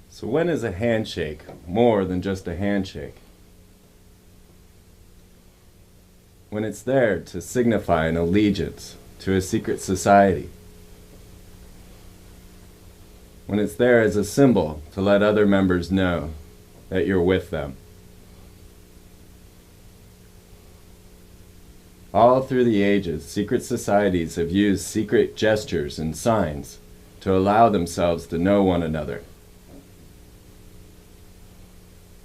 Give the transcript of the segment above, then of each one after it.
So when is a handshake more than just a handshake? When it's there to signify an allegiance to a secret society. When it's there as a symbol to let other members know that you're with them. All through the ages, secret societies have used secret gestures and signs to allow themselves to know one another,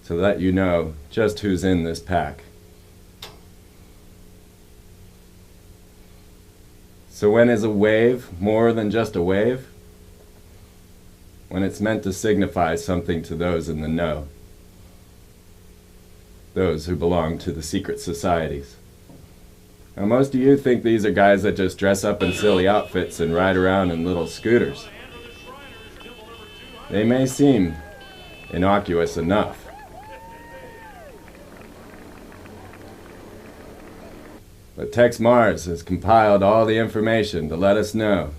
to let you know just who's in this pack. So when is a wave more than just a wave? When it's meant to signify something to those in the know, those who belong to the secret societies. Now most of you think these are guys that just dress up in silly outfits and ride around in little scooters. They may seem innocuous enough, but Texe Mars has compiled all the information to let us know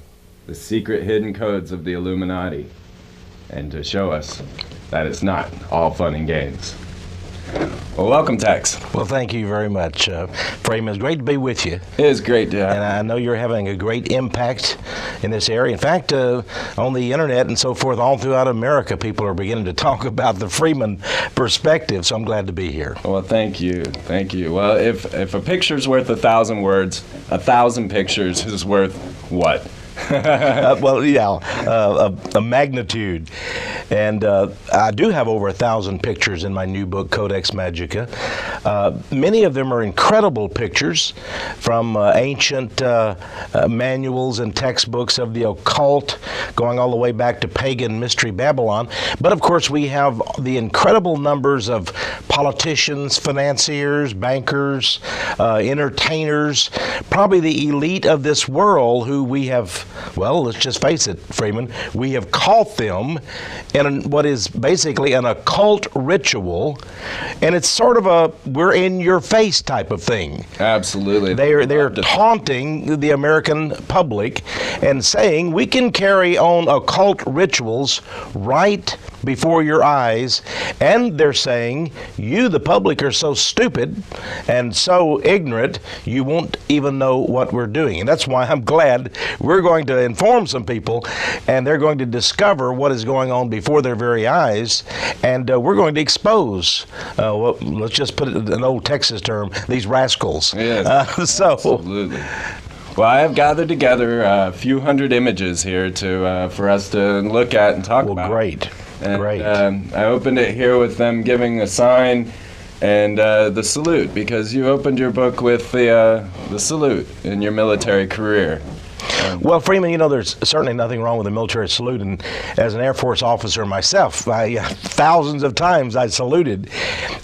the secret hidden codes of the Illuminati and to show us that it's not all fun and games. Well, welcome, Texe. Well, thank you very much, Freeman. It's great to be with you. It is great to have you. And I know you're having a great impact in this area. In fact, on the internet and so forth, all throughout America, people are beginning to talk about the Freeman Perspective, so I'm glad to be here. Well, thank you. Thank you. Well, if a picture's worth 1,000 words, 1,000 pictures is worth what? Well, yeah, a magnitude. And I do have over 1,000 pictures in my new book, Codex Magica. Many of them are incredible pictures from ancient manuals and textbooks of the occult, going all the way back to pagan mystery Babylon. But of course, we have the incredible numbers of politicians, financiers, bankers, entertainers, probably the elite of this world who we have, well, let's just face it, Freeman, we have caught them in what is basically an occult ritual, and it's sort of a we're in your face type of thing. Absolutely. They're taunting the American public and saying we can carry on occult rituals right before your eyes, and they're saying you, the public, are so stupid and so ignorant you won't even know what we're doing. And that's why I'm glad we're going to inform some people, and they're going to discover what is going on before their very eyes, and we're going to expose, well, let's just put it in an old Texas term, these rascals. Yes, absolutely. Well, I have gathered together a few hundred images here for us to look at and talk about. Well, great. And, great. I opened it here with them giving a sign and the salute, because you opened your book with the salute in your military career. Well, Freeman, you know, there's certainly nothing wrong with a military salute, and as an Air Force officer myself, thousands of times I saluted,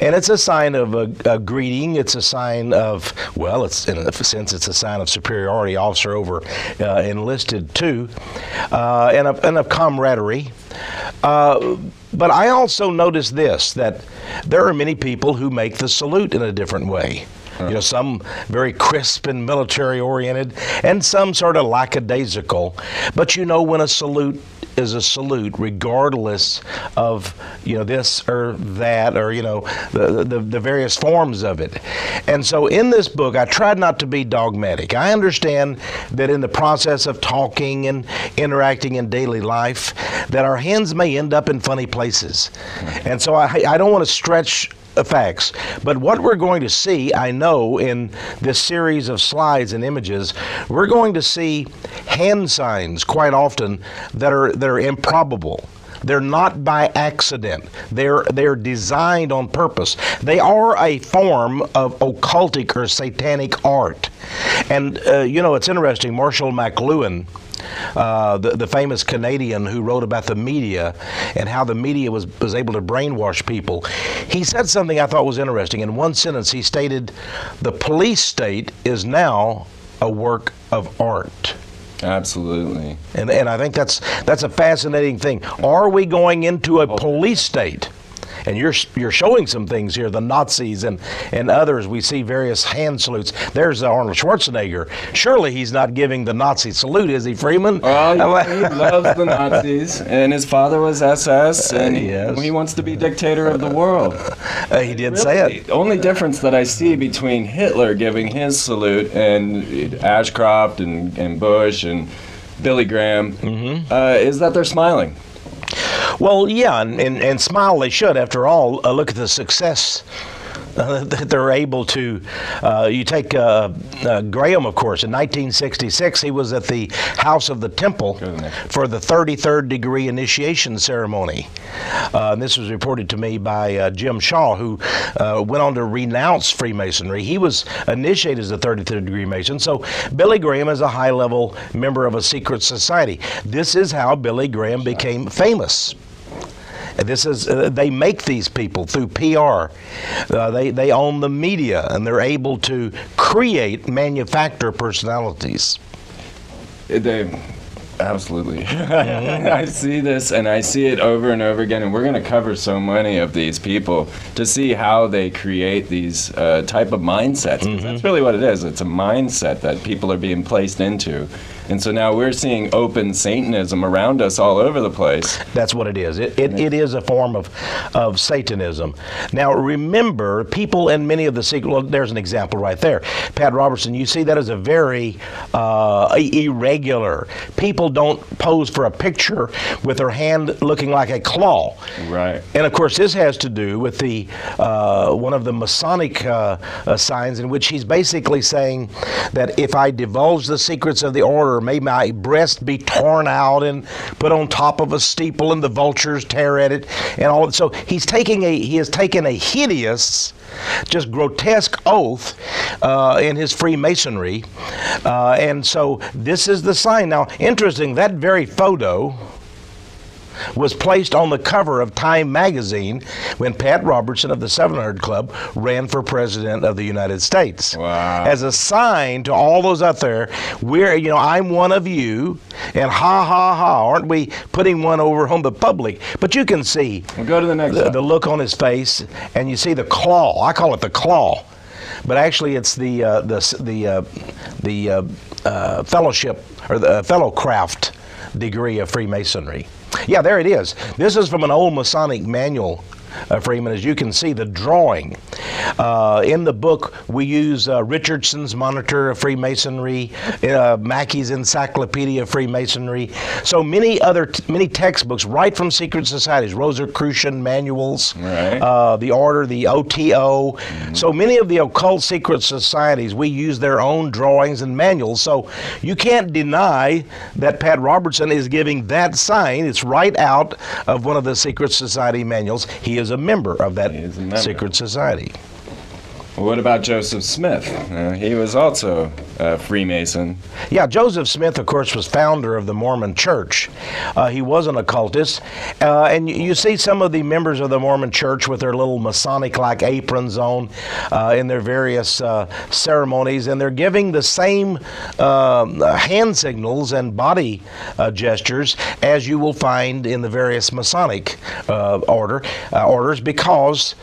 and it's a sign of a greeting. It's a sign of, well, it's in a sense, it's a sign of superiority, officer over enlisted too, and of camaraderie. But I also noticed this, that there are many people who make the salute in a different way. You know, some very crisp and military-oriented, and some sort of lackadaisical. But you know, when a salute is a salute, regardless of, you know, this or that, or, you know, the various forms of it. And so in this book, I tried not to be dogmatic. I understand that in the process of talking and interacting in daily life, that our hands may end up in funny places. And so I don't want to stretch facts, but what we're going to see, I know, in this series of slides and images, we're going to see hand signs quite often that are improbable. They're not by accident. They're designed on purpose. They are a form of occultic or satanic art. And, it's interesting, Marshall McLuhan, the famous Canadian who wrote about the media and how the media was able to brainwash people, he said something I thought was interesting. In one sentence, he stated, "The police state is now a work of art." Absolutely. And I think that's a fascinating thing. Are we going into a police state? And you're showing some things here, the Nazis and others. We see various hand salutes. There's Arnold Schwarzenegger. Surely he's not giving the Nazi salute, is he, Freeman? Well, he loves the Nazis, and his father was SS, and yes. he wants to be dictator of the world. He did say it. The only difference that I see between Hitler giving his salute and Ashcroft and Bush and Billy Graham is that they're smiling. Well, yeah, and smile they should. After all, look at the success that they're able to. You take Graham, of course. In 1966, he was at the House of the Temple for the 33rd degree initiation ceremony. And this was reported to me by Jim Shaw, who went on to renounce Freemasonry. He was initiated as a 33rd degree Mason. So Billy Graham is a high-level member of a secret society. This is how Billy Graham became famous. This is they make these people through PR. They own the media, and they're able to manufacture personalities. They absolutely. I see this, and I see it over and over again. And we're going to cover so many of these people to see how they create these type of mindsets. That's really what it is. It's a mindset that people are being placed into. And so now we're seeing open Satanism around us all over the place. That's what it is. It is a form of Satanism. Now remember, people in many of the secret, well, there's an example right there. Pat Robertson, you see that as a very irregular. People don't pose for a picture with their hand looking like a claw. Right. And of course this has to do with the one of the Masonic signs in which he's basically saying that if I divulge the secrets of the order, may my breast be torn out and put on top of a steeple and the vultures tear at it and all. So he has taken a hideous, just grotesque oath in his Freemasonry, and so this is the sign. Now, interesting, that very photo was placed on the cover of Time magazine when Pat Robertson of the 700 Club ran for president of the United States. Wow. As a sign to all those out there, I'm one of you, and ha ha ha, aren't we putting one over on the public? But you can see we'll go to the next the look on his face, and you see the claw. I call it the claw, but actually it's the fellowship or the fellowcraft degree of Freemasonry. Yeah, there it is. This is from an old Masonic manual, Freeman, as you can see, the drawing. In the book, we use Richardson's Monitor of Freemasonry, Mackey's Encyclopedia of Freemasonry. So many textbooks right from secret societies, Rosicrucian manuals, right. The Order, the OTO. So many of the occult secret societies, we use their own drawings and manuals. So you can't deny that Pat Robertson is giving that sign. It's right out of one of the secret society manuals. He is a member of that secret society. Well, what about Joseph Smith? He was also a Freemason. Yeah, Joseph Smith, of course, was founder of the Mormon Church. He was an occultist. And you see some of the members of the Mormon Church with their little Masonic-like aprons on in their various ceremonies, and they're giving the same hand signals and body gestures as you will find in the various Masonic orders, because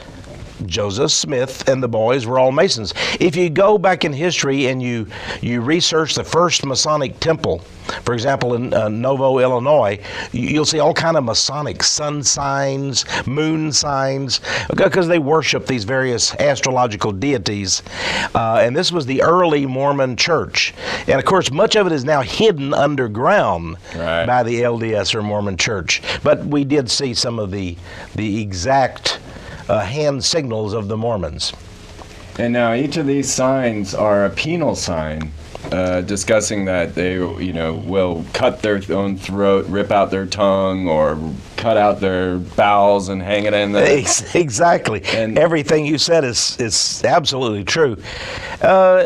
Joseph Smith and the boys were all Masons. If you go back in history and you research the first Masonic temple, for example, in Novo, Illinois, you'll see all kind of Masonic sun signs, moon signs, because they worship these various astrological deities. And this was the early Mormon church. And of course, much of it is now hidden underground by the LDS or Mormon church. But we did see some of the exact hand signals of the Mormons. And now each of these signs are a penal sign. discussing that they, will cut their own throat, rip out their tongue, or cut out their bowels and hang it in there. Exactly. And everything you said is absolutely true. Now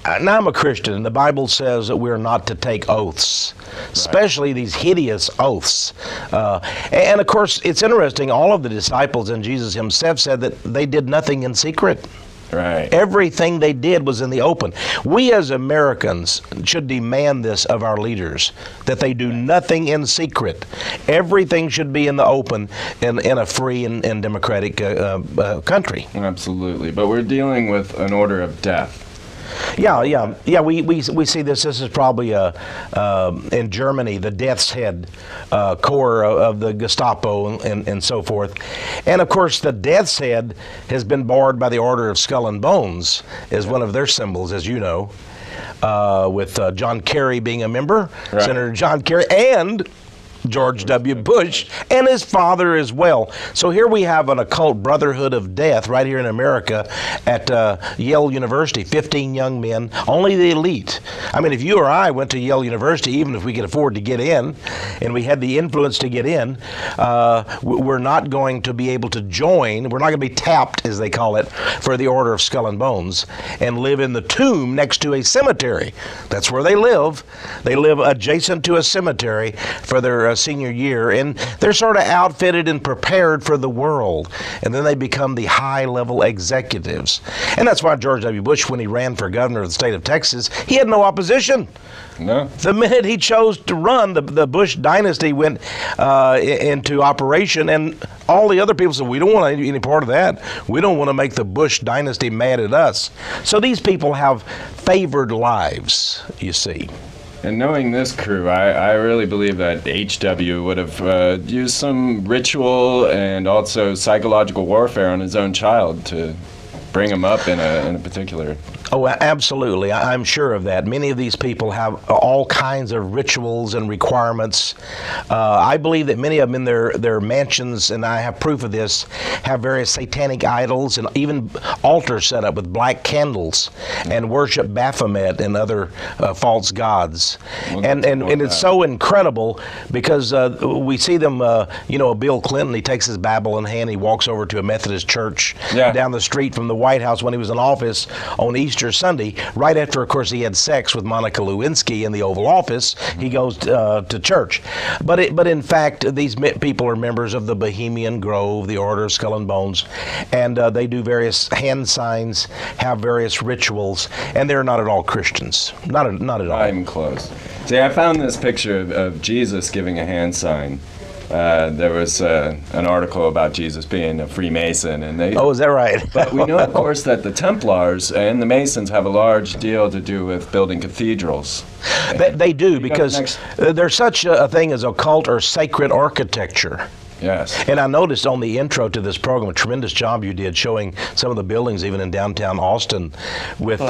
I'm a Christian, and the Bible says that we're not to take oaths, especially these hideous oaths. And of course, it's interesting, all of the disciples and Jesus himself said that they did nothing in secret. Right. Everything they did was in the open. We as Americans should demand this of our leaders, that they do nothing in secret. Everything should be in the open in a free and democratic country. Absolutely. But we're dealing with an order of death. Yeah. We see this. This is probably in Germany, the Death's Head Corps of the Gestapo and so forth. And of course, the Death's Head has been barred by the Order of Skull and Bones as one of their symbols, as you know, with John Kerry being a member, right. Senator John Kerry, and George W. Bush, and his father as well. So here we have an occult brotherhood of death right here in America at Yale University. 15 young men, only the elite. I mean, if you or I went to Yale University, even if we could afford to get in, and we had the influence to get in, we're not going to be able to join. We're not going to be tapped, as they call it, for the Order of Skull and Bones, and live in the tomb next to a cemetery. That's where they live. They live adjacent to a cemetery for their senior year, and they're sort of outfitted and prepared for the world, and then they become the high-level executives. And that's why George W. Bush, when he ran for governor of the state of Texas, he had no opposition. No. The minute he chose to run, the Bush dynasty went into operation, and all the other people said, we don't want any part of that. We don't want to make the Bush dynasty mad at us. So these people have favored lives, you see. And knowing this crew, I really believe that H.W. would have used some ritual and also psychological warfare on his own child to bring him up in a particular... Oh, absolutely. I'm sure of that. Many of these people have all kinds of rituals and requirements. I believe that many of them in their mansions, and I have proof of this, have various satanic idols and even altars set up with black candles and worship Baphomet and other false gods. Well, and it's so incredible because we see them, Bill Clinton, he takes his Bible in hand, he walks over to a Methodist church down the street from the White House when he was in office on Easter Sunday, right after, of course, he had sex with Monica Lewinsky in the Oval Office. He goes to church. But in fact, these people are members of the Bohemian Grove, the Order of Skull and Bones, and they do various hand signs, have various rituals, and they're not at all Christians. Not at all. Not even close. See, I found this picture of Jesus giving a hand sign. There was an article about Jesus being a Freemason, and they. Oh, is that right? But we know, of course, that the Templars and the Masons have a large deal to do with building cathedrals. They do, because there's such a thing as occult or sacred architecture. Yes. And I noticed on the intro to this program a tremendous job you did showing some of the buildings even in downtown Austin with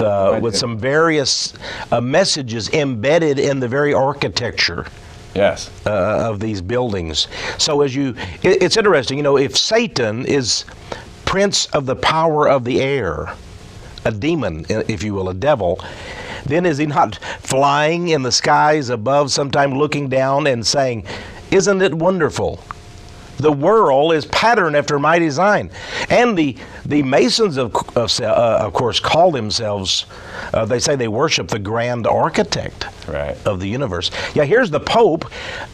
some various messages embedded in the very architecture. Yes. Of these buildings. So it's interesting, if Satan is prince of the power of the air, a demon, if you will, a devil, then is he not flying in the skies above, sometime looking down and saying, isn't it wonderful? The world is patterned after my design. And the Masons, of course, call themselves, they say they worship the grand architect of the universe. Yeah, here's the Pope.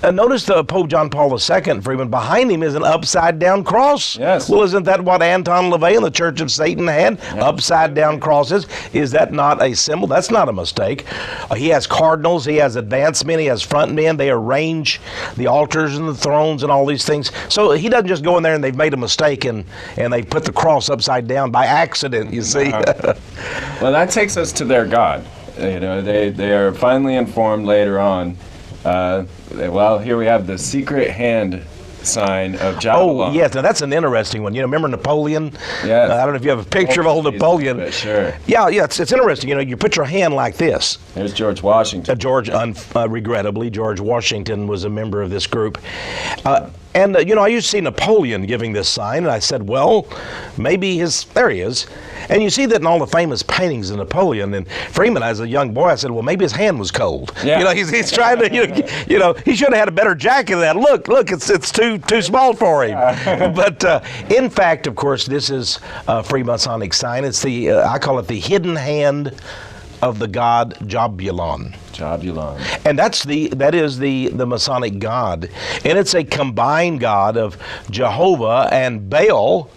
Notice the Pope John Paul II, Freeman, behind him is an upside-down cross. Yes. Well, isn't that what Anton LaVey and the Church of Satan had? Yeah. Upside-down crosses. Is that not a symbol? That's not a mistake. He has cardinals, he has advanced men, he has front men. They arrange the altars and the thrones and all these things. So he doesn't just go in there and they've made a mistake and they put the cross upside down by accident, you see. Well, that takes us to their God. They are finally informed later on. Well, here we have the secret hand sign of Jabalon. Oh, yes. Now, that's an interesting one. Remember Napoleon? Yes. I don't know if you have a picture of old Napoleon. Sure. Yeah, it's interesting. You put your hand like this. There's George Washington. Regrettably, George Washington was a member of this group. And, I used to see Napoleon giving this sign, and I said, well, maybe there he is. And you see that in all the famous paintings of Napoleon. And Freeman, as a young boy, I said, well, maybe his hand was cold. Yeah. He's trying to, he should have had a better jacket than that. Look, it's too small for him. But in fact, of course, this is a Freemasonic sign. It's I call it the hidden hand of the god Jabulon. Jabulon. And that is the Masonic god. And it's a combined god of Jehovah and Baal,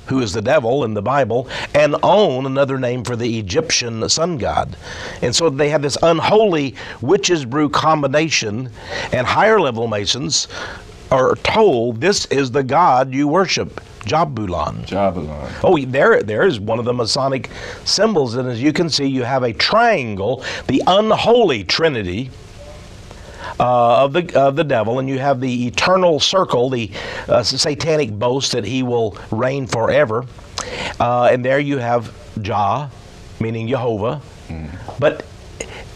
who is the devil in the Bible, and On, another name for the Egyptian sun god. And so they have this unholy witches brew combination, and higher level Masons are told this is the god you worship, Jabulon. Jabulon. Oh, there is one of the Masonic symbols, and as you can see, you have a triangle, the unholy trinity of the devil, and you have the eternal circle, the satanic boast that he will reign forever. And there you have Jah, meaning Jehovah. But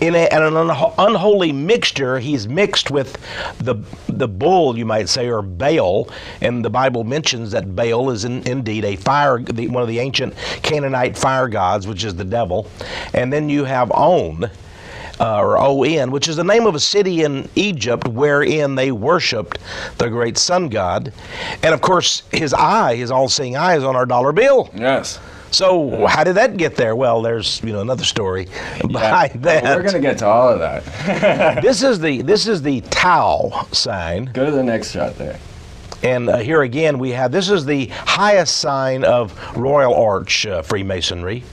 in an unholy mixture, he's mixed with the bull, you might say, or Baal. And the Bible mentions that Baal is indeed one of the ancient Canaanite fire gods, which is the devil. And then you have On, or On, which is the name of a city in Egypt wherein they worshipped the great sun god. And of course, his all-seeing eye is on our dollar bill. Yes. So how did that get there? Well, there's another story behind that. Well, we're going to get to all of that. This is the Tau sign. Go to the next shot there. And here again this is the highest sign of Royal Arch Freemasonry.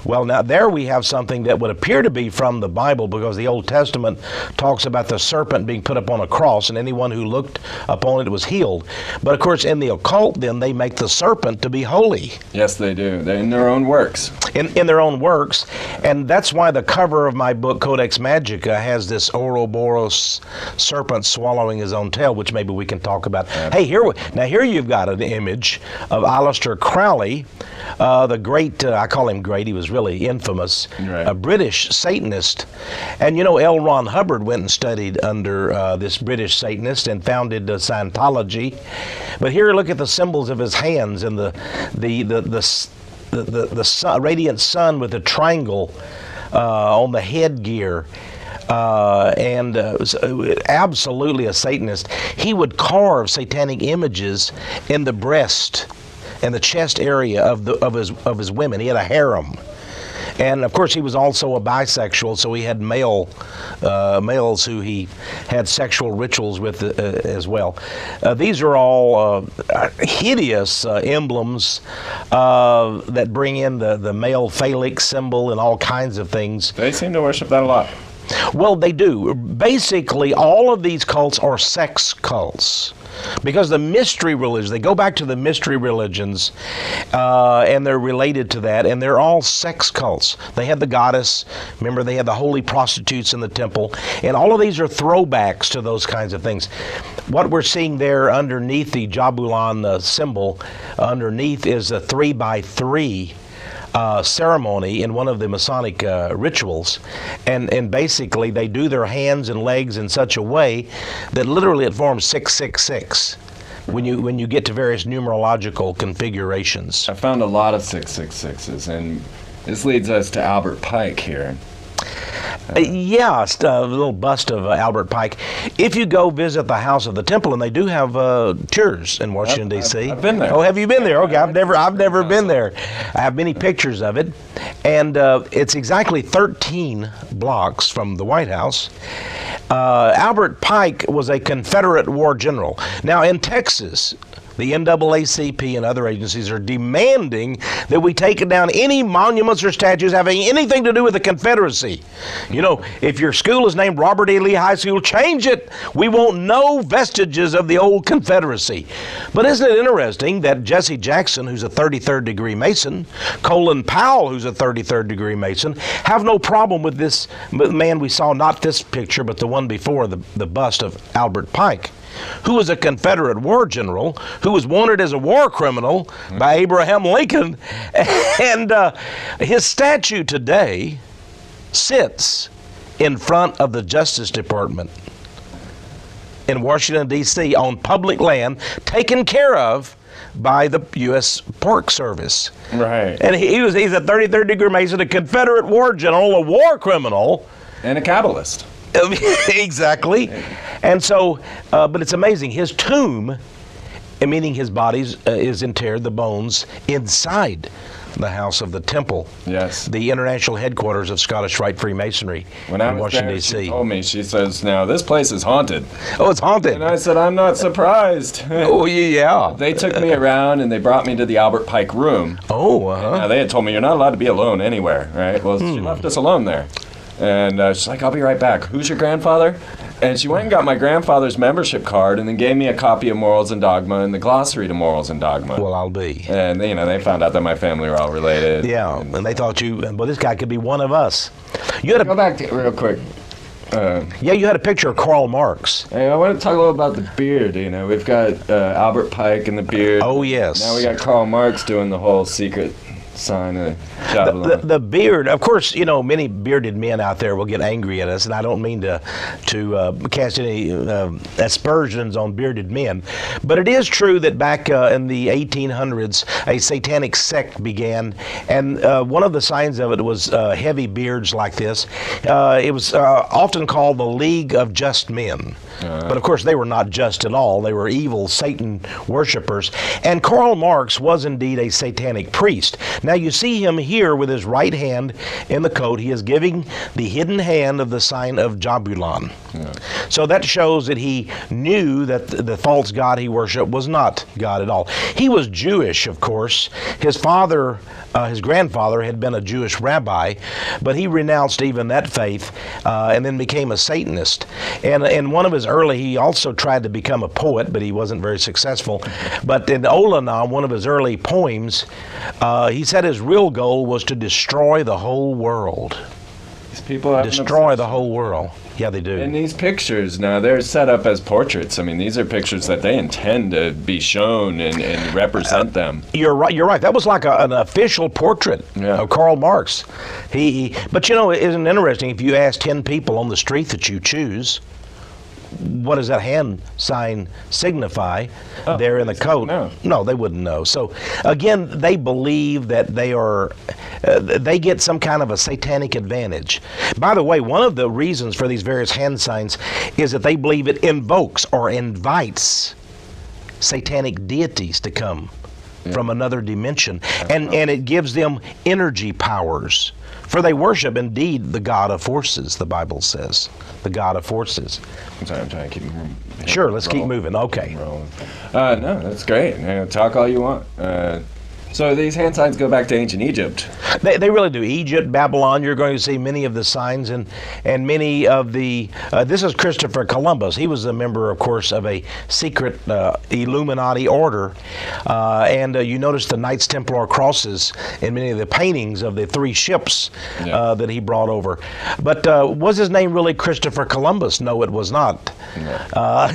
Well, now there we have something that would appear to be from the Bible, because the Old Testament talks about the serpent being put up on a cross, and anyone who looked upon it was healed. But of course, in the occult, then they make the serpent to be holy. Yes, they do. They're in their own works. In their own works, and that's why the cover of my book, Codex Magica, has this Ouroboros serpent swallowing his own tail, which maybe we can talk about. Yeah. Hey, here you've got an image of Aleister Crowley, the great, I call him great, he was really infamous, right, a British Satanist. And L. Ron Hubbard went and studied under this British Satanist and founded Scientology. But here, look at the symbols of his hands, and the sun, radiant sun with a triangle on the headgear. Absolutely a Satanist. He would carve satanic images in the breast and the chest area of his women. He had a harem. And of course, he was also a bisexual, so he had males who he had sexual rituals with as well. These are all hideous emblems that bring in the male phallic symbol and all kinds of things. They seem to worship that a lot. Well, they do. Basically, all of these cults are sex cults. Because the mystery religions, they go back to the mystery religions, and they're related to that, and they're all sex cults. They had the goddess, remember they had the holy prostitutes in the temple, and all of these are throwbacks to those kinds of things. What we're seeing there underneath the Jabulon symbol, underneath is a 3x3 ceremony in one of the Masonic rituals, and basically they do their hands and legs in such a way that literally it forms 666 when you get to various numerological configurations. I found a lot of 666s, and this leads us to Albert Pike here. Yeah, a little bust of Albert Pike. If you go visit the House of the Temple, and they do have tours in Washington, D.C. I've been there. Oh, have you been there? Okay, I've never been there. I have many pictures of it, and it's exactly 13 blocks from the White House. Albert Pike was a Confederate war general. Now, in Texas, the NAACP and other agencies are demanding that we take down any monuments or statues having anything to do with the Confederacy. If your school is named Robert E. Lee High School, change it. We want no vestiges of the old Confederacy. But isn't it interesting that Jesse Jackson, who's a 33rd degree Mason, Colin Powell, who's a 33rd degree Mason, have no problem with this man we saw, not this picture, but the one before, the bust of Albert Pike, who was a Confederate war general, who was wanted as a war criminal by Abraham Lincoln. And his statue today sits in front of the Justice Department. in Washington, D.C. on public land taken care of by the U.S. Park Service. Right. And he's a 33rd degree Mason, a Confederate war general, a war criminal. And a capitalist. Exactly. And so, but it's amazing. His tomb, meaning his body, is interred, the bones, inside the house of the temple. Yes. The international headquarters of Scottish Rite Freemasonry When I in was Washington, there, D.C. she told me, she says, now this place is haunted. Oh, it's haunted. And I said, I'm not surprised. Oh, yeah. They took me around and they brought me to the Albert Pike room. Oh, Now, they had told me you're not allowed to be alone anywhere, right? Well, she left us alone there. And she's like, I'll be right back. Who's your grandfather? And she went and got my grandfather's membership card and then gave me a copy of Morals and Dogma and the glossary to Morals and Dogma. Well, I'll be. And, they found out that my family were all related. Yeah, and they thought well, this guy could be one of us. You had Go back to real quick. Yeah, you had a picture of Karl Marx. Hey, I want to talk a little about the beard. We've got Albert Pike and the beard. Oh, yes. Now we got Karl Marx doing the whole secret sign of Babylon. The beard, of course, many bearded men out there will get angry at us, and I don't mean to cast any aspersions on bearded men, but it is true that back in the 1800s, a satanic sect began, and one of the signs of it was heavy beards like this. It was often called the League of Just Men. But of course, they were not just at all. They were evil Satan worshipers. And Karl Marx was indeed a satanic priest. Now you see him here with his right hand in the coat. He is giving the hidden hand of the sign of Jabulon. So that shows that he knew that the false god he worshiped was not God at all. He was Jewish, of course. His father, his grandfather, had been a Jewish rabbi, but he renounced even that faith and then became a Satanist. And one of his he also tried to become a poet, but he wasn't very successful. But in Olanam, one of his early poems, he said his real goal was to destroy the whole world. These people have destroy the whole world. Yeah, they do. And these pictures, now, they're set up as portraits. These are pictures that they intend to be shown and represent them. You're right. That was like an official portrait of Karl Marx. But isn't it interesting, if you ask 10 people on the street that you choose, what does that hand sign signify there in the coat? No, they wouldn't know. So again, they believe that they get some kind of a satanic advantage. By the way, one of the reasons for these various hand signs is that they believe it invokes or invites satanic deities to come from another dimension, and it gives them energy powers. For they worship indeed the God of forces, the Bible says. The God of forces. I'm sorry, I'm trying to keep moving. Sure, let's keep moving. Okay. No, that's great. Talk all you want. So these hand signs go back to ancient Egypt. They really do. Egypt, Babylon, you're going to see many of the signs and many of the... this is Christopher Columbus. He was a member, of course, of a secret Illuminati order. And you notice the Knights Templar crosses in many of the paintings of the 3 ships that he brought over. But was his name really Christopher Columbus? No, it was not. No.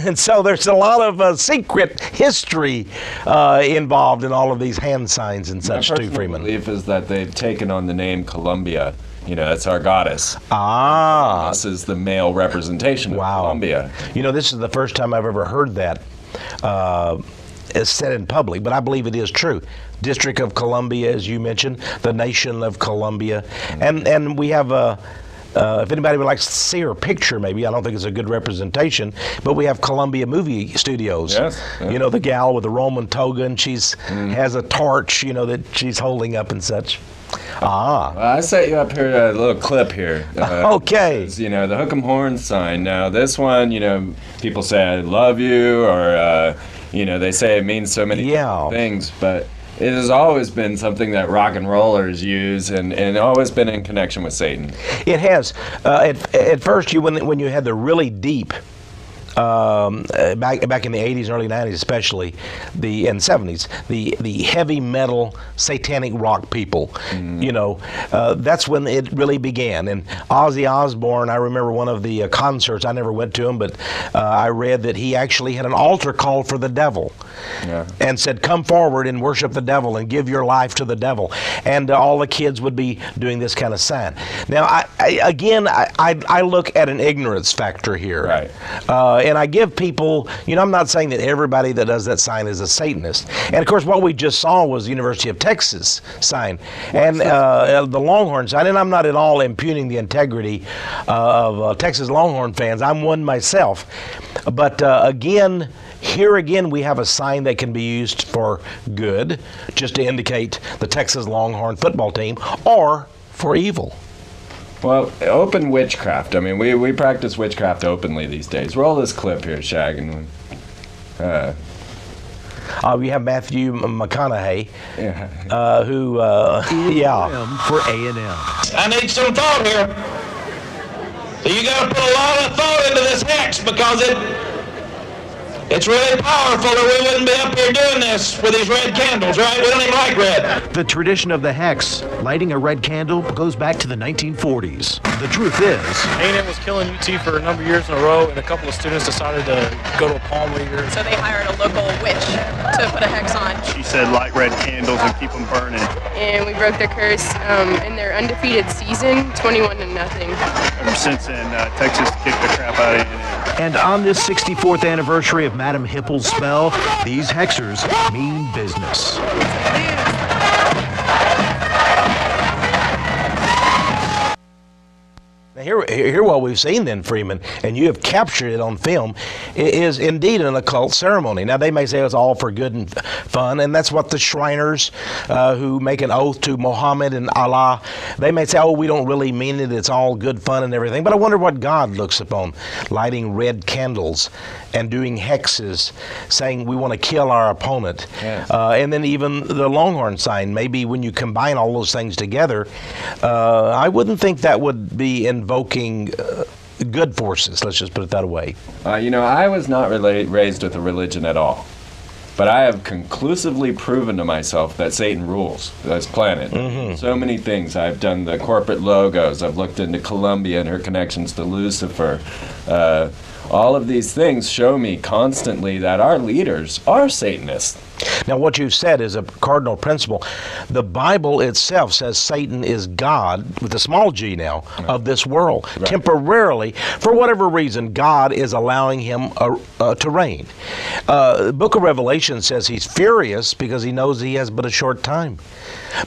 And so there's a lot of secret history involved in all of these hand signs and such too, Freeman. My belief is that they've taken on the name Columbia. That's our goddess. This is the male representation of Columbia. This is the first time I've ever heard that said in public, but I believe it is true. District of Columbia, as you mentioned, the nation of Columbia. And we have if anybody would like to see her picture, maybe, I don't think it's a good representation, but we have Columbia Movie Studios. Yes. The gal with the Roman toga, and she's has a torch, that she's holding up and such. Well, I set you up here a little clip here. Okay. Says, the hook 'em horn sign. Now, this one, people say I love you, or, they say it means so many things, but it has always been something that rock and rollers use, and always been in connection with Satan. It has. At first, when you had the really deep, back in the 80s and early 90s especially, and 70s, the heavy metal satanic rock people, that's when it really began. And Ozzy Osbourne, I remember one of the concerts, I never went to him, but I read that he actually had an altar call for the devil and said, come forward and worship the devil and give your life to the devil. And all the kids would be doing this kind of sign. Now, I I look at an ignorance factor here. Right. And I give people, I'm not saying that everybody that does that sign is a Satanist. And of course, what we just saw was the University of Texas sign and the Longhorn sign. And I'm not at all impugning the integrity of Texas Longhorn fans. I'm one myself. But here again, we have a sign that can be used for good, just to indicate the Texas Longhorn football team, or for evil. Well, open witchcraft. I mean, we practice witchcraft openly these days. Roll this clip here, Shag. And we have Matthew McConaughey, who, for A&M. I need some thought here. You got to put a lot of thought into this hex because it's really powerful, or we wouldn't be up here doing this with these red candles, right? We don't even like red. The tradition of the hex, lighting a red candle, goes back to the 1940s. The truth is, A&M was killing UT for a number of years in a row, and a couple of students decided to go to a palm reader. So they hired a local witch to put a hex on. She said light red candles and keep them burning. And we broke their curse in their undefeated season, 21-0. Ever since then, Texas kicked the crap out of A&M. and on this 64th anniversary of Madam Hippel's spell, these hexers mean business. Here what we've seen then, Freeman, and you have captured it on film, is indeed an occult ceremony. Now, they may say it's all for good and fun, and that's what the Shriners who make an oath to Muhammad and Allah, they may say, oh, we don't really mean it, it's all good fun and everything. But I wonder what God looks upon, lighting red candles and doing hexes, saying we want to kill our opponent. Yes. And then even the Longhorn sign, maybe when you combine all those things together, I wouldn't think that would be invoking good forces, let's just put it that way. I was not raised with a religion at all. But I have conclusively proven to myself that Satan rules this planet. Mm-hmm. So many things. I've done the corporate logos. I've looked into Columbia and her connections to Lucifer. All of these things show me constantly that our leaders are Satanists. Now, what you've said is a cardinal principle. The Bible itself says Satan is God, with a small g now, of this world. Right. Temporarily, for whatever reason, God is allowing him to reign. The book of Revelation says he's furious because he knows he has but a short time.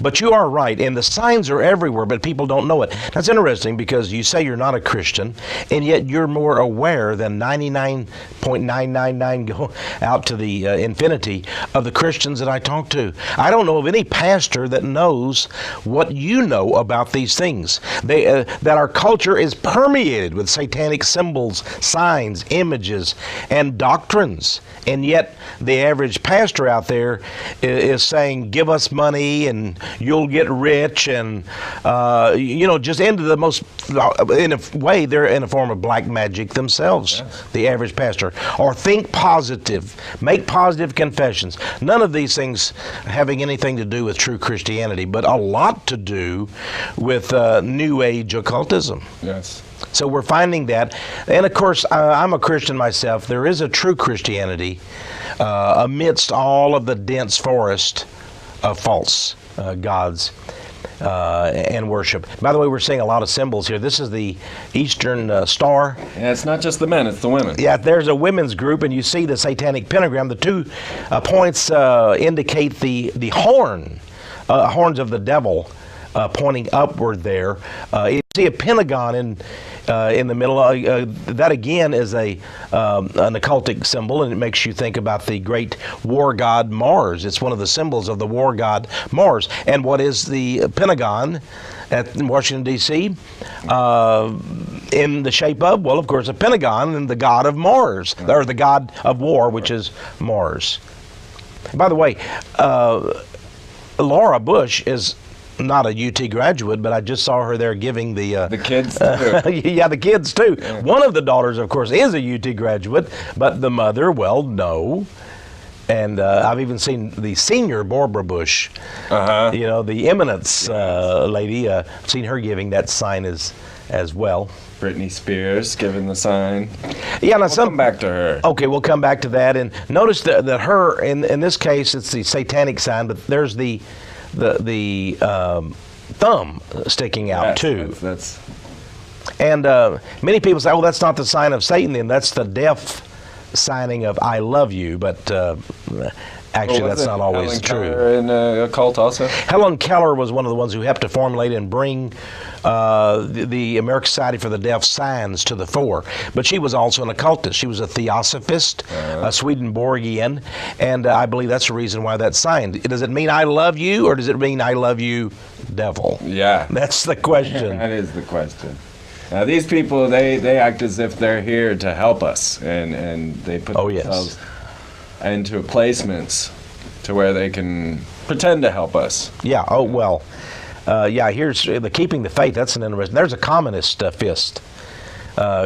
But you are right, and the signs are everywhere, but people don't know it. That's interesting because you say you're not a Christian, and yet you're more aware than 99.999 go out to the infinity of the Christians that I talk to. I don't know of any pastor that knows what you know about these things. That our culture is permeated with satanic symbols, signs, images, and doctrines. And yet the average pastor out there is saying, give us money and you'll get rich, and just into the most, in a way, they're in a form of black magic themselves. Yes. The average pastor. Or think positive, make positive confessions. None of these things having anything to do with true Christianity, but a lot to do with New Age occultism. Yes. So we're finding that, and of course, I'm a Christian myself. There is a true Christianity amidst all of the dense forest of false gods and worship. By the way, we're seeing a lot of symbols here. This is the Eastern Star. Yeah, it's not just the men, it's the women. Yeah, there's a women's group, and you see the satanic pentagram. The 2 points indicate the horns of the devil pointing upward there. You see a pentagon in the middle. That again is an occultic symbol, and it makes you think about the great war god Mars. It's one of the symbols of the war god Mars. And what is the pentagon in Washington, D.C.? In the shape of, well, of course, a pentagon and the god of Mars, or the god of war, which is Mars. By the way, Laura Bush is not a UT graduate, but I just saw her there giving the kids too. Yeah, the kids too. Yeah. One of the daughters, of course, is a UT graduate, but the mother, well, no. And I've even seen the senior Barbara Bush, the eminence lady. I've seen her giving that sign as well. Britney Spears giving the sign. Yeah, now we'll come back to her. Okay, we'll come back to that. And notice that her, in this case, it's the satanic sign, but there's the thumb sticking out too. And many people say, oh, that's not the sign of Satan, then that's the deaf signing of I love you, but actually that's not always true. Keller in occult also? Helen Keller was one of the ones who helped to formulate and bring the American Society for the Deaf signs to the fore. But she was also an occultist. She was a theosophist, a Swedenborgian, and I believe that's the reason why that's signed. Does it mean I love you, or does it mean I love you, devil? Yeah. That's the question. That is the question. Now, these people, they act as if they're here to help us, and they put themselves into placements to where they can pretend to help us. Yeah, oh, well, yeah, here's the keeping the faith. That's an interesting. There's a communist fist.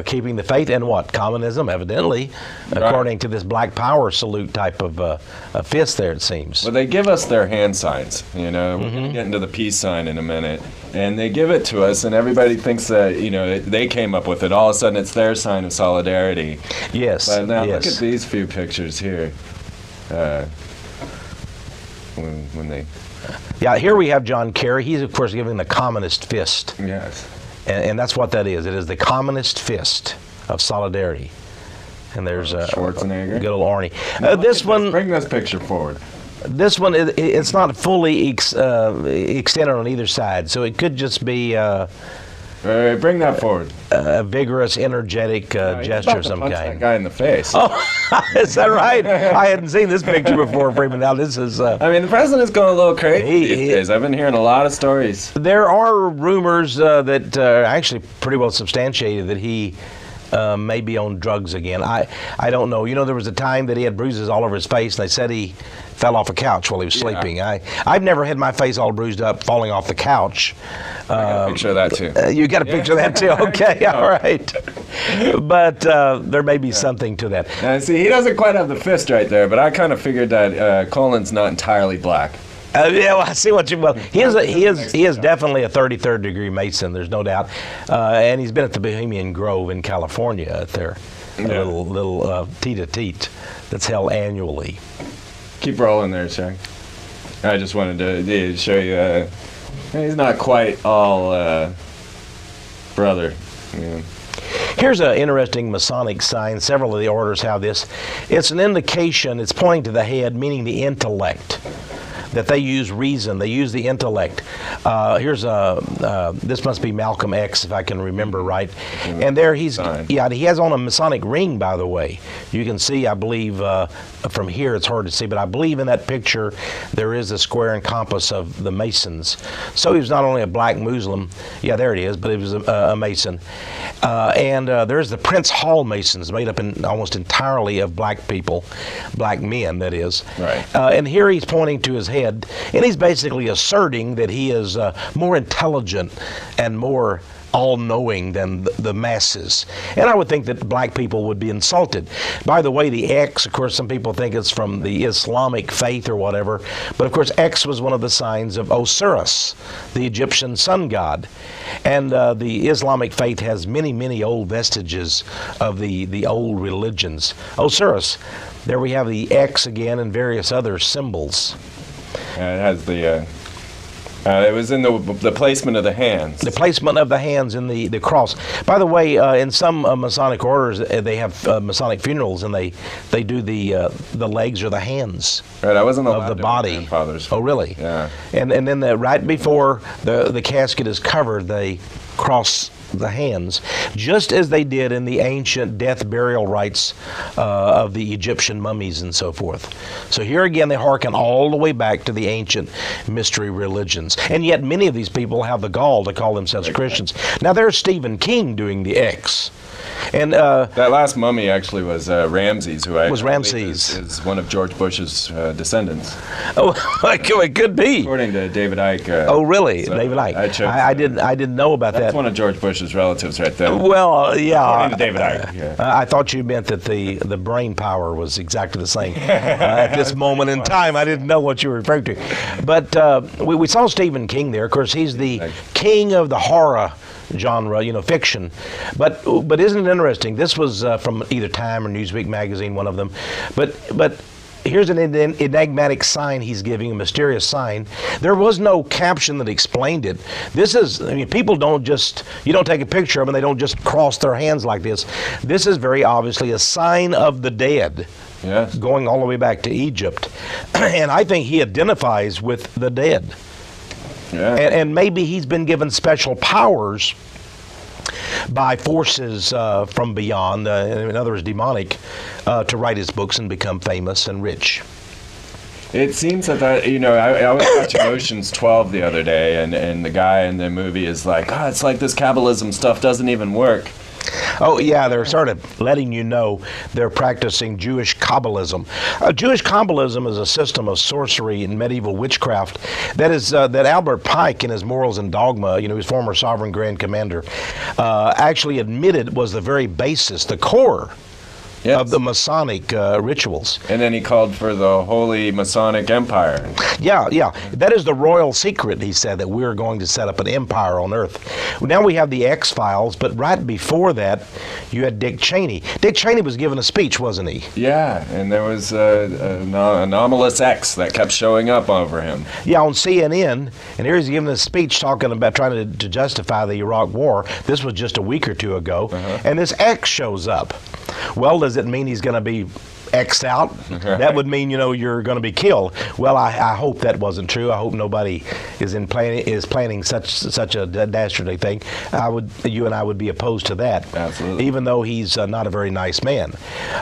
Keeping the faith and what? Communism, evidently, according to this Black Power salute type of a fist there, it seems. Well, they give us their hand signs, you know. We're going to get into the peace sign in a minute. And they give it to us, and everybody thinks that, you know, they came up with it. All of a sudden, it's their sign of solidarity. Yes, But now, yes. look at these few pictures here. When they... Yeah, here we have John Kerry. He's, of course, giving the communist fist. Yes. And that's what that is. It is the communist fist of solidarity. And there's Schwarzenegger. Good old Arnie. This one... Bring this picture forward. This one, it's not fully extended on either side, so it could just be Bring that forward. a vigorous, energetic gesture of some Punch kind. that guy in the face. Oh, is that right? I hadn't seen this picture before, Freeman. Now this is... I mean, the president's going a little crazy these days. I've been hearing a lot of stories. There are rumors that are actually pretty well substantiated that he may be on drugs again. I don't know. You know, there was a time that he had bruises all over his face, and they said he fell off a couch while he was sleeping. I've never had my face all bruised up falling off the couch. I got a picture of that, too. You got a picture of that, too? Okay, all right. But there may be something to that. Now, see, he doesn't quite have the fist right there, but I kind of figured that Colin's not entirely black. Yeah, well, I see what you. Well, he is definitely a 33rd degree Mason. There's no doubt, and he's been at the Bohemian Grove in California. There, a little teat-a-teat that's held annually. Keep rolling there, Shaq. I just wanted to show you. He's not quite all brother. Yeah. Here's an interesting Masonic sign. Several of the orders have this. It's an indication. It's pointing to the head, meaning the intellect. That they use reason, they use the intellect. Here's this must be Malcolm X, if I can remember right. And there he has on a Masonic ring, by the way. You can see, I believe, from here it's hard to see, but I believe in that picture there is a square and compass of the Masons. So he was not only a black Muslim, yeah, there it is, but he was a Mason. And there's the Prince Hall Masons, made up almost entirely of black people, black men, that is. Right. And here he's pointing to his head, and he's basically asserting that he is more intelligent and more all-knowing than the masses. And I would think that black people would be insulted. By the way, the X, of course, some people think it's from the Islamic faith or whatever, but of course X was one of the signs of Osiris, the Egyptian sun god. And the Islamic faith has many, many old vestiges of the old religions. Osiris, there we have the X again and various other symbols. It has the... it was in the placement of the hands. The placement of the hands in the cross. By the way, in some Masonic orders, they have Masonic funerals, and they do the legs or the hands right, I wasn't of the body. Oh, really? Yeah. And then right before the casket is covered, they cross the hands, just as they did in the ancient death burial rites of the Egyptian mummies and so forth. So here again they hearken all the way back to the ancient mystery religions, and yet many of these people have the gall to call themselves Christians. Now there's Stephen King doing the X. And that last mummy actually was Ramses, who is one of George Bush's descendants. Oh, it could be. According to David Icke. Oh, really? So David Icke. I didn't know about that. That's one of George Bush's relatives, right there. Well, yeah. According to David Icke. Yeah. I thought you meant that the brain power was exactly the same at this moment in time. I didn't know what you were referring to. But we saw Stephen King there. Of course, he's the king of the horror genre, fiction. But isn't it interesting? This was from either Time or Newsweek magazine, one of them. But here's an enigmatic sign he's giving, a mysterious sign. There was no caption that explained it. This is, I mean, people don't just, you don't take a picture of them and they don't just cross their hands like this. This is very obviously a sign of the dead. Yes. Going all the way back to Egypt. And I think he identifies with the dead. Yeah. And maybe he's been given special powers by forces from beyond, in other words, demonic, to write his books and become famous and rich. It seems that, I was watching Ocean's 12 the other day, and the guy in the movie is like, it's like this Kabbalism stuff doesn't even work. Oh, yeah, they're sort of letting you know they're practicing Jewish Kabbalism. Jewish Kabbalism is a system of sorcery and medieval witchcraft that Albert Pike, in his Morals and Dogma, his former sovereign grand commander, actually admitted was the very basis, the core of the Masonic rituals. And then he called for the Holy Masonic Empire. Yeah. That is the royal secret, he said, that we're going to set up an empire on Earth. Now we have the X-Files, but right before that, you had Dick Cheney. Dick Cheney was given a speech, wasn't he? Yeah, and there was an anomalous X that kept showing up over him. Yeah, on CNN, and here he's giving a speech talking about trying to justify the Iraq War. This was just a week or two ago, and this X shows up. Well, does it mean he's going to be X'd out? Right. That would mean, you're going to be killed. Well, I hope that wasn't true. I hope nobody is planning such a dastardly thing. You and I would be opposed to that. Absolutely. Even though he's not a very nice man.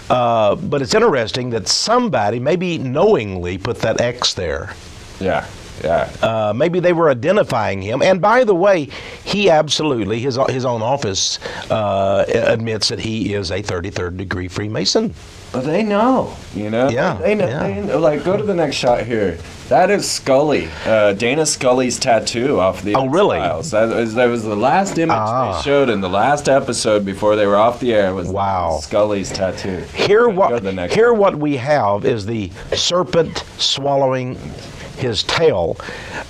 But it's interesting that somebody, maybe knowingly, put that X there. Yeah. Maybe they were identifying him. And by the way, he absolutely, his own office admits that he is a 33rd degree Freemason. But they know, Yeah. They know. Yeah. They know. Like, go to the next shot here. That is Scully, Dana Scully's tattoo off the X-Files. That was the last image they showed in the last episode before they were off the air. Was Scully's tattoo. Here what we have is the serpent swallowing his tail.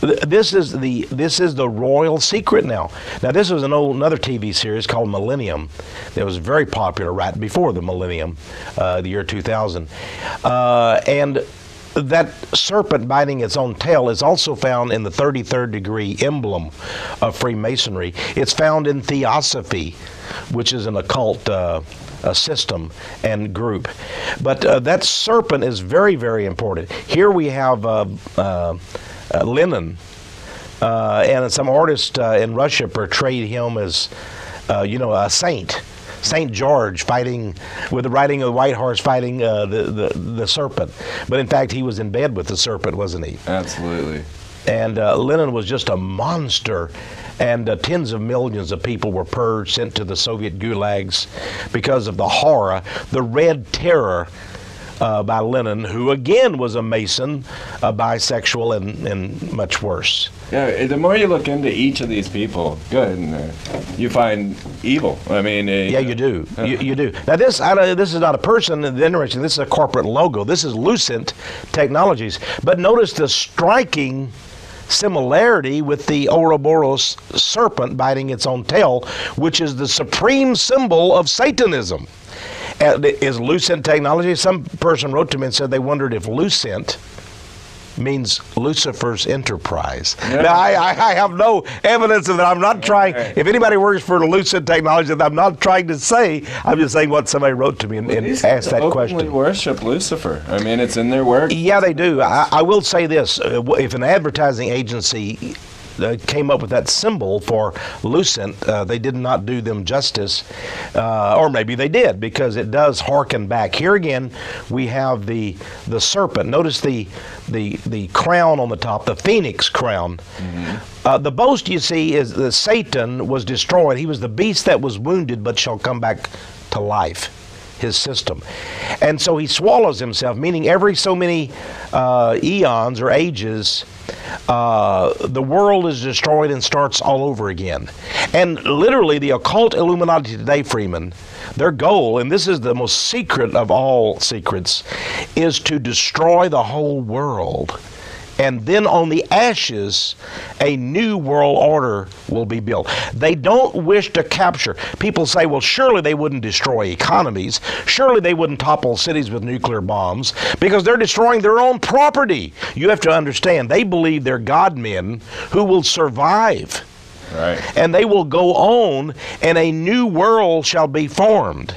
This is the royal secret now. Now this was another TV series called Millennium that was very popular right before the millennium, the year 2000, and that serpent biting its own tail is also found in the 33rd degree emblem of Freemasonry. It's found in Theosophy, which is an occult a system and group. But that serpent is very, very important. Here we have Lenin, and some artists in Russia portrayed him as, a saint. Saint George fighting with the riding of the white horse, fighting the serpent. But in fact, he was in bed with the serpent, wasn't he? Absolutely. And Lenin was just a monster. And tens of millions of people were purged, sent to the Soviet gulags because of the horror, the Red Terror by Lenin, who again was a Mason, a bisexual, and much worse. Yeah, the more you look into each of these people, you find evil. I mean, yeah, you do. You do. Now, this is not a person. Interesting. This is a corporate logo. This is Lucent Technologies. But notice the striking similarity with the Ouroboros serpent biting its own tail, which is the supreme symbol of Satanism. Is Lucent Technology? Some person wrote to me and said they wondered if Lucent means Lucifer's enterprise. Yeah. Now, I have no evidence of that. I'm not trying, if anybody works for Lucent Technology, I'm not trying to say, I'm just saying what somebody wrote to me and asked that question. They worship Lucifer. I mean, it's in their work. Yeah, they do. I will say this. If an advertising agency came up with that symbol for Lucent, they did not do them justice, or maybe they did, because it does harken back. Here again, we have the serpent. Notice the crown on the top, the phoenix crown. Mm-hmm. The boast, you see, is that Satan was destroyed. He was the beast that was wounded, but shall come back to life. His system. And so he swallows himself, meaning every so many eons or ages, the world is destroyed and starts all over again. And literally the occult Illuminati today, Freeman, their goal, and this is the most secret of all secrets, is to destroy the whole world and then on the ashes, a new world order will be built. They don't wish to capture. People say, well, surely they wouldn't destroy economies. Surely they wouldn't topple cities with nuclear bombs because they're destroying their own property. You have to understand, they believe they're God-men who will survive. Right. And they will go on, and a new world shall be formed.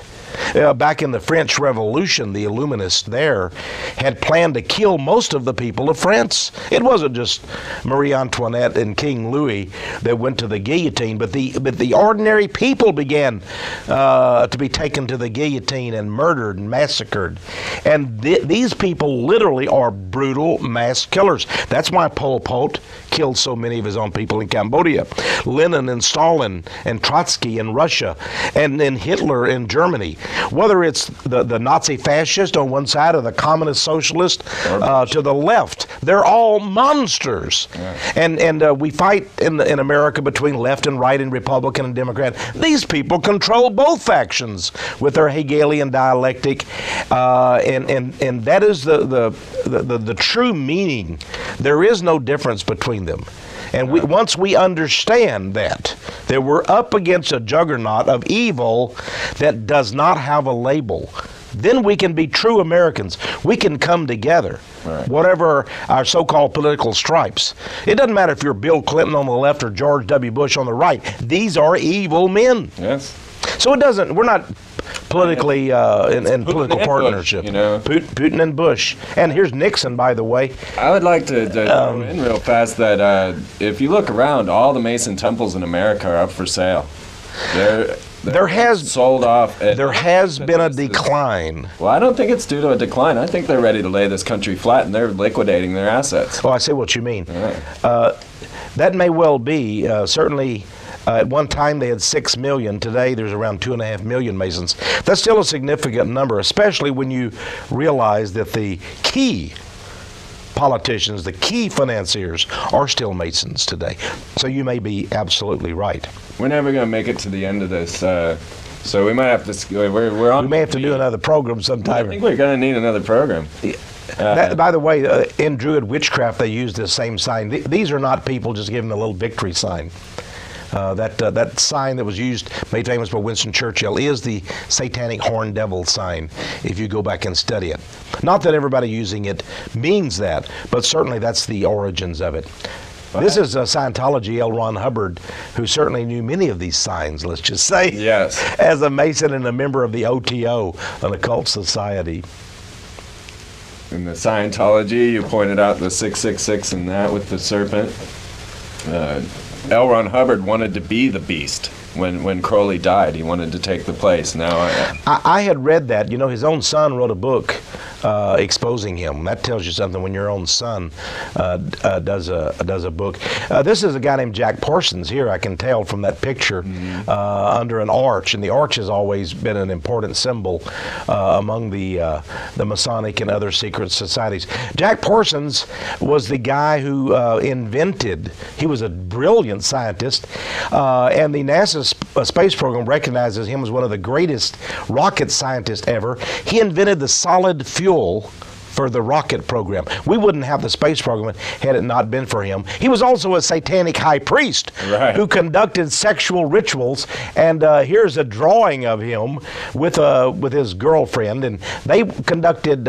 Back in the French Revolution, the Illuminists there had planned to kill most of the people of France. It wasn't just Marie Antoinette and King Louis that went to the guillotine, but the ordinary people began to be taken to the guillotine and murdered and massacred. And these people literally are brutal mass killers. That's why Pol Pot killed so many of his own people in Cambodia. Lenin and Stalin and Trotsky in Russia, and then Hitler in Germany. Whether it's the Nazi fascist on one side or the communist socialist to the left, they're all monsters. Yeah. And we fight in America between left and right and Republican and Democrat. These people control both factions with their Hegelian dialectic, and that is the true meaning. There is no difference between them. And once we understand that we're up against a juggernaut of evil that does not have a label, then we can be true Americans. We can come together, right, whatever our so-called political stripes. It doesn't matter if you're Bill Clinton on the left or George W. Bush on the right. These are evil men. Yes. So we're not politically in political partnership. Bush, you know? Putin and Bush. And here's Nixon, by the way. I would like to throw in real fast that if you look around, all the Mason temples in America are up for sale. There has sold off. There has been a decline. Well, I don't think it's due to a decline. I think they're ready to lay this country flat, and they're liquidating their assets. Oh, I see what you mean. Right. That may well be. Certainly, at one time they had 6 million. Today there's around 2.5 million Masons. That's still a significant number, especially when you realize that the key politicians, the key financiers are still Masons today. So you may be absolutely right. We're never going to make it to the end of this, so we might have to. We're on. We may have to do another program sometime. I think we're going to need another program. By the way, in Druid witchcraft, they use this same sign. These are not people just giving a little victory sign. That sign that was used, made famous by Winston Churchill, is the satanic horned devil sign, if you go back and study it. Not that everybody using it means that, but certainly that's the origins of it. This is Scientology, L. Ron Hubbard, who certainly knew many of these signs, let's just say, yes, as a Mason and a member of the OTO, an occult society. In the Scientology, you pointed out the 666 and that with the serpent. L. Ron Hubbard wanted to be the beast. When Crowley died, he wanted to take the place. Now, I had read that. You know, his own son wrote a book exposing him. That tells you something when your own son does a book. This is a guy named Jack Parsons here. I can tell from that picture under an arch, and the arch has always been an important symbol among the Masonic and other secret societies. Jack Parsons was the guy who invented. He was a brilliant scientist, and the NASA space program recognizes him as one of the greatest rocket scientists ever. He invented the solid fuel for the rocket program. We wouldn't have the space program had it not been for him. He was also a satanic high priest who conducted sexual rituals, and here's a drawing of him with his girlfriend, and they conducted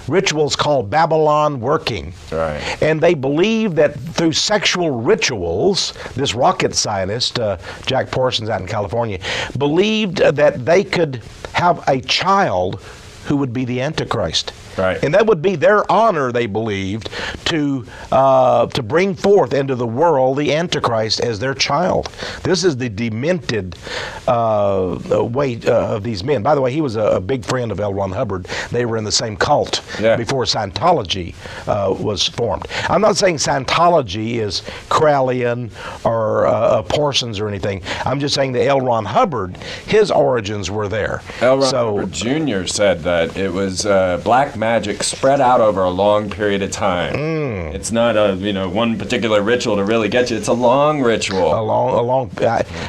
rituals called Babylon working. Right. And they believed that through sexual rituals, this rocket scientist, Jack Parsons out in California, believed that they could have a child who would be the Antichrist. Right. And that would be their honor, they believed, to bring forth into the world the Antichrist as their child. This is the demented way of these men. By the way, he was a big friend of L. Ron Hubbard. They were in the same cult before Scientology was formed. I'm not saying Scientology is Crowleyan or Parsons or anything. I'm just saying that L. Ron Hubbard, his origins were there. L. Ron Hubbard Jr. said that it was black magic spread out over a long period of time. It's not a one particular ritual to really get you. It's a long ritual.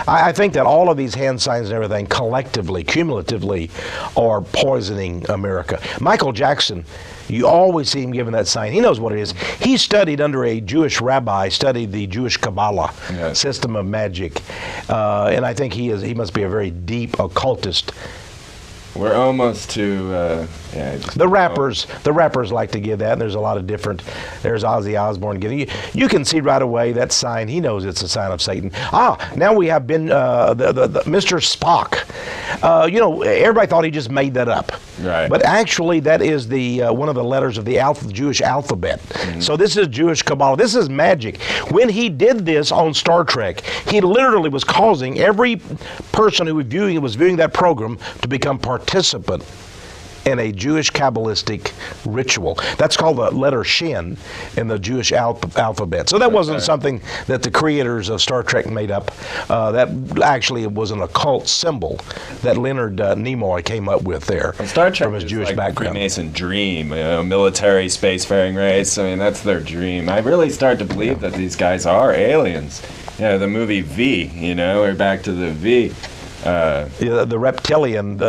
I think that all of these hand signs and everything collectively, cumulatively, are poisoning America. Michael Jackson, you always see him giving that sign. He knows what it is. He studied under a Jewish rabbi, studied the Jewish Kabbalah system of magic, and I think he must be a very deep occultist. We're almost to the rappers like to give that, and there's a lot of different. There's Ozzy Osbourne giving you can see right away that sign. He knows it's a sign of Satan. Now we have been the Mr. Spock. Everybody thought he just made that up, right? But actually, that is the one of the letters of the Jewish alphabet. So this is Jewish Kabbalah. This is magic. When he did this on Star Trek, he literally was causing every person who was viewing that program to become participant in a Jewish Kabbalistic ritual. That's called the letter Shin in the Jewish alphabet. So that wasn't something that the creators of Star Trek made up. That actually was an occult symbol that Leonard Nimoy came up with there Star Trek from his Jewish like background. Freemason dream, military spacefaring race. I mean, that's their dream. I really start to believe that these guys are aliens. Yeah, the movie V, we're back to the V. The reptilian.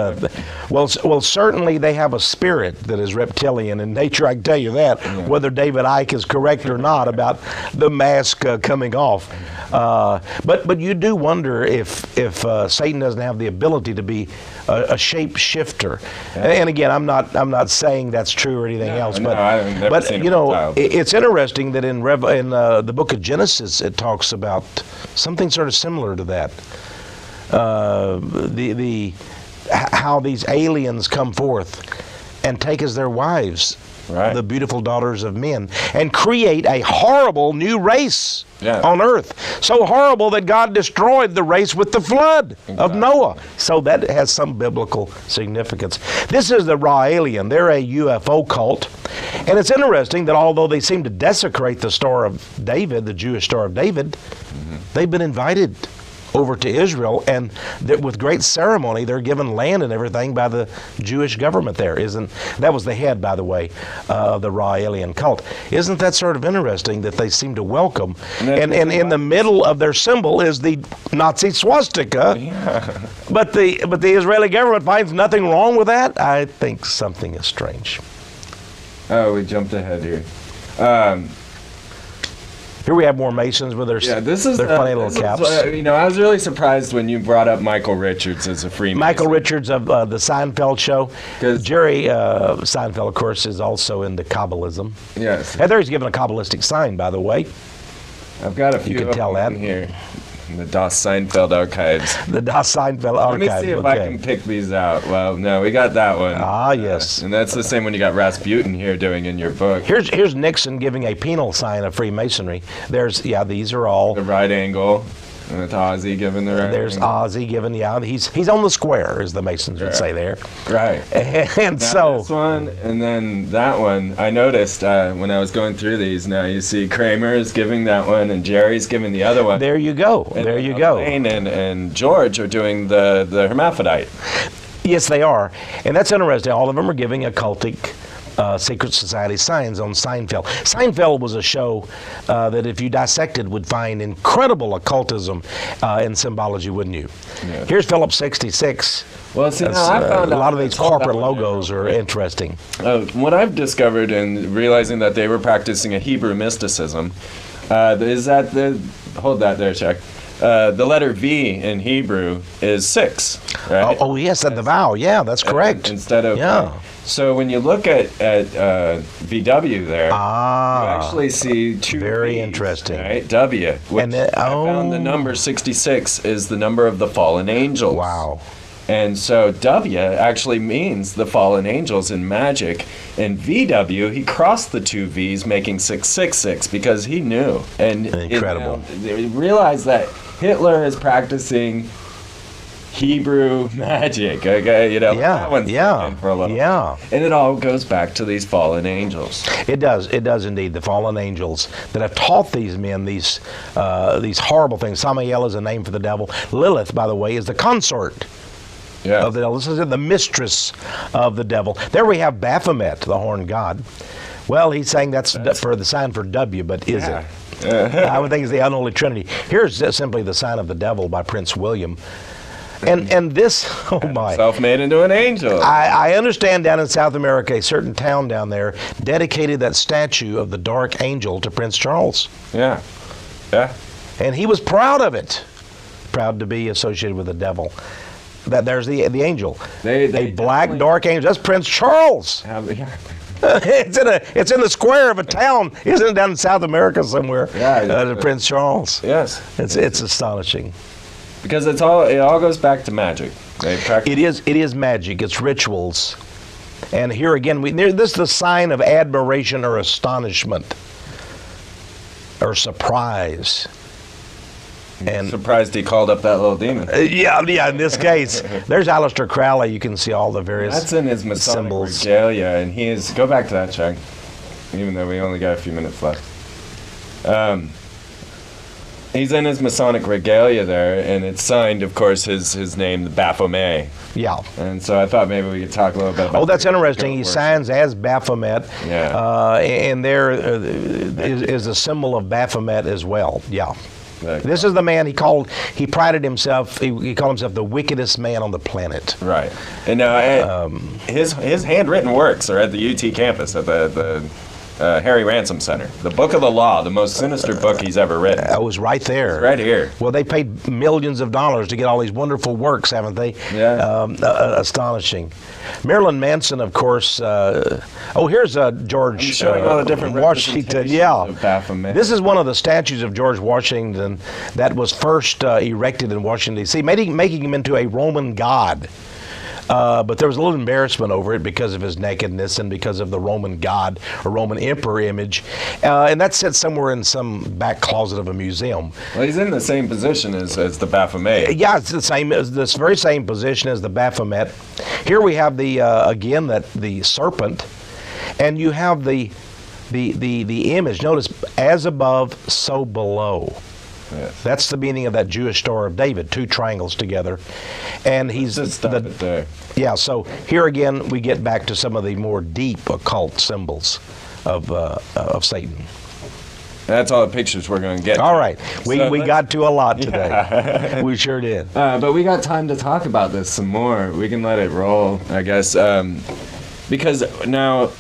Well, certainly they have a spirit that is reptilian in nature. I can tell you that. Whether David Icke is correct or not about the mask coming off, but you do wonder if Satan doesn't have the ability to be a shape shifter. And again, I'm not saying that's true or anything else. But it's interesting that in the book of Genesis it talks about something sort of similar to that. How these aliens come forth and take as their wives the beautiful daughters of men and create a horrible new race on earth. So horrible that God destroyed the race with the flood of Noah. So that has some biblical significance. This is the Ra alien. They're a UFO cult. And it's interesting that although they seem to desecrate the Star of David, the Jewish Star of David, they've been invited over to Israel, and with great ceremony, they're given land and everything by the Jewish government there. That was the head, by the way, of the Ra alien cult. Isn't that sort of interesting that they seem to welcome? And in the middle of their symbol is the Nazi swastika. But the Israeli government finds nothing wrong with that. I think something is strange. Oh, we jumped ahead here. Here we have more Masons with their funny little caps. I was really surprised when you brought up Michael Richards as a Freemason. Michael Richards of the Seinfeld show. Jerry Seinfeld, of course, is also into Kabbalism. Yes. And there he's given a Kabbalistic sign, by the way. I've got a few you can tell that here. The Das Seinfeld archives. The Das Seinfeld archives. Let me see if I can pick these out. Well, no, we got that one. Yes. And that's the same one you got Rasputin here doing in your book. Here's Nixon giving a penal sign of Freemasonry. These are all the right angle. And it's Ozzy giving the right There's angle. Ozzy giving, he's on the square, as the Masons would say there. Right. And so this one, and then that one, I noticed when I was going through these, now you see Kramer's giving that one, and Jerry's giving the other one. There you go. And there you go. Elaine and George are doing the hermaphrodite. Yes, they are. And that's interesting. All of them are giving occultic secret society signs on Seinfeld. Seinfeld was a show that if you dissected would find incredible occultism and symbology, wouldn't you? Yeah. Here's Phillips 66. Well, see, now I found a lot of these corporate logos are interesting. What I've discovered in realizing that they were practicing a Hebrew mysticism is that hold that there, Chuck. The letter V in Hebrew is 6, right? Oh yes, and the vowel. Yeah, that's correct. Instead of So when you look at VW there, you actually see two very V's, interesting. Right? W. Which and I found the number 66 is the number of the fallen angels. Wow. And so W actually means the fallen angels in magic. And VW, he crossed the two V's, making 666 because he knew. And incredible. They realized that Hitler is practicing Hebrew magic. Okay, that one's for a little. Yeah. And it all goes back to these fallen angels. It does indeed. The fallen angels that have taught these men these horrible things. Samael is a name for the devil. Lilith, by the way, is the consort of the devil. This is the mistress of the devil. There we have Baphomet, the horned god. Well, he's saying that's for the sign for W, but is it? I would think it's the unholy trinity. Here's simply the sign of the devil by Prince William. And this, oh my. Self-made into an angel. I understand down in South America, a certain town down there dedicated that statue of the dark angel to Prince Charles. Yeah. Yeah. And he was proud of it. Proud to be associated with the devil. There's the angel. A black dark angel. That's Prince Charles. It's in the square of a town, isn't it, down in South America somewhere? Yeah, Prince Charles. Yes, it's astonishing. Because it all goes back to magic. It is magic. It's rituals, and here again, this is the sign of admiration or astonishment or surprise. And surprised he called up that little demon. Yeah. In this case, there's Aleister Crowley. You can see all the various That's in his Masonic symbols. regalia, and he is. Go back to that, Chuck. Even though we only got a few minutes left. He's in his Masonic regalia there, and it's signed, of course, his name, the Baphomet. Yeah. And so I thought maybe we could talk a little bit about. Oh, that's interesting. He signs as Baphomet. Yeah. And there is a symbol of Baphomet as well. Yeah. This is the man he prided himself, he called himself the wickedest man on the planet. Right. And now his handwritten works are at the UT campus at the Harry Ransom Center. The Book of the Law, the most sinister book he's ever written. It was right there. It's right here. Well, they paid millions of dollars to get all these wonderful works, haven't they? Yeah. Astonishing. Marilyn Manson, of course. Here's George I'm showing all the different Washington. Yeah. of Baphomet. This is one of the statues of George Washington that was first erected in Washington, D.C., making him into a Roman god. But there was a little embarrassment over it because of his nakedness and because of the Roman god or Roman emperor image. And that sits somewhere in some back closet of a museum. Well, he's in the same position as the Baphomet. Yeah, it's the same, this very same position as the Baphomet. Here we have the serpent, and you have the image. Notice, as above, so below. Yes. That's the meaning of that Jewish Star of David, two triangles together. And he's Just stop it there. Yeah, so here again we get back to some of the more deep occult symbols of Satan. That's all the pictures we're going to get. All right. We got to a lot today. Yeah. We sure did. But we got time to talk about this some more. We can let it roll, I guess. Because now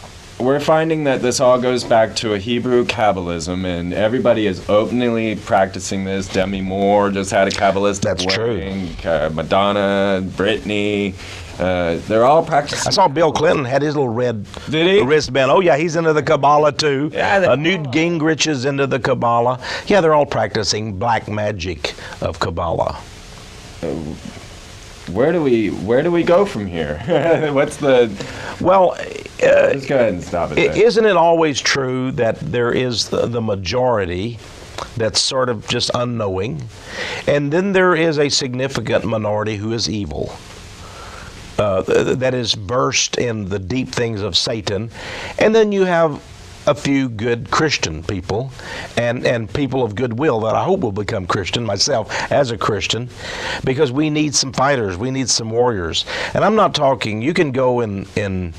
we're finding that this all goes back to a Hebrew Kabbalism, and everybody is openly practicing this. Demi Moore just had a Kabbalistic wedding. Madonna, Britney. They're all practicing. I saw Bill Clinton had his little red wristband. Oh, yeah, he's into the Kabbalah, too. Yeah, Newt Gingrich is into the Kabbalah. Yeah, they're all practicing black magic of Kabbalah. Where do we go from here? What's the... Well... let's go ahead and stop it there. Isn't it always true that there is the majority that's sort of just unknowing, and then there is a significant minority who is evil, that is versed in the deep things of Satan, and then you have a few good Christian people and people of goodwill that I hope will become Christian, myself as a Christian, because we need some fighters, we need some warriors. And I'm not talking, you can go in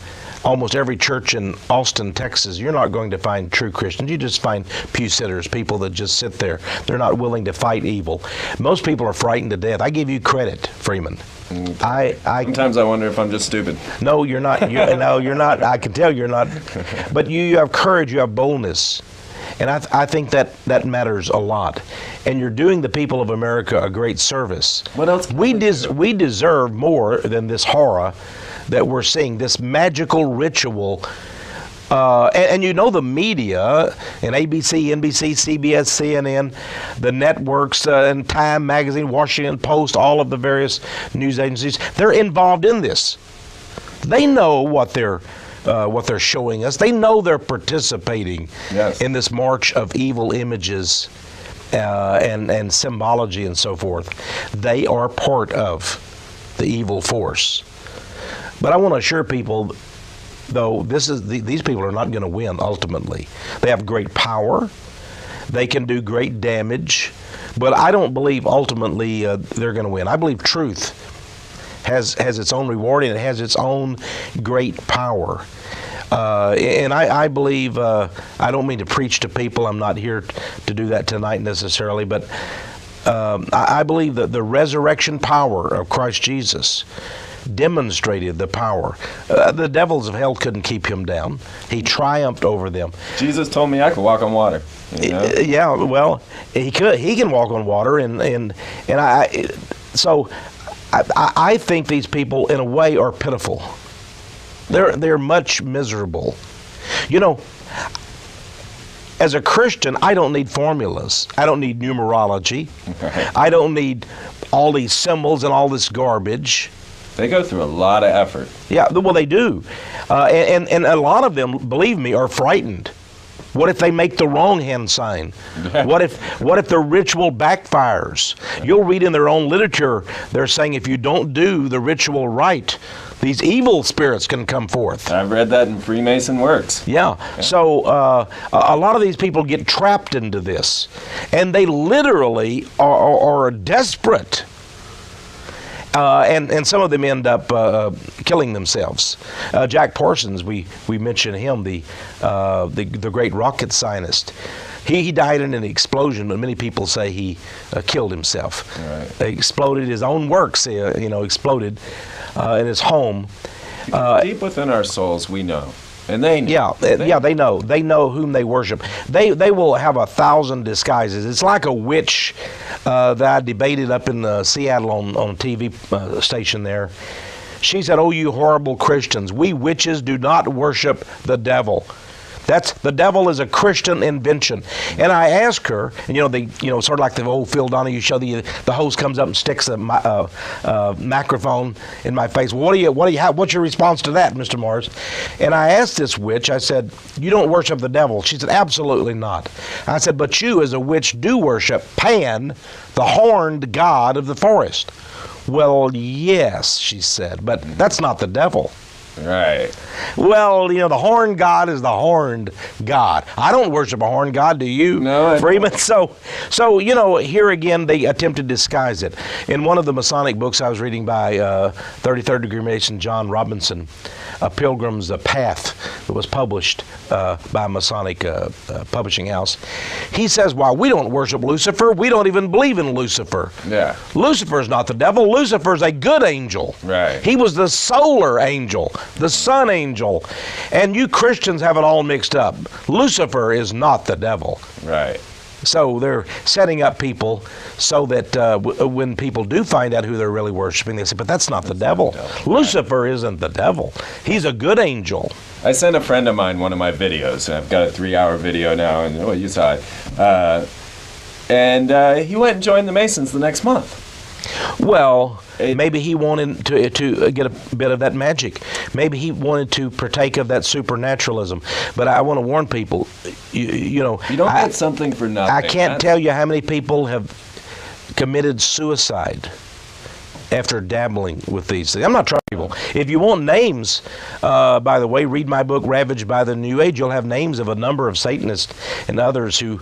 almost every church in Austin, Texas, you're not going to find true Christians. You just find pew sitters, people that just sit there. They're not willing to fight evil. Most people are frightened to death. I give you credit, Freeman. Sometimes I wonder if I'm just stupid. No, you're not. No, you're not. I can tell you're not. But you have courage, you have boldness. And I think that matters a lot. And you're doing the people of America a great service. What else? We deserve more than this horror that we're seeing, this magical ritual. And you know the media, and ABC, NBC, CBS, CNN, the networks, and Time Magazine, Washington Post, all of the various news agencies, they're involved in this. They know what they're showing us. They know they're participating in this march of evil images and symbology and so forth. They are part of the evil force. But I want to assure people, though, these people are not going to win ultimately. They have great power. They can do great damage. But I don't believe ultimately they're going to win. I believe truth has its own reward and it has its own great power. And I believe, I don't mean to preach to people. I'm not here to do that tonight necessarily, but I believe that the resurrection power of Christ Jesus demonstrated the power. The devils of hell couldn't keep him down. He triumphed over them. Jesus told me I could walk on water. You know? Yeah, well, he could. He can walk on water, and I think these people, in a way, are pitiful. They're much miserable. You know, as a Christian, I don't need formulas. I don't need numerology. Right. I don't need all these symbols and all this garbage. They go through a lot of effort. Yeah, well, they do. And a lot of them, believe me, are frightened. What if they make the wrong hand sign? What if the ritual backfires? You'll read in their own literature, they're saying if you don't do the ritual right, these evil spirits can come forth. I've read that in Freemason works. Yeah. So a lot of these people get trapped into this, and they literally are desperate. And some of them end up killing themselves. Jack Parsons, we mentioned him, the great rocket scientist. He died in an explosion, but many people say he killed himself. Right. He exploded, his own works, exploded in his home. Deep within our souls, we know. And they know. Yeah, they know. They know whom they worship. They will have 1,000 disguises. It's like a witch that I debated up in Seattle on a TV station there. She said, "Oh, you horrible Christians, we witches do not worship the devil. The devil is a Christian invention." And I asked her, and sort of like the old Phil Donahue show, the host comes up and sticks a microphone in my face. What's your response to that, Mr. Morris? And I asked this witch, I said, "You don't worship the devil?" She said, "Absolutely not." I said, "But you as a witch do worship Pan, the horned god of the forest." "Well, yes," she said, "but that's not the devil." Right. Well, the horned god is the horned god. I don't worship a horned god, do you? No, I Freeman? don't. So here again, they attempt to disguise it. In one of the Masonic books I was reading by 33rd degree Mason John Robinson, A Pilgrim's Path, that was published by a Masonic publishing house, he says, "Well, we don't worship Lucifer. We don't even believe in Lucifer." Yeah. Lucifer's not the devil. Lucifer's a good angel. Right. He was the solar angel, the sun angel. And you Christians have it all mixed up. Lucifer is not the devil. Right. So they're setting up people so that when people do find out who they're really worshiping, they say, "But that's not the devil. Lucifer isn't the devil. He's a good angel." I sent a friend of mine one of my videos, and I've got a 3-hour video now, and you saw it. And he went and joined the Masons the next month. Well, maybe he wanted to get a bit of that magic. Maybe he wanted to partake of that supernaturalism. But I want to warn people, you don't get something for nothing. I can't tell you how many people have committed suicide after dabbling with these things. I'm not trying people. If you want names, by the way, read my book, Ravaged by the New Age. You'll have names of a number of Satanists and others who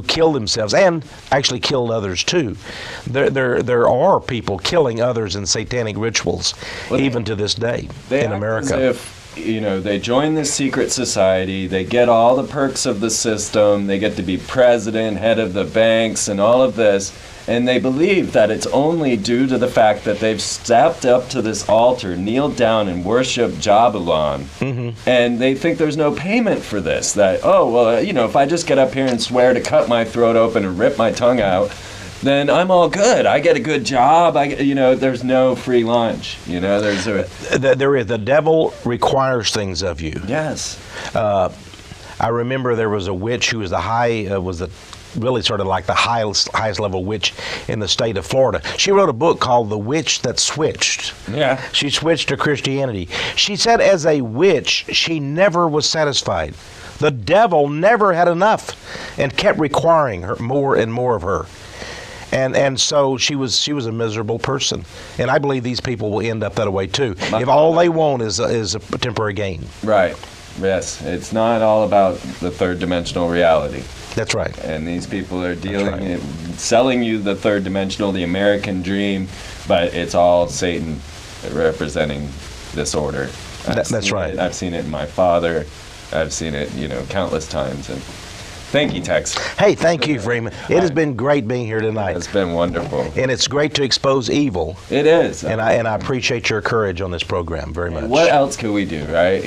killed themselves and actually killed others too. There are people killing others in satanic rituals, even to this day in America. As if, they join this secret society, they get all the perks of the system, they get to be president, head of the banks, and all of this. And they believe that it's only due to the fact that they've stepped up to this altar, kneeled down, and worshiped Jabalon. Mm-hmm. And they think there's no payment for this. That, if I just get up here and swear to cut my throat open and rip my tongue out, then I'm all good. I get a good job. There's no free lunch. The devil requires things of you. Yes. I remember there was a witch who was really sort of like the highest level witch in the state of Florida. She wrote a book called The Witch That Switched. Yeah. She switched to Christianity. She said as a witch, she never was satisfied. The devil never had enough and kept requiring her more and more of her. And so she was a miserable person. And I believe these people will end up that way too. If all they want is a temporary gain. Right. Yes. It's not all about the third dimensional reality. That's right. And these people are selling you the third dimensional, the American dream, but it's all Satan representing this order. That's right. I've seen it in my father. I've seen it, countless times. And thank you, Texe. Hey, thank you, Freeman. It has been great being here tonight. It's been wonderful. And it's great to expose evil. It is. And I appreciate your courage on this program very much. What else could we do, right?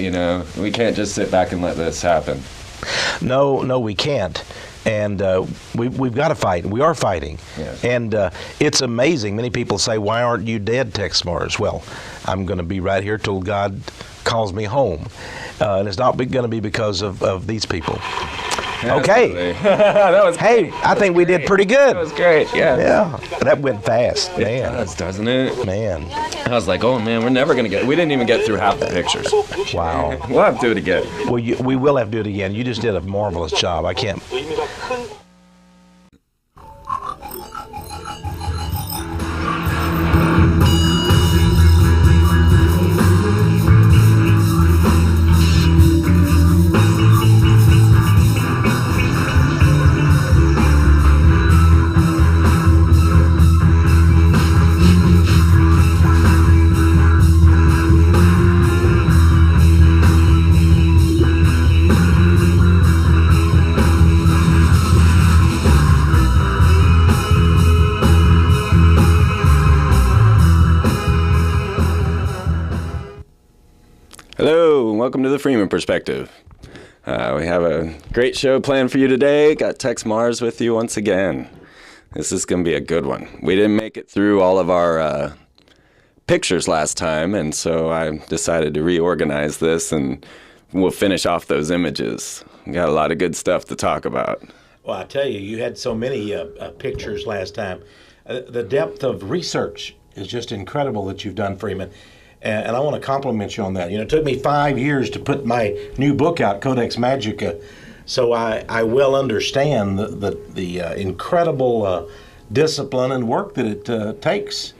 We can't just sit back and let this happen. No, we can't. And we've got to fight. We are fighting. Yes. And it's amazing. Many people say, why aren't you dead, Texe Mars? Well, I'm going to be right here till God calls me home. And it's not going to be because of these people. Okay. That was Hey, I think we did pretty good. That was great, yeah. Yeah, that went fast, man. It does, doesn't it? Man. I was like, oh man, we're never going to we didn't even get through half the pictures. Wow. We'll have to do it again. Well, we will have to do it again. You just did a marvelous job. I can't. Hello, and welcome to the Freeman Perspective. We have a great show planned for you today. Got Texe Mars with you once again. This is going to be a good one. We didn't make it through all of our pictures last time, and so I decided to reorganize this, and we'll finish off those images. We got a lot of good stuff to talk about. Well, I tell you, you had so many pictures last time. The depth of research is just incredible that you've done, Freeman. And I want to compliment you on that. It took me 5 years to put my new book out, Codex Magica, so I well understand the incredible discipline and work that it takes.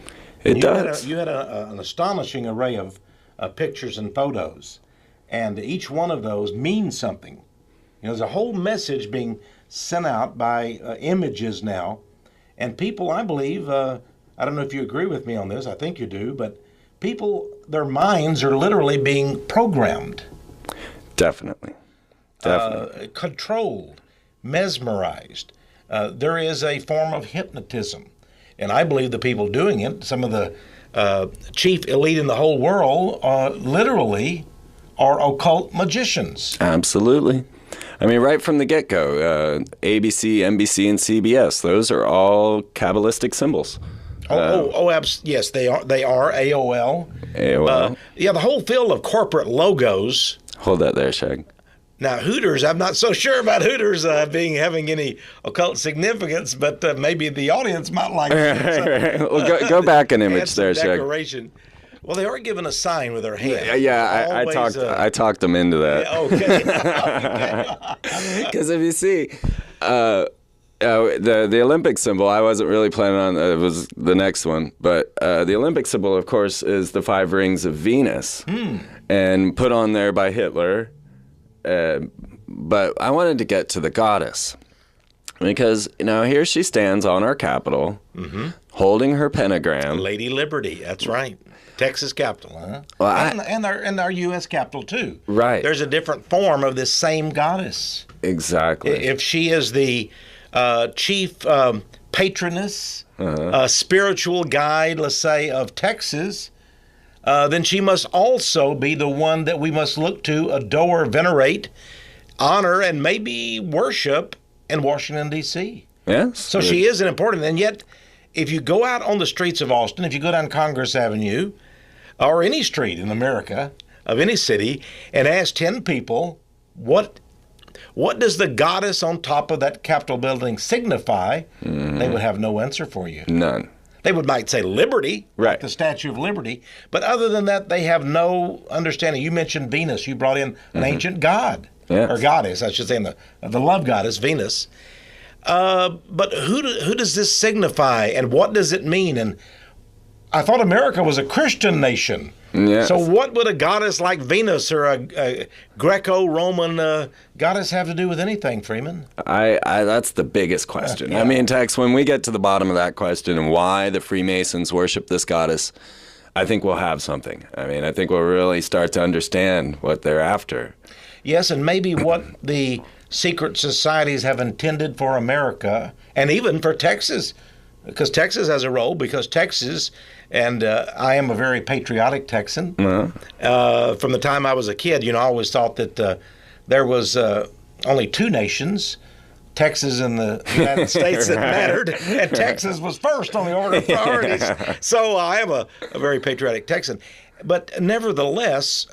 It does. You had an astonishing array of pictures and photos, and each one of those means something. There's a whole message being sent out by images now, and people, I believe, I don't know if you agree with me on this, I think you do, but people, their minds are literally being programmed. Definitely. Controlled, mesmerized. There is a form of hypnotism. And I believe the people doing it, some of the chief elite in the whole world, literally are occult magicians. Absolutely. I mean, right from the get-go, ABC, NBC, and CBS, those are all Kabbalistic symbols. Yes, they are. They are AOL. AOL. Yeah, the whole field of corporate logos. Hold that there, Shag. Now, Hooters, I'm not so sure about Hooters having any occult significance, but maybe the audience might like it. Well, go back an image there, Shag. Decoration. Well, they are given a sign with their hand. Yeah, I talked them into that. Yeah, okay. Because if you see, the Olympic symbol, I wasn't really planning on, it was the next one, but the Olympic symbol, of course, is the 5 rings of Venus, and put on there by Hitler. But I wanted to get to the goddess, because here she stands on our Capitol, holding her pentagram. Lady Liberty, that's right. Texas Capitol, huh? Well, and our U.S. Capitol, too. Right. There's a different form of this same goddess. Exactly. If she is the chief patroness, spiritual guide, let's say, of Texas, then she must also be the one that we must look to, adore, venerate, honor, and maybe worship in Washington, D.C. Yes. So she is an important, and yet if you go out on the streets of Austin, if you go down Congress Avenue, or any street in America, of any city, and ask 10 people, what does the goddess on top of that Capitol building signify? They would have no answer for you. None. They might say liberty, right, like the Statue of Liberty, but other than that, they have no understanding. You mentioned Venus. You brought in an ancient god, or goddess, I should say, the love goddess, Venus. But who does this signify, and what does it mean? And I thought America was a Christian nation. Yes. So what would a goddess like Venus or a Greco-Roman goddess have to do with anything, Freeman? That's the biggest question. I mean, Texe, when we get to the bottom of that question and why the Freemasons worship this goddess, I think we'll have something. I mean, I think we'll really start to understand what they're after. Yes, and maybe what the secret societies have intended for America, and even for Texas, because Texas has a role, because Texas, and I am a very patriotic Texan. From the time I was a kid, I always thought that there was only two nations, Texas and the United States, that mattered, and Texas was first on the order of priorities. So I am a very patriotic Texan. But nevertheless,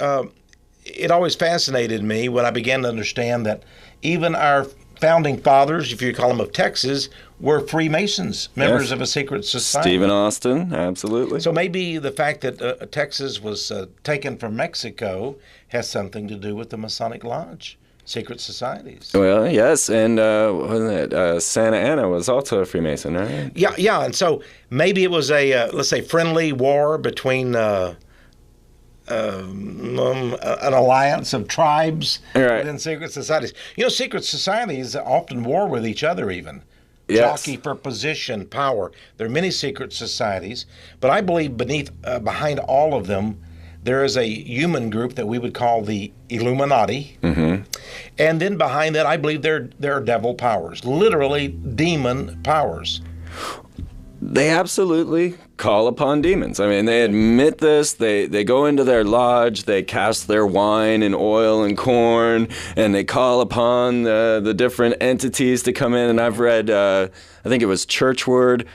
it always fascinated me when I began to understand that even our founding fathers, if you call them of Texas, were Freemasons, members of a secret society. Stephen Austin, absolutely. So maybe the fact that Texas was taken from Mexico has something to do with the Masonic Lodge, secret societies. Well, yes, and wasn't it Santa Anna was also a Freemason, right? Yeah, and so maybe it was a, let's say, friendly war between an alliance of tribes within secret societies. Secret societies often war with each other even. Yes. Jockey for position, power. There are many secret societies, but I believe behind all of them, there is a human group that we would call the Illuminati. Mm-hmm. And then behind that, I believe there are devil powers, literally demon powers. They absolutely call upon demons. I mean, they admit this. They go into their lodge, they cast their wine and oil and corn, and they call upon the different entities to come in. And I've read, I think it was Churchward,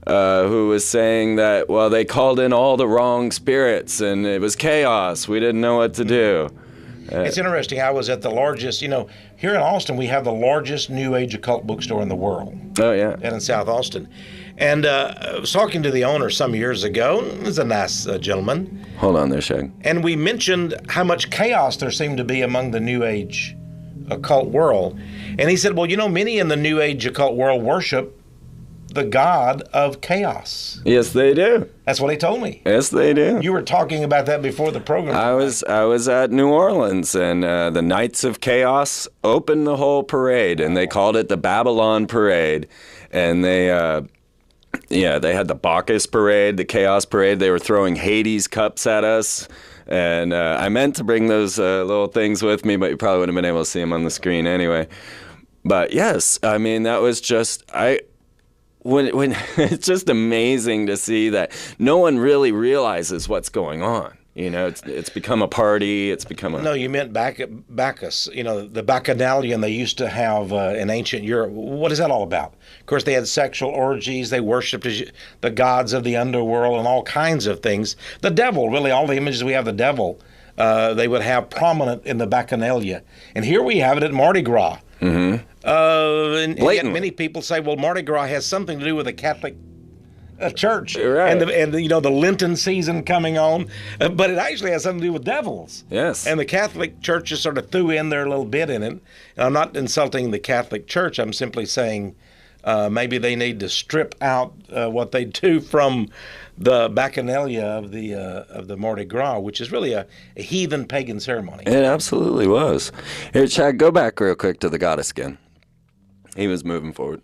who was saying that, well, they called in all the wrong spirits, and it was chaos. We didn't know what to do. It's interesting. I was at the largest, here in Austin, we have the largest New Age occult bookstore in the world. Oh, yeah. And in South Austin. And I was talking to the owner some years ago. He was a nice gentleman. Hold on there, Shag. And we mentioned how much chaos there seemed to be among the New Age occult world. And he said, well, many in the New Age occult world worship the god of chaos. Yes, they do. That's what he told me. Yes, they do. You were talking about that before the program. I was at New Orleans, and the Knights of Chaos opened the whole parade, and they called it the Babylon Parade. And they had the Bacchus Parade, the Chaos Parade. They were throwing Hades cups at us. And I meant to bring those little things with me, but you probably wouldn't have been able to see them on the screen anyway. But yes, I mean, that was just... When it's just amazing to see that no one really realizes what's going on. It's become a party. It's become a... No, you meant Bacchus. The Bacchanalian they used to have in ancient Europe. What is that all about? Of course, they had sexual orgies. They worshipped the gods of the underworld and all kinds of things. The devil, really, all the images we have of the devil, they would have prominent in the Bacchanalia. And here we have it at Mardi Gras. Mm-hmm. And yet many people say, well, Mardi Gras has something to do with the Catholic Church, right. and the Lenten season coming on, but it actually has something to do with devils. Yes. And the Catholic Church just sort of threw in their little bit in it. And I'm not insulting the Catholic Church. I'm simply saying maybe they need to strip out what they do from the Bacchanalia of the Mardi Gras, which is really a heathen pagan ceremony. It absolutely was. Here, Chad, go back real quick to the goddess again. He was moving forward.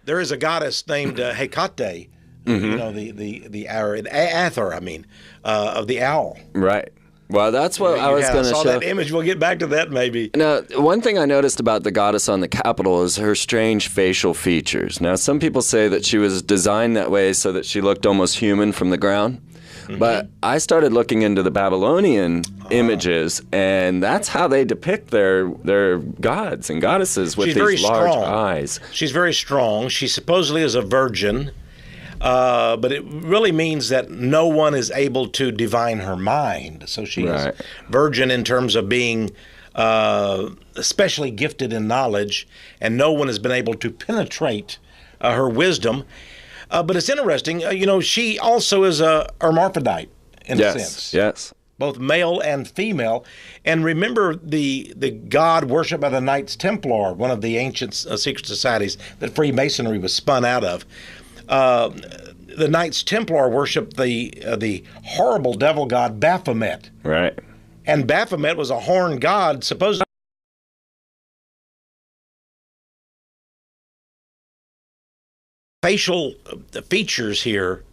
There is a goddess named Hecate, the Athor, of the owl. Right. Well, that's what I was going to show. That image. We'll get back to that maybe. Now, one thing I noticed about the goddess on the Capitol is her strange facial features. Now, some people say that she was designed that way so that she looked almost human from the ground. Mm-hmm. But I started looking into the Babylonian images, and that's how they depict their gods and goddesses with these large eyes. She's very strong. She supposedly is a virgin. But it really means that no one is able to divine her mind. So she is virgin in terms of being especially gifted in knowledge, and no one has been able to penetrate her wisdom. But it's interesting, she also is a hermaphrodite in a sense. Yes. Both male and female. And remember the god worshipped by the Knights Templar, one of the ancient secret societies that Freemasonry was spun out of. The Knights Templar worshipped the horrible devil god Baphomet. Right. And Baphomet was a horned god, supposedly. Facial features here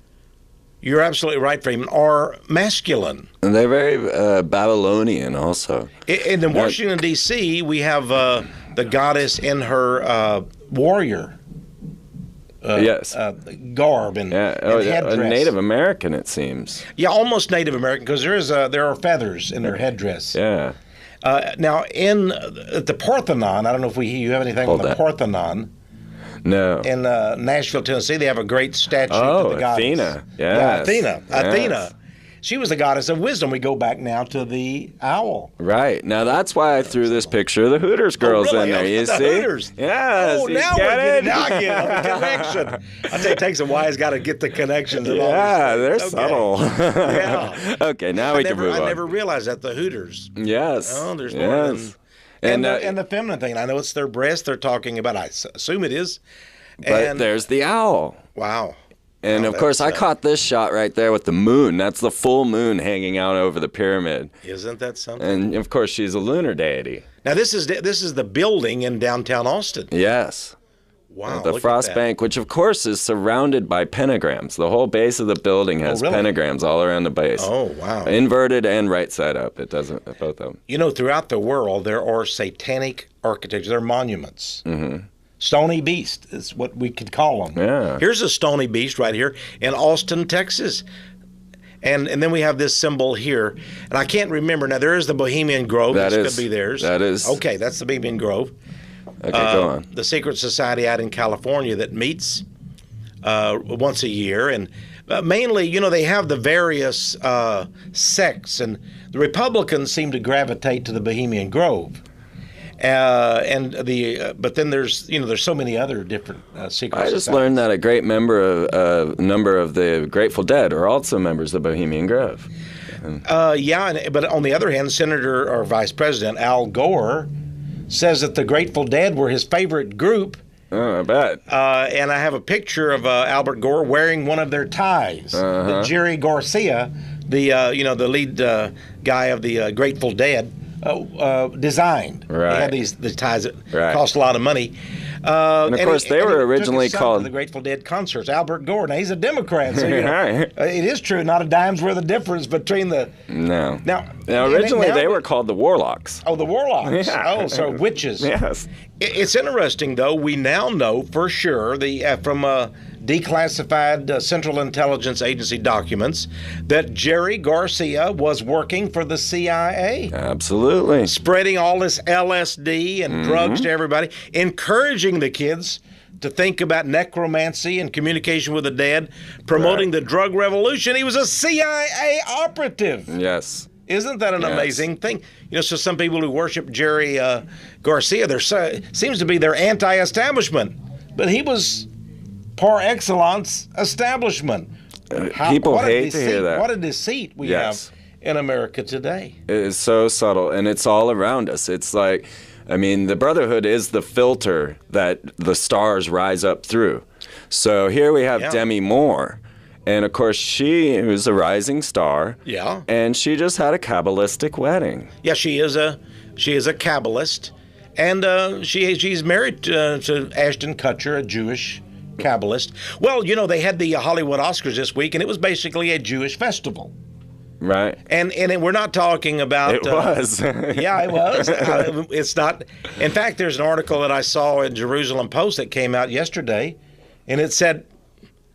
You're absolutely right, Freeman, are masculine. And they're very Babylonian also. And in Washington, D.C., we have the goddess in her warrior garb and headdress. Native American, it seems. Yeah, almost Native American, because there are feathers in their headdress. Yeah. Now, at the Parthenon, I don't know if you have anything on the Parthenon. No. In Nashville, Tennessee, they have a great statue of the goddess. Athena. Yes. Yeah, Athena. She was the goddess of wisdom. We go back now to the owl. Right. Now, that's why I threw this picture of the Hooters girls in there. You the see? Hooters. Yes. Oh, now I get the connection. I tell you, it takes a wise guy to get the connections. Yeah, they're subtle. Yeah. Okay, now we can move on. I never realized that, the Hooters. Yes. Oh, there's more than... And the feminine thing. I know it's their breast they're talking about. I assume it is. But there's the owl. Wow. And of course, I caught this shot right there with the moon. That's the full moon hanging out over the pyramid. Isn't that something? And of course, she's a lunar deity. Now, this is the building in downtown Austin. Yes. Wow. The Frost Bank, which of course is surrounded by pentagrams. The whole base of the building has pentagrams all around the base. Oh, wow. Inverted and right side up. It doesn't, both of them. You know, throughout the world, there are satanic architecture. They're monuments. Mm-hmm. Stony Beast is what we could call them. Yeah. Here's a Stony Beast right here in Austin, Texas. And then we have this symbol here. And I can't remember. Now, there is the Bohemian Grove. This could be theirs. That is. Okay, that's the Bohemian Grove. Okay, go on. The secret society out in California that meets once a year. And mainly, you know, they have the various sects. And the Republicans seem to gravitate to the Bohemian Grove. But then there's so many other different secret I just societies. learned that a great number of the Grateful Dead are also members of the Bohemian Grove. But on the other hand, Senator or Vice President Al Gore says that the Grateful Dead were his favorite group. Oh, I bet. And I have a picture of Albert Gore wearing one of their ties. That Jerry Garcia, the lead guy of the Grateful Dead, designed. Right. They had the ties that cost a lot of money. And of course, they were originally called the Grateful Dead concerts. Albert Gore. Now he's a Democrat, so it is true. Not a dime's worth of difference between the. No. Now originally they were called the Warlocks. Oh, the Warlocks. Yeah. Oh, so witches. Yes. It's interesting, though. We now know for sure from declassified Central Intelligence Agency documents that Jerry Garcia was working for the CIA. Absolutely. Spreading all this LSD and drugs to everybody, encouraging the kids to think about necromancy and communication with the dead, promoting the drug revolution. He was a CIA operative. Yes. Isn't that an amazing thing? You know, so some people who worship Jerry Garcia, seems to be their anti-establishment. But he was par excellence establishment. People hate to hear that. What a deceit we have in America today. It is so subtle, and it's all around us. It's like, I mean, the Brotherhood is the filter that the stars rise up through. So here we have Demi Moore. And, of course, she was a rising star. Yeah. And she just had a Kabbalistic wedding. Yeah, she is a Kabbalist. And she's married to Ashton Kutcher, a Jewish Kabbalist. Well, you know, they had the Hollywood Oscars this week, and it was basically a Jewish festival. Right. And we're not talking about... It was. Yeah, it was. It's not... In fact, there's an article that I saw in Jerusalem Post that came out yesterday, and it said...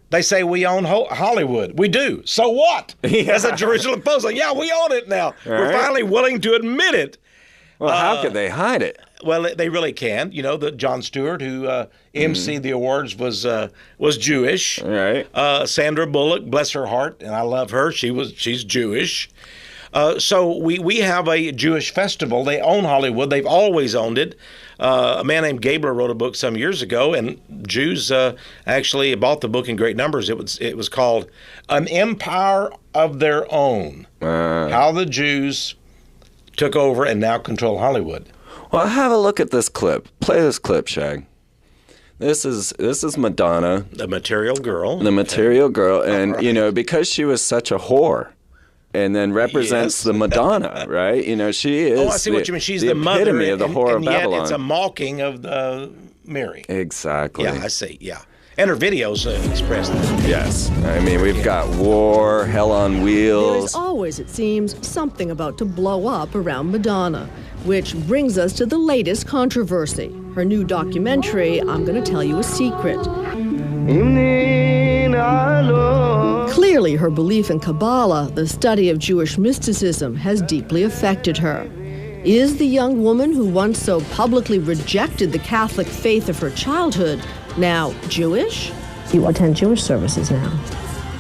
They say we own Hollywood. We do. So what? That's a Jerusalem Post. Like, yeah, we own it now. We're finally willing to admit it. Well, how could they hide it? Well, they really can. You know, that Jon Stewart, who emceed the awards, was Jewish. Right. Sandra Bullock, bless her heart, and I love her. She's Jewish. So we have a Jewish festival. They own Hollywood. They've always owned it. A man named Gabler wrote a book some years ago, and Jews actually bought the book in great numbers. It was called An Empire of Their Own, How the Jews Took Over and Now Control Hollywood. Well, have a look at this clip. Play this clip, Shag. This is Madonna. The Material Girl. The Material Girl. And, you know, because she was such a whore, and then represents the Madonna, right? You know, she is. Oh, I see what you mean. She's the mother, epitome of the whore of Babylon. Yet it's a mocking of Mary. Exactly. Yeah, I see. Yeah, And her videos express that. Yes. I mean, we've got war, hell on There wheels. is always, it seems, something about to blow up around Madonna, which brings us to the latest controversy. Her new documentary, I'm Gonna Tell You a Secret. Clearly, her belief in Kabbalah, the study of Jewish mysticism, has deeply affected her. Is the young woman who once so publicly rejected the Catholic faith of her childhood now Jewish? You attend Jewish services now.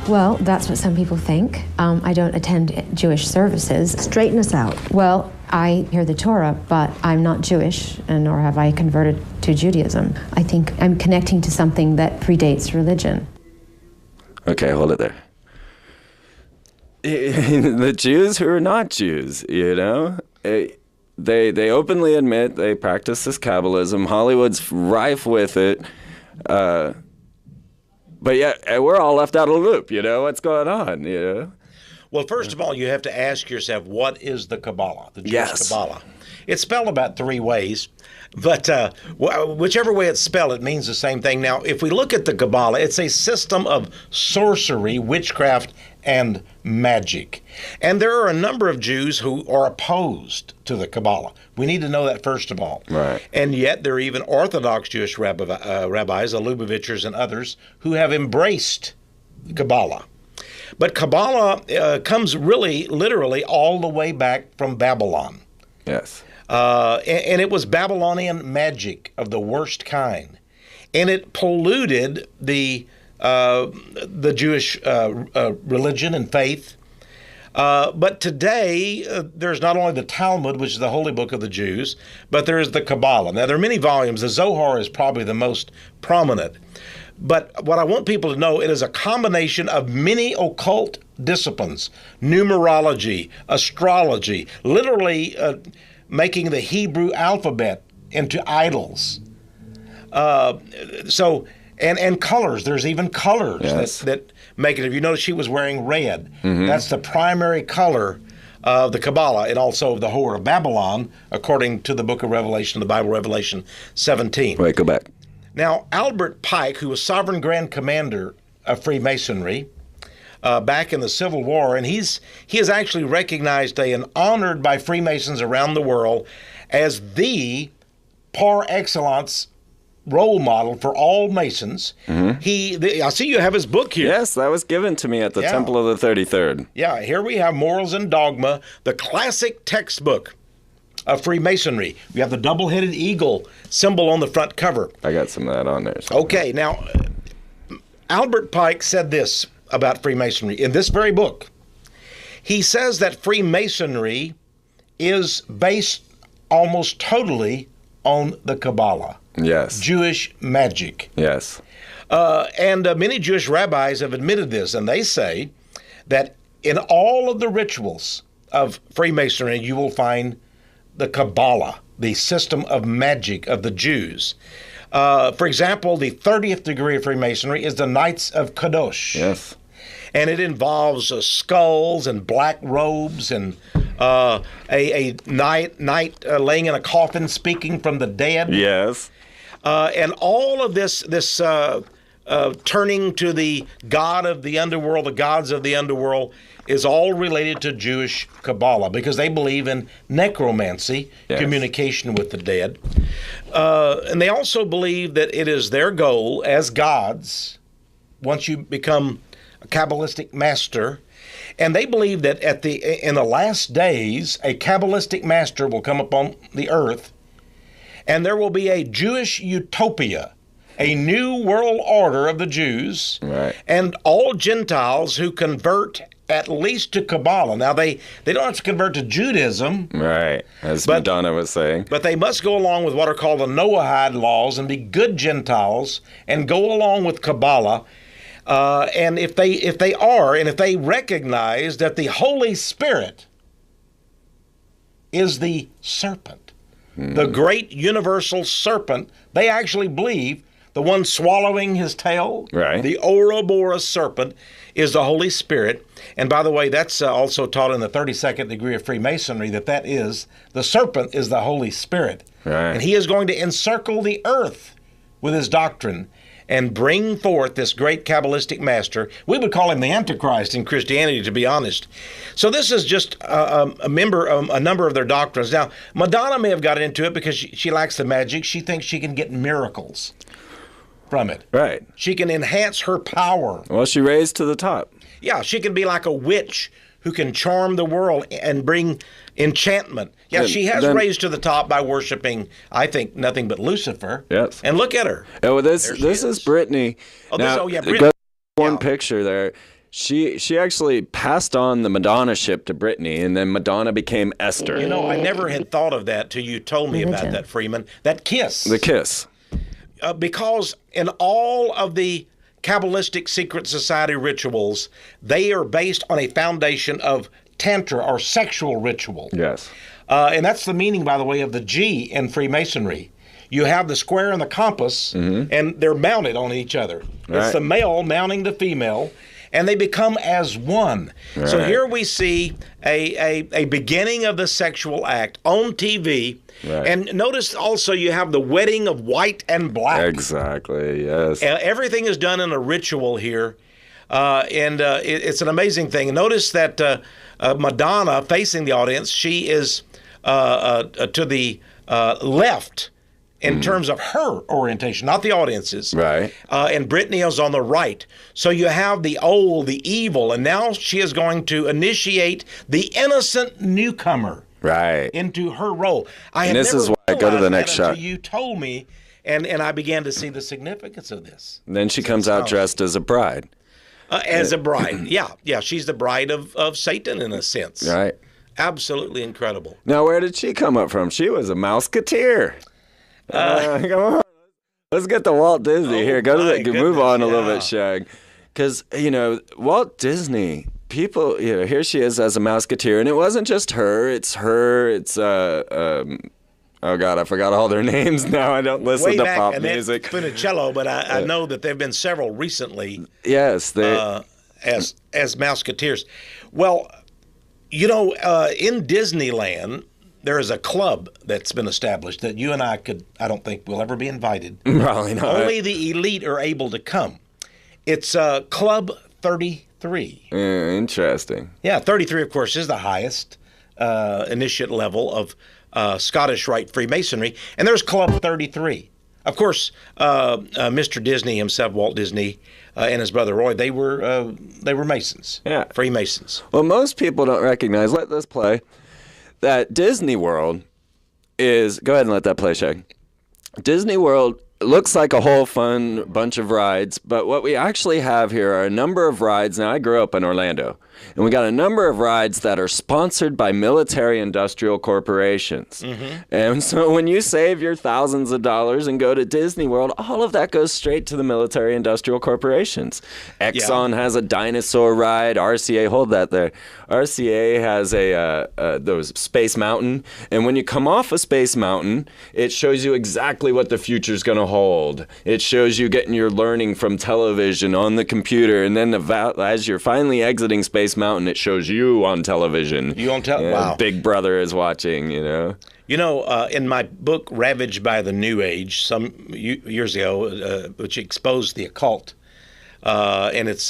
Well, that's what some people think. I don't attend Jewish services. Straighten us out. Well, I hear the Torah, but I'm not Jewish, and nor have I converted to Judaism. I think I'm connecting to something that predates religion. Okay, hold it there. The Jews who are not Jews, you know, they openly admit they practice this Kabbalism. Hollywood's rife with it. But yeah, we're all left out of the loop, you know? What's going on, you know? Well, first of all, you have to ask yourself, what is the Kabbalah, the Jewish Kabbalah? It's spelled about 3 ways, but whichever way it's spelled, it means the same thing. Now, if we look at the Kabbalah, it's a system of sorcery, witchcraft, and magic. And there are a number of Jews who are opposed to the Kabbalah. We need to know that first of all. Right. And yet there are even Orthodox Jewish rabbis, the Lubavitchers and others, who have embraced Kabbalah. But Kabbalah comes really, literally, all the way back from Babylon. Yes. And it was Babylonian magic of the worst kind. And it polluted the Jewish religion and faith. But today, there's not only the Talmud, which is the holy book of the Jews, but there is the Kabbalah. Now, there are many volumes. The Zohar is probably the most prominent. But what I want people to know, it is a combination of many occult disciplines, numerology, astrology, literally making the Hebrew alphabet into idols. And colors. There's even colors that make it. If you notice, she was wearing red. Mm-hmm. That's the primary color of the Kabbalah and also of the Whore of Babylon, according to the book of Revelation, the Bible, Revelation 17. Wait, go back. Now, Albert Pike, who was Sovereign Grand Commander of Freemasonry back in the Civil War, and he is actually recognized and honored by Freemasons around the world as the par excellence role model for all Masons. Mm-hmm. I see you have his book here. Yes, that was given to me at the Temple of the 33rd. Yeah, here we have Morals and Dogma, the classic textbook of Freemasonry. We have the double-headed eagle symbol on the front cover. I got some of that on there. Okay, now, Albert Pike said this about Freemasonry in this very book. He says that Freemasonry is based almost totally on the Kabbalah. Yes. Jewish magic. Yes. And many Jewish rabbis have admitted this, and they say that in all of the rituals of Freemasonry, you will find the Kabbalah, the system of magic of the Jews. For example, the 30th degree of Freemasonry is the Knights of Kadosh. Yes. And it involves skulls and black robes and a knight laying in a coffin speaking from the dead. Yes. And all of this turning to the god of the underworld, the gods of the underworld, is all related to Jewish Kabbalah because they believe in necromancy, communication with the dead. And they also believe that it is their goal as gods, once you become a Kabbalistic master, and they believe that in the last days, a Kabbalistic master will come upon the earth, and there will be a Jewish utopia, a new world order of the Jews, and all Gentiles who convert at least to Kabbalah. Now, they don't have to convert to Judaism. Right, as Madonna was saying. But they must go along with what are called the Noahide laws and be good Gentiles and go along with Kabbalah. And if they recognize that the Holy Spirit is the serpent, the great universal serpent, they actually believe the one swallowing his tail, the Ouroboros serpent, is the Holy Spirit. And by the way, that's also taught in the 32nd degree of Freemasonry, that is, the serpent is the Holy Spirit. And he is going to encircle the earth with his doctrine. and bring forth this great Kabbalistic master. We would call him the Antichrist in Christianity, to be honest. So this is just a number of their doctrines. Now, Madonna may have got into it because she lacks the magic. She thinks she can get miracles from it. Right. She can enhance her power. Well, she raised to the top. Yeah, she can be like a witch who can charm the world and bring enchantment. Yeah, she has raised to the top by worshiping, I think, nothing but Lucifer. Yes. And look at her. Oh, well, this is Brittany. Brittany. One picture there. She actually passed on the Madonna-ship to Brittany, and then Madonna became Esther. You know, I never had thought of that till you told me about that, Freeman. That kiss. The kiss. Because in all of the Kabbalistic secret society rituals, they are based on a foundation of tantra or sexual ritual. Yes. And that's the meaning, by the way, of the G in Freemasonry. You have the square and the compass, and they're mounted on each other. Right. It's the male mounting the female, and they become as one. Right. So here we see a beginning of the sexual act on TV. Right. And notice also you have the wedding of white and black. Exactly, yes. Everything is done in a ritual here. It's an amazing thing. Notice that Madonna, facing the audience, she is to the left in terms of her orientation, not the audience's. Right. And Brittany is on the right. So you have the old, the evil, and now she is going to initiate the innocent newcomer. Right. Into her role. This is why I go to the next shot. You told me, and I began to see the significance of this. And then she comes out dressed as a bride. As a bride, yeah. She's the bride of Satan in a sense. Right. Absolutely incredible. Now, where did she come up from? She was a Mouseketeer. Come on. Let's get to Walt Disney here. Move on a little bit, Shag. Because, Walt Disney... People, here she is as a Mouseketeer, and it wasn't just her. It's her. It's oh God, I forgot all their names now. I don't listen to pop music. Funicello, but I know that there've been several recently. Yes, as Mouseketeers. Well, in Disneyland, there is a club that's been established that you and I don't think we'll ever be invited. Probably not. Only the elite are able to come. It's Club 33. Interesting. Yeah, 33, of course, is the highest initiate level of Scottish Rite Freemasonry, and there's Club 33. Of course, Mr. Disney himself, Walt Disney, and his brother Roy, they were Masons. Yeah, Freemasons. Well, most people don't recognize. Let this play. That Disney World is. Go ahead and let that play, Shag. Disney World looks like a whole fun bunch of rides, but what we actually have here are a number of rides. Now, I grew up in Orlando, and we got a number of rides that are sponsored by military industrial corporations. And so when you save your thousands of dollars and go to Disney World, all of that goes straight to the military industrial corporations. Exxon has a dinosaur ride. RCA, hold that there. RCA has those Space Mountain, and when you come off of Space Mountain, it shows you exactly what the future's going to hold. It shows you getting your learning from television on the computer, and then as you're finally exiting Space Mountain, it shows you on television. You on television? Wow. Big Brother is watching, in my book, Ravaged by the New Age, some years ago, which exposed the occult, and it's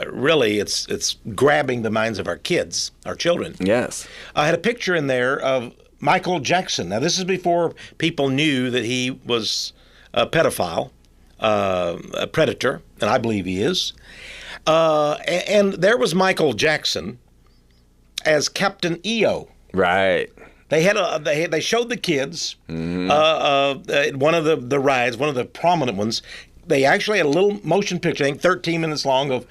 really, it's grabbing the minds of our kids, our children. Yes. I had a picture in there of Michael Jackson. Now, this is before people knew that he was a pedophile, a predator, and I believe he is. And there was Michael Jackson as Captain EO. Right. They had they showed the kids one of the rides, one of the prominent ones. They actually had a little motion picture, I think 13 minutes long, of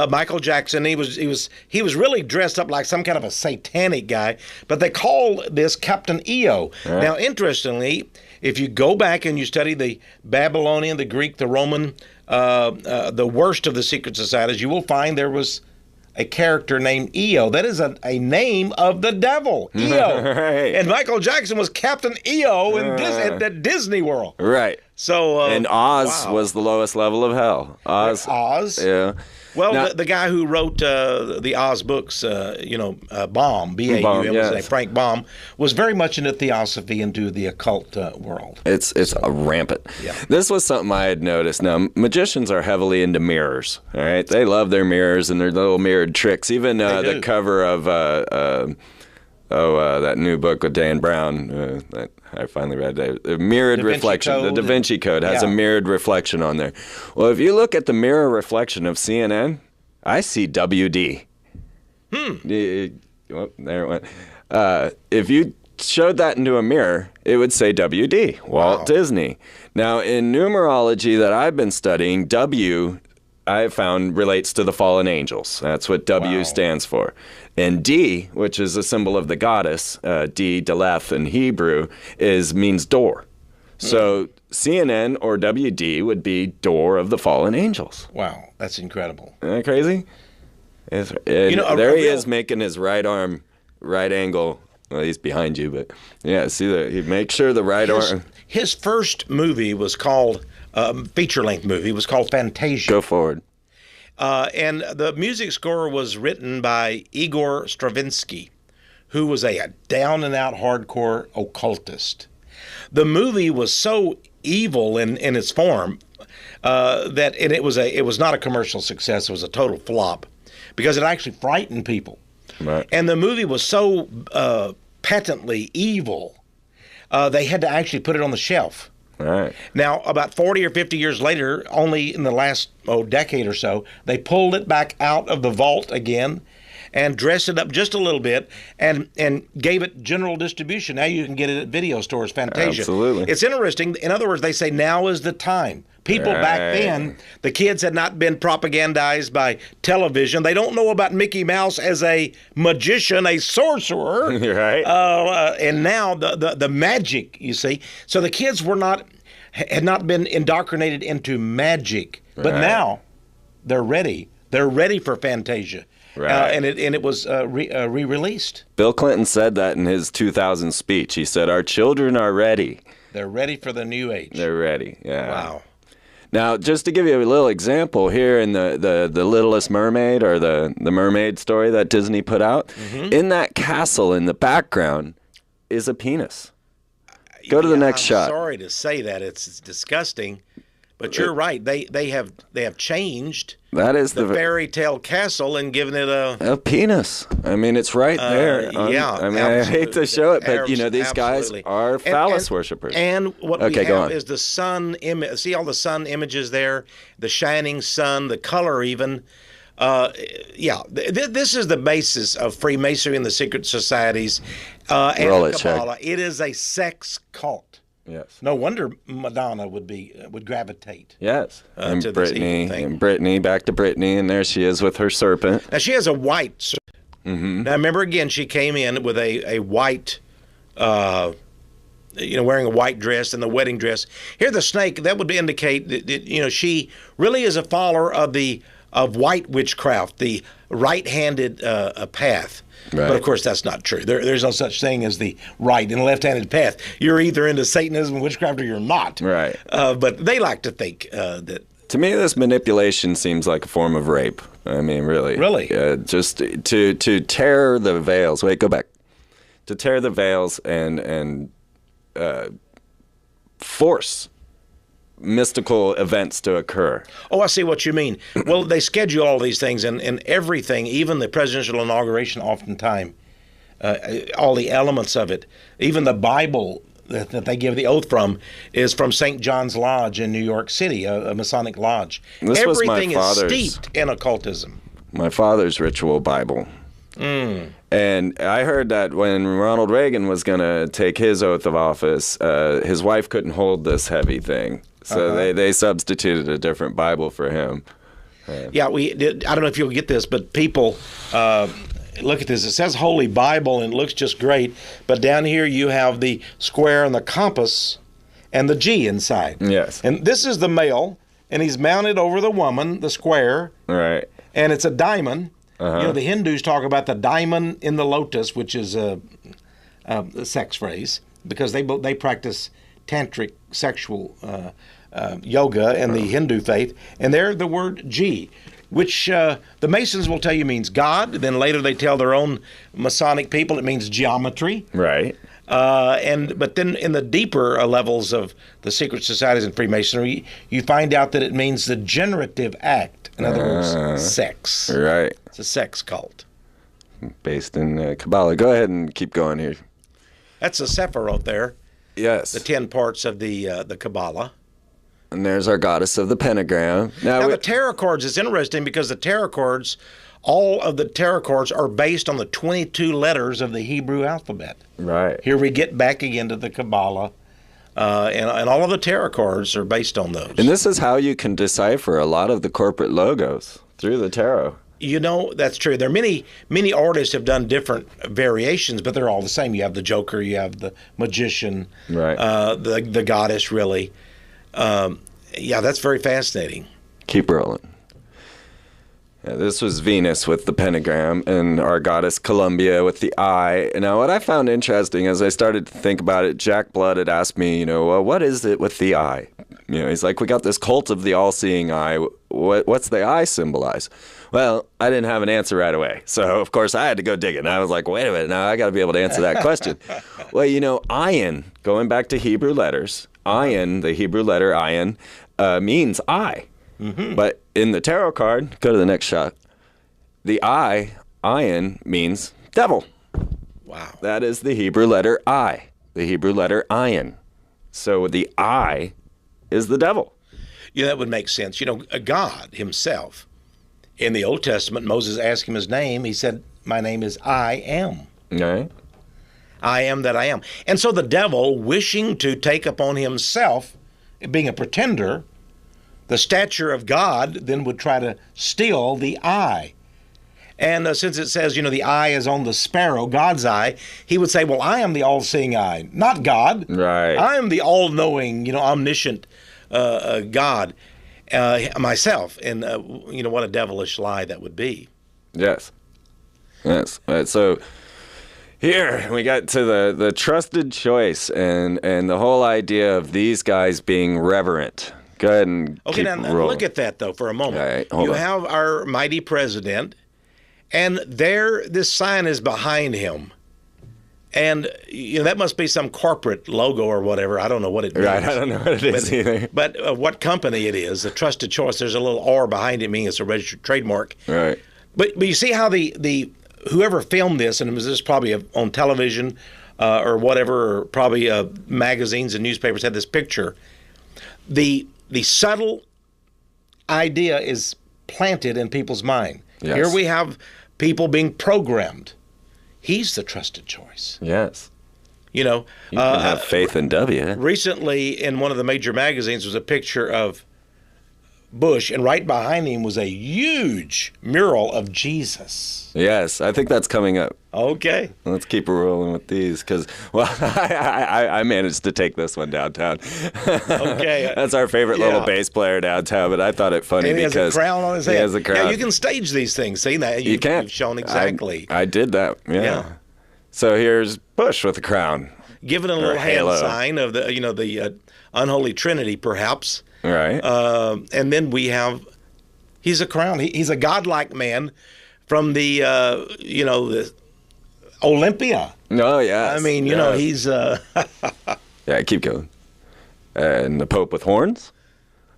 Michael Jackson. He was really dressed up like some kind of a satanic guy, but they called this Captain EO. Right. Now, interestingly, if you go back and you study the Babylonian, the Greek, the Roman, the worst of the secret societies, you will find there was a character named EO. That is a name of the devil, EO. Right. And Michael Jackson was Captain EO at Disney World. Right. So and Oz was the lowest level of hell. Oz. Oz. Yeah. Well, Now, the guy who wrote the Oz books, Baum, B-A-U-M, Baum, yes. Frank Baum, was very much into theosophy, into the occult world. It's rampant. Yeah. This was something I had noticed. Now, magicians are heavily into mirrors, all right? They love their mirrors and their little mirrored tricks. Even the cover of that new book with Dan Brown that I finally read, the mirrored reflection. The Da Vinci Code has a mirrored reflection on there. Well, if you look at the mirror reflection of CNN, I see WD. There it went. If you showed that into a mirror, it would say WD, Walt Disney. Now, in numerology that I've been studying, W, I have found, relates to the fallen angels. That's what W stands for. And D, which is a symbol of the goddess, D, Deleth in Hebrew, means door. So CNN or WD would be door of the fallen angels. Wow, that's incredible. Isn't that crazy? There he is making his right arm, right angle. Well, he's behind you, but yeah, see that? He makes sure the right arm. His first movie was called, feature-length movie, was called Fantasia. Go forward. And the music score was written by Igor Stravinsky, who was a down-and-out hardcore occultist. The movie was so evil in its form that it was not a commercial success. It was a total flop because it actually frightened people. Right. And the movie was so patently evil, they had to actually put it on the shelf. Right. Now, about 40 or 50 years later, only in the last decade or so, they pulled it back out of the vault again and dressed it up just a little bit and gave it general distribution. Now you can get it at video stores, Fantasia. Absolutely. It's interesting. In other words, they say now is the time. People back then, the kids had not been propagandized by television. They don't know about Mickey Mouse as a magician, a sorcerer. Right. And now the magic, you see. So the kids had not been indoctrinated into magic. But now they're ready. They're ready for Fantasia. Right. And it was re-released. Bill Clinton said that in his 2000 speech. He said, "Our children are ready." They're ready for the new age. They're ready. Yeah. Wow. Now, just to give you a little example here in the Littlest Mermaid, or the mermaid story that Disney put out, in that castle in the background is a penis. Go to the next shot. Sorry to say that. It's disgusting. But you're right. They have changed the fairy tale castle and given it a penis. I mean, it's right there. I hate to show it, but these guys are phallus worshippers. And what we have is the sun image. See all the sun images there, the shining sun, the color even. This is the basis of Freemasonry and the secret societies and Kabbalah. It is a sex cult. Yes. No wonder Madonna would gravitate. Yes. And to Brittany, this evil thing. and Brittany, back to Brittany, and there she is with her serpent. Now she has a white serpent. Mm-hmm. Now remember again, she came in with a white, wearing a white dress and the wedding dress. Here, the snake, that would indicate that she really is a follower of white witchcraft, the right-handed path. Right. But of course, that's not true. There's no such thing as the right and left-handed path. You're either into Satanism, witchcraft, or you're not. Right. But they like to think that. To me, this manipulation seems like a form of rape. I mean, really. Really? Just to tear the veils. Wait, go back. To tear the veils and force mystical events to occur. Oh, I see what you mean. Well, they schedule all these things and everything, even the presidential inauguration oftentimes, all the elements of it, even the Bible that they give the oath from is from St. John's Lodge in New York City, a Masonic lodge. Everything is steeped in occultism. My father's ritual Bible. And I heard that when Ronald Reagan was going to take his oath of office, his wife couldn't hold this heavy thing. So they substituted a different Bible for him. Yeah, we did. I don't know if you'll get this, but people look at this. It says Holy Bible and it looks just great, but down here you have the square and the compass and the G inside. Yes. And this is the male, and he's mounted over the woman, the square. Right. And it's a diamond. The Hindus talk about the diamond in the lotus, which is a sex phrase, because they practice tantric sexual yoga and the Hindu faith, and there the word G, which the Masons will tell you means God. Then later they tell their own Masonic people it means geometry. Right. But then in the deeper levels of the secret societies and Freemasonry, you find out that it means the generative act. In other words, sex. Right. It's a sex cult. Based in Kabbalah. Go ahead and keep going here. That's a Sephiroth there. Yes. The 10 parts of the Kabbalah. And there's our goddess of the pentagram. Now the tarot cards is interesting because the tarot cards, all of the tarot cards are based on the 22 letters of the Hebrew alphabet. Right. Here we get back again to the Kabbalah, and all of the tarot cards are based on those. And this is how you can decipher a lot of the corporate logos through the tarot. You know, that's true. There are many artists have done different variations, but they're all the same. You have the Joker, you have the magician, right? The goddess, really. Yeah, that's very fascinating. Keep rolling. Yeah, this was Venus with the pentagram and our goddess Columbia with the eye. Now, what I found interesting as I started to think about it, Jack Blood had asked me, well, what is it with the eye? He's like, we got this cult of the all-seeing eye. What's the eye symbolize? Well, I didn't have an answer right away. So, of course, I had to go digging. I was like, wait a minute, now I got to be able to answer that question. Well, ayin, going back to Hebrew letters, ayin, the Hebrew letter ayin, means eye. Mm-hmm. But in the tarot card, go to the next shot, the eye, ayin, means devil. Wow. That is the Hebrew letter I, the Hebrew letter ayin. So the I is the devil. That would make sense. God himself, in the Old Testament, Moses asked him his name. He said, my name is I am. Right. I am that I am. And so the devil, wishing to take upon himself, being a pretender, the stature of God, then would try to steal the eye. And since it says, the eye is on the sparrow, God's eye, he would say, well, I am the all-seeing eye, not God. Right. I am the all-knowing, omniscient God myself. And, what a devilish lie that would be. Yes. Yes. All right, so here we got to the trusted choice and the whole idea of these guys being reverent. Go ahead and okay, now look at that, though, for a moment. All right, hold on. Have our mighty president, and this sign is behind him. And, that must be some corporate logo or whatever. I don't know what it means. Right, I don't know what it is either. But what company it is, the trusted choice, there's a little R behind it, meaning it's a registered trademark. Right. But you see how the whoever filmed this, and this is probably on television or whatever, or probably magazines and newspapers had this picture. The subtle idea is planted in people's mind. Yes. Here we have people being programmed. He's the trusted choice. Yes. You can have faith in W. Recently, in one of the major magazines, was a picture of Bush, and right behind him was a huge mural of Jesus. Yes, I think that's coming up. Okay. Let's keep rolling with these because, well, I managed to take this one downtown. Okay. That's our favorite little bass player downtown, but I thought it funny because he has a crown on his head. He has a crown. Yeah, you can stage these things. See that? You can. You've shown exactly. I did that. Yeah. So here's Bush with a crown. Given a little hand sign of the unholy Trinity, perhaps. Right. And then we have, he's a crown. He's a godlike man from the Olympia. Oh, yes. I mean, he's... Yeah, keep going. And the Pope with horns?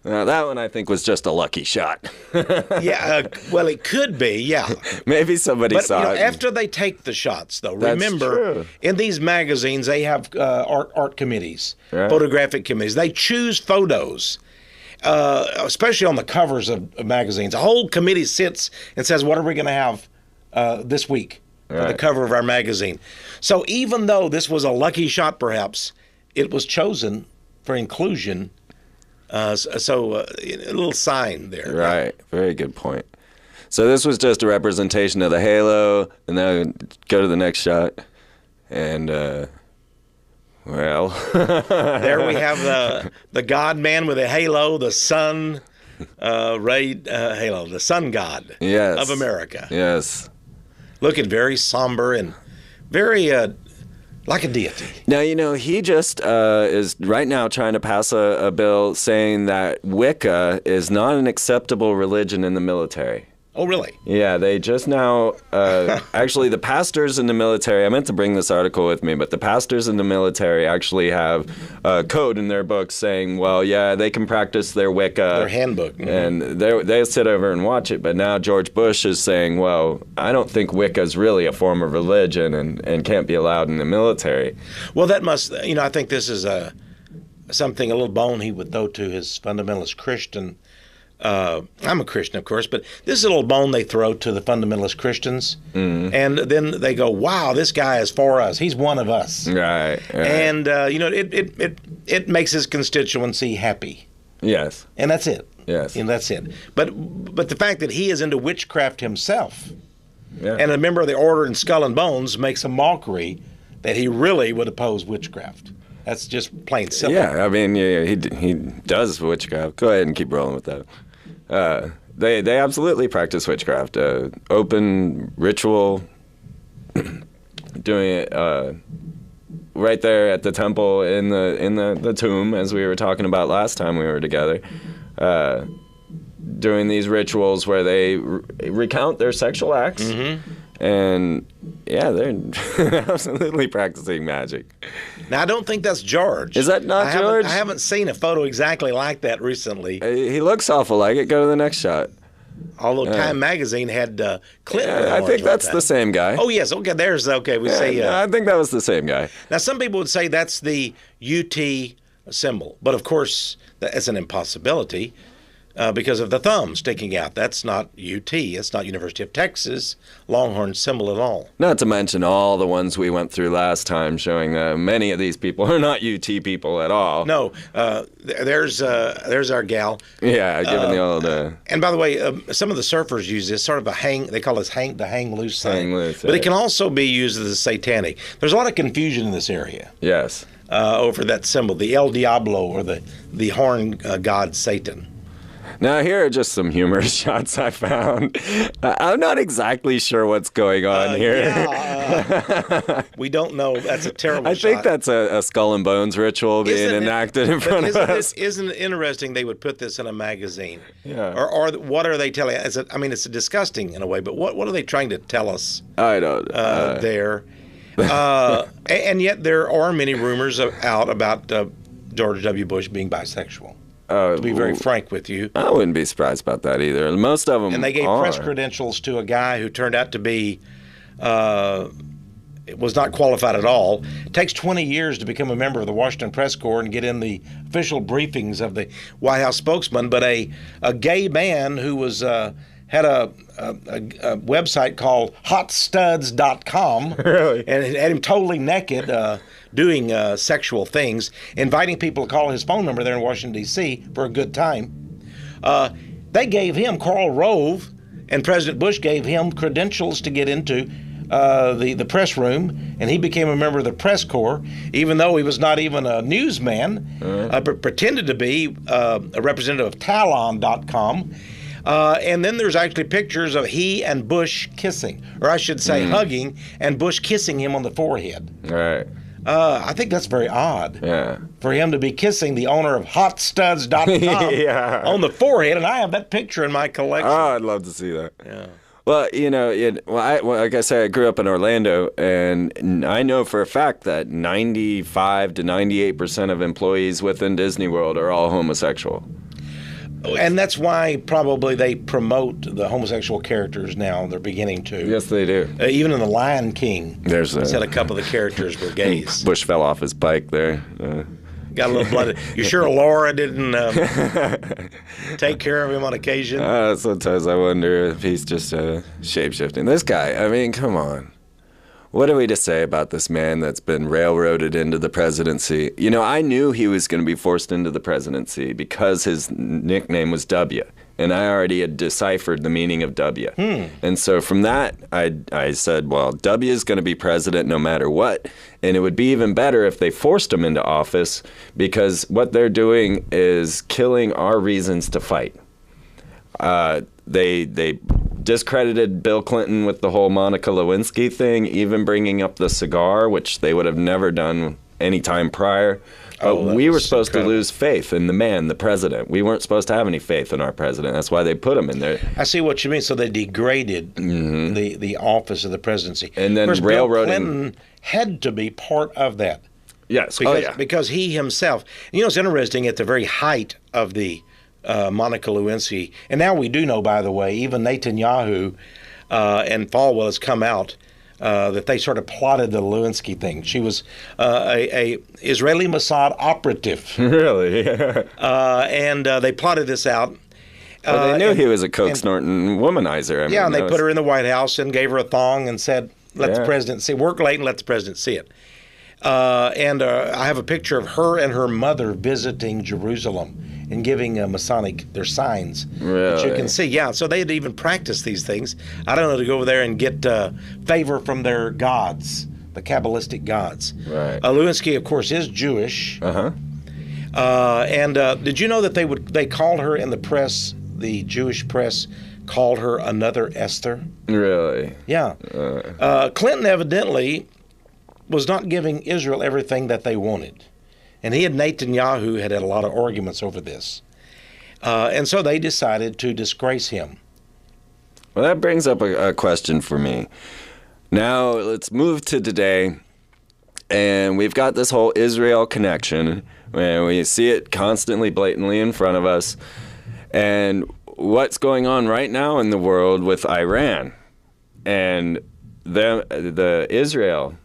Now, that one I think was just a lucky shot. Yeah, well, it could be, yeah. Maybe somebody saw it. After they take the shots, though, That's remember, true. In these magazines, they have art committees, right. Photographic committees. They choose photos, especially on the covers of magazines. A whole committee sits and says, what are we going to have this week for the cover of our magazine? So even though this was a lucky shot, perhaps, it was chosen for inclusion. A little sign there. Right. Very good point. So this was just a representation of the halo, and then go to the next shot. And, well. There we have the God man with a halo, the sun halo, the sun god of America. Yes. Looking very somber and very Like a deity. Now, he just is right now trying to pass a bill saying that Wicca is not an acceptable religion in the military. Oh, really? Yeah, they just now, actually the pastors in the military, I meant to bring this article with me, but the pastors in the military actually have a code in their books saying, well, yeah, they can practice their Wicca. Their handbook. And they sit over and watch it, but now George Bush is saying, well, I don't think Wicca is really a form of religion and can't be allowed in the military. Well, that must, I think this is something, a little bone he would throw to his fundamentalist Christian. I'm a Christian, of course, but this is a little bone they throw to the fundamentalist Christians. Mm-hmm. And then they go, wow, this guy is for us. He's one of us. Right. And, it makes his constituency happy. Yes. And that's it. Yes. And that's it. But the fact that he is into witchcraft himself, and a member of the Order in Skull and Bones makes a mockery that he really would oppose witchcraft. That's just plain simple. Yeah, I mean, he does witchcraft. Go ahead and keep rolling with that. They absolutely practice witchcraft. Open ritual, doing it right there at the temple in the tomb, as we were talking about last time we were together. Doing these rituals where they recount their sexual acts. Mm-hmm. And, yeah, they're absolutely practicing magic. Now, I don't think that's George. Is that not George? I haven't seen a photo exactly like that recently. He looks awful like it. Go to the next shot. Although Time Magazine had Clinton. Yeah, I think that's the same guy. Oh, yes. Okay, I think that was the same guy. Now, some people would say that's the UT symbol. But, of course, that's an impossibility. Because of the thumb sticking out. That's not UT. It's not University of Texas Longhorn symbol at all. Not to mention all the ones we went through last time showing that many of these people are not UT people at all. No. There's our gal. Yeah, giving the old... And by the way, some of the surfers use this sort of a hang... They call this the hang loose thing. Hang loose, but it can also be used as a satanic. There's a lot of confusion in this area. Yes. Over that symbol, the El Diablo, or the horn god Satan. Now, here are just some humorous shots I found. I'm not exactly sure what's going on here. We don't know. That's a terrible shot. I think that's a skull and bones ritual being enacted in front of us. Isn't it interesting they would put this in a magazine? Yeah. Or what are they telling us? It's disgusting in a way, but what are they trying to tell us? I don't there. And yet there are many rumors out about George W. Bush being bisexual. To be very frank with you. I wouldn't be surprised about that either. Most of them And they gave press credentials to a guy who turned out to be, was not qualified at all. It takes 20 years to become a member of the Washington Press Corps and get in the official briefings of the White House spokesman, but a gay man who was had a website called hotstuds.com. Really? And it had him totally naked, doing sexual things, inviting people to call his phone number there in Washington, D.C. for a good time. They gave him, Karl Rove, and President Bush gave him credentials to get into the press room, and he became a member of the press corps, even though he was not even a newsman, but pretended to be a representative of Talon.com. And then there's actually pictures of he and Bush kissing, or I should say hugging, and Bush kissing him on the forehead. Right. I think that's very odd. Yeah. For him to be kissing the owner of hotstuds.com on the forehead, and I have that picture in my collection. Oh, I'd love to see that. Yeah. Well, like I say, I grew up in Orlando, and I know for a fact that 95 to 98% of employees within Disney World are all homosexual. And that's why probably they promote the homosexual characters now. They're beginning to. Yes, they do. Even in The Lion King, said a couple of the characters were gays. Bush fell off his bike there. Got a little blooded. You sure Laura didn't take care of him on occasion? Sometimes I wonder if he's just shape-shifting. This guy, I mean, come on. What are we to say about this man that's been railroaded into the presidency? I knew he was going to be forced into the presidency because his nickname was W, and I already had deciphered the meaning of W. And so from that, I said, well, W is going to be president no matter what, and it would be even better if they forced him into office, because what they're doing is killing our reasons to fight. They discredited Bill Clinton with the whole Monica Lewinsky thing, even bringing up the cigar, which they would have never done any time prior. But we were supposed to lose faith in the man, the president. We weren't supposed to have any faith in our president. That's why they put him in there. I see what you mean. So they degraded the office of the presidency. And then railroading. Bill Clinton had to be part of that. Yes. Because he himself, it's interesting, at the very height of the Monica Lewinsky, and now we do know, by the way, even Netanyahu and Falwell has come out that they sort of plotted the Lewinsky thing. She was a Israeli Mossad operative. Really? And they plotted this out. Well, they knew he was a coke-snorting womanizer. And they put her in the White House and gave her a thong and said, let the president see. Work late and let the president see it. And I have a picture of her and her mother visiting Jerusalem and giving Masonic their signs. Really? That you can see. Yeah, so they had to even practice these things. I don't know, to go over there and get favor from their gods, the Kabbalistic gods. Right. Lewinsky, of course, is Jewish. Uh-huh. And did you know that they called her in the press, the Jewish press, called her another Esther? Really? Yeah. Clinton evidently was not giving Israel everything that they wanted. And he and Netanyahu had a lot of arguments over this. And so they decided to disgrace him. Well, that brings up a question for me. Now, let's move to today. And we've got this whole Israel connection, and we see it constantly, blatantly in front of us. And what's going on right now in the world with Iran and the Israel.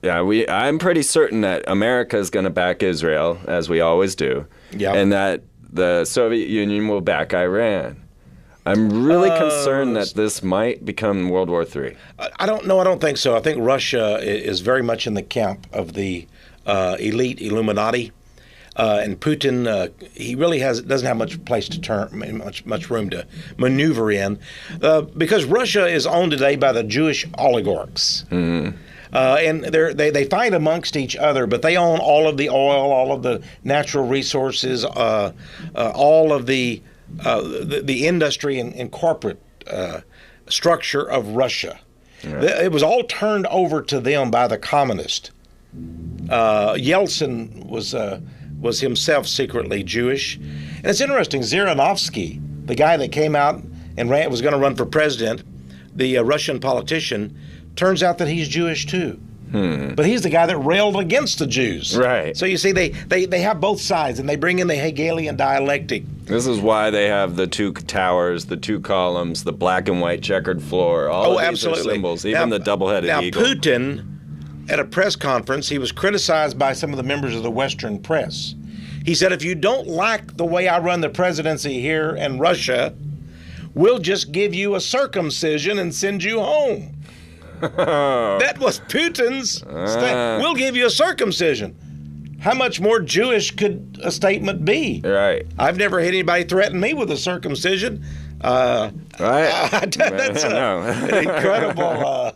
Yeah, I'm pretty certain that America is going to back Israel, as we always do, and that the Soviet Union will back Iran. I'm really concerned that this might become World War III. I don't know. I don't think so. I think Russia is very much in the camp of the elite Illuminati, and Putin. He really doesn't have much place to turn, much room to maneuver in, because Russia is owned today by the Jewish oligarchs. Mm-hmm. And they fight amongst each other, but they own all of the oil, all of the natural resources, all of the industry and corporate structure of Russia. Yeah. It was all turned over to them by the communists. Yeltsin was himself secretly Jewish. And it's interesting, Zhirinovsky, the guy that came out and was going to run for president, the Russian politician, turns out that he's Jewish too. But he's the guy that railed against the Jews. Right. So you see, they have both sides, and they bring in the Hegelian dialectic. This is why they have the two towers, the two columns, the black and white checkered floor. All of these are symbols, even the double-headed eagle. Now, Putin, at a press conference, he was criticized by some of the members of the Western press. He said, if you don't like the way I run the presidency here in Russia, we'll just give you a circumcision and send you home. That was Putin's statement. We'll give you a circumcision. How much more Jewish could a statement be? Right. I've never had anybody threaten me with a circumcision. Right. That's an incredible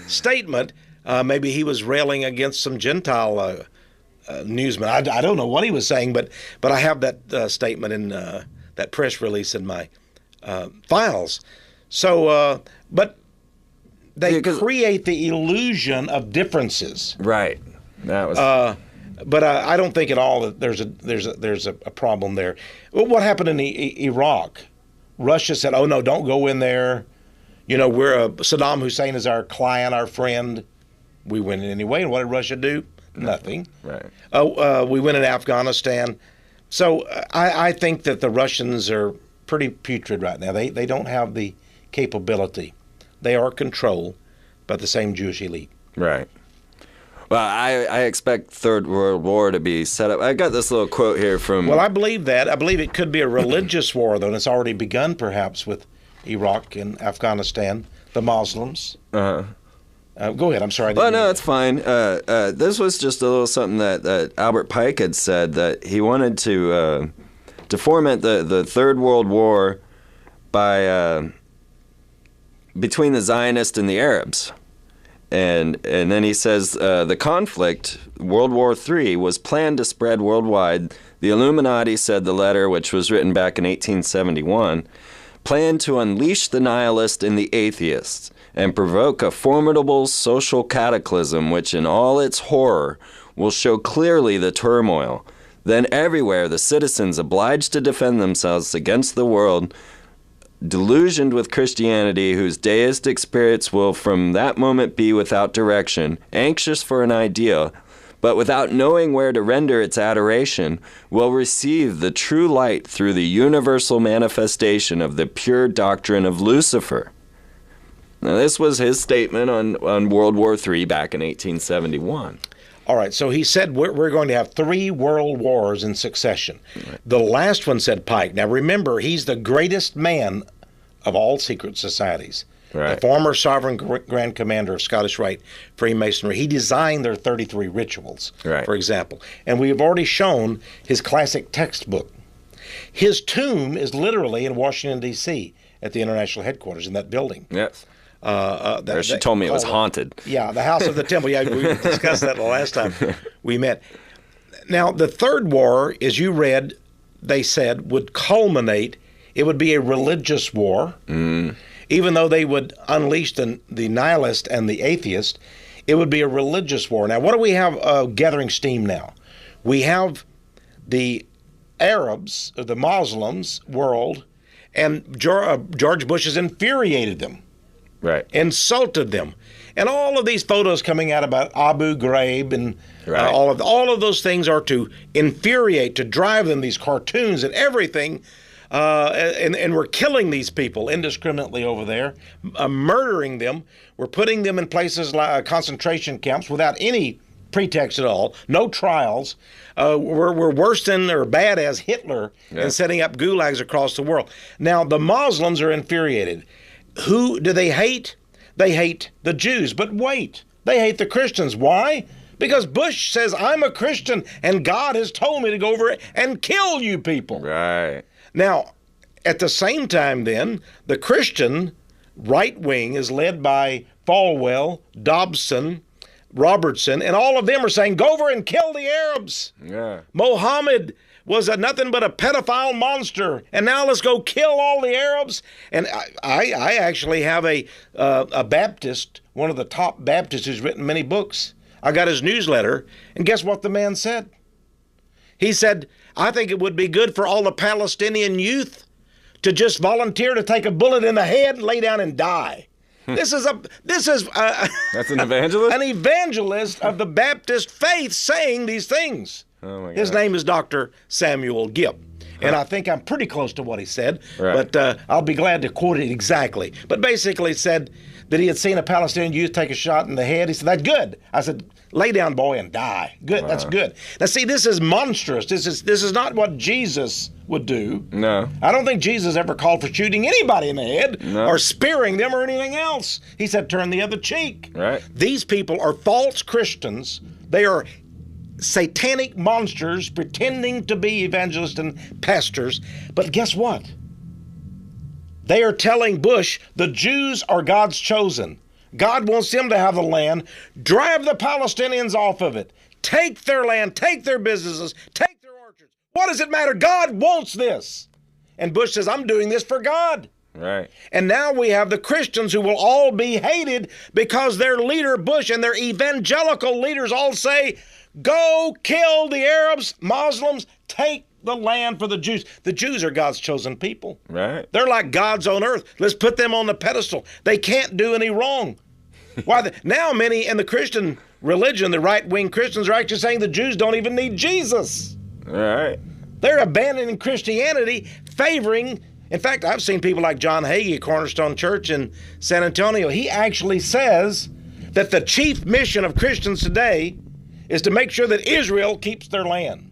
statement. Maybe he was railing against some Gentile newsmen. I don't know what he was saying, but I have that statement in that press release in my files. So, but they create the illusion of differences. Right. That was. But I don't think at all that there's a problem there. Well, what happened in Iraq? Russia said, "Oh no, don't go in there. You know, Saddam Hussein is our client, our friend. We went in anyway." And what did Russia do? Nothing. Right. We went in Afghanistan. So I think that the Russians are pretty putrid right now. They don't have the capability. They are controlled by the same Jewish elite. Right. Well, I expect Third World War to be set up. I got this little quote here from... Well, I believe that. I believe it could be a religious war, though, and it's already begun, perhaps, with Iraq and Afghanistan, the Muslims. Uh-huh. Go ahead. I'm sorry. Well, no, that's fine. This was just a little something that Albert Pike had said, that he wanted to foment the Third World War by between the Zionists and the Arabs. And then he says the conflict, World War III, was planned to spread worldwide. The Illuminati, said the letter, which was written back in 1871, plan to unleash the nihilist and the atheists and provoke a formidable social cataclysm which in all its horror will show clearly the turmoil. Then everywhere the citizens obliged to defend themselves against the world, delusioned with Christianity, whose deistic spirits will from that moment be without direction, anxious for an ideal, but without knowing where to render its adoration, will receive the true light through the universal manifestation of the pure doctrine of Lucifer. Now, this was his statement on World War III back in 1871. All right, so he said we're going to have 3 world wars in succession. Right. The last one, said Pike. Now, remember, he's the greatest man of all secret societies. Right. The former sovereign Grand Commander of Scottish Rite Freemasonry. He designed their 33 rituals, right, for example. And we have already shown his classic textbook. His tomb is literally in Washington, D.C., at the international headquarters in that building. Yes. She told me it was haunted. Yeah, the House of the Temple. Yeah, we discussed that the last time we met. Now, the third war, as you read, they said, would culminate. It would be a religious war. Even though they would unleash the nihilist and the atheist, it would be a religious war. Now, what do we have gathering steam now? We have the Arabs, the Muslims world, and George Bush has infuriated them. Right. Insulted them. And all of these photos coming out about Abu Ghraib and right, all of those things are to infuriate, to drive them, these cartoons and everything. And we're killing these people indiscriminately over there, murdering them. We're putting them in places like concentration camps without any pretext at all, no trials. We're worse than or bad as Hitler in setting up gulags across the world. Now, the Muslims are infuriated. Who do they hate? They hate the Jews. But wait, they hate the Christians. Why? Because Bush says, I'm a Christian, and God has told me to go over and kill you people. Right. Now, at the same time then, the Christian right wing is led by Falwell, Dobson, Robertson, and all of them are saying, go over and kill the Arabs. Yeah. Mohammed was nothing but a pedophile monster, and now let's go kill all the Arabs. And I actually have a Baptist, one of the top Baptists who's written many books. I got his newsletter, and guess what the man said? He said, I think it would be good for all the Palestinian youth to just volunteer to take a bullet in the head and lay down and die. This is That's an evangelist? An evangelist of the Baptist faith saying these things. Oh my God. His name is Dr. Samuel Gipp. And I think I'm pretty close to what he said, right, but I'll be glad to quote it exactly. But basically said that he had seen a Palestinian youth take a shot in the head. He said, that's good. I said, lay down, boy, and die. Good, that's good. Now, see, this is monstrous. This is not what Jesus would do. No. I don't think Jesus ever called for shooting anybody in the head or spearing them or anything else. He said, turn the other cheek. Right. These people are false Christians. They are satanic monsters pretending to be evangelists and pastors. But guess what? They are telling Bush the Jews are God's chosen. God wants them to have the land. Drive the Palestinians off of it. Take their land, take their businesses, take their orchards. What does it matter? God wants this. And Bush says, I'm doing this for God. Right. And now we have the Christians who will all be hated because their leader, Bush, and their evangelical leaders all say, go kill the Arabs, Muslims, take the land for the Jews. The Jews are God's chosen people. Right. They're like gods on earth. Let's put them on the pedestal. They can't do any wrong. Now many in the Christian religion, the right-wing Christians, are actually saying the Jews don't even need Jesus. All right. They're abandoning Christianity, favoring. In fact, I've seen people like John Hagee, Cornerstone Church in San Antonio. He actually says that the chief mission of Christians today is to make sure that Israel keeps their land.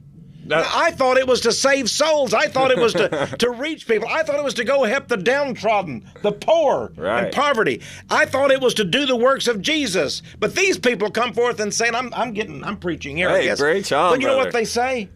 I thought it was to save souls. I thought it was to reach people. I thought it was to go help the downtrodden, the poor, and poverty. I thought it was to do the works of Jesus. But these people come forth and saying, I'm preaching here, I guess. Great job, but you know what they say?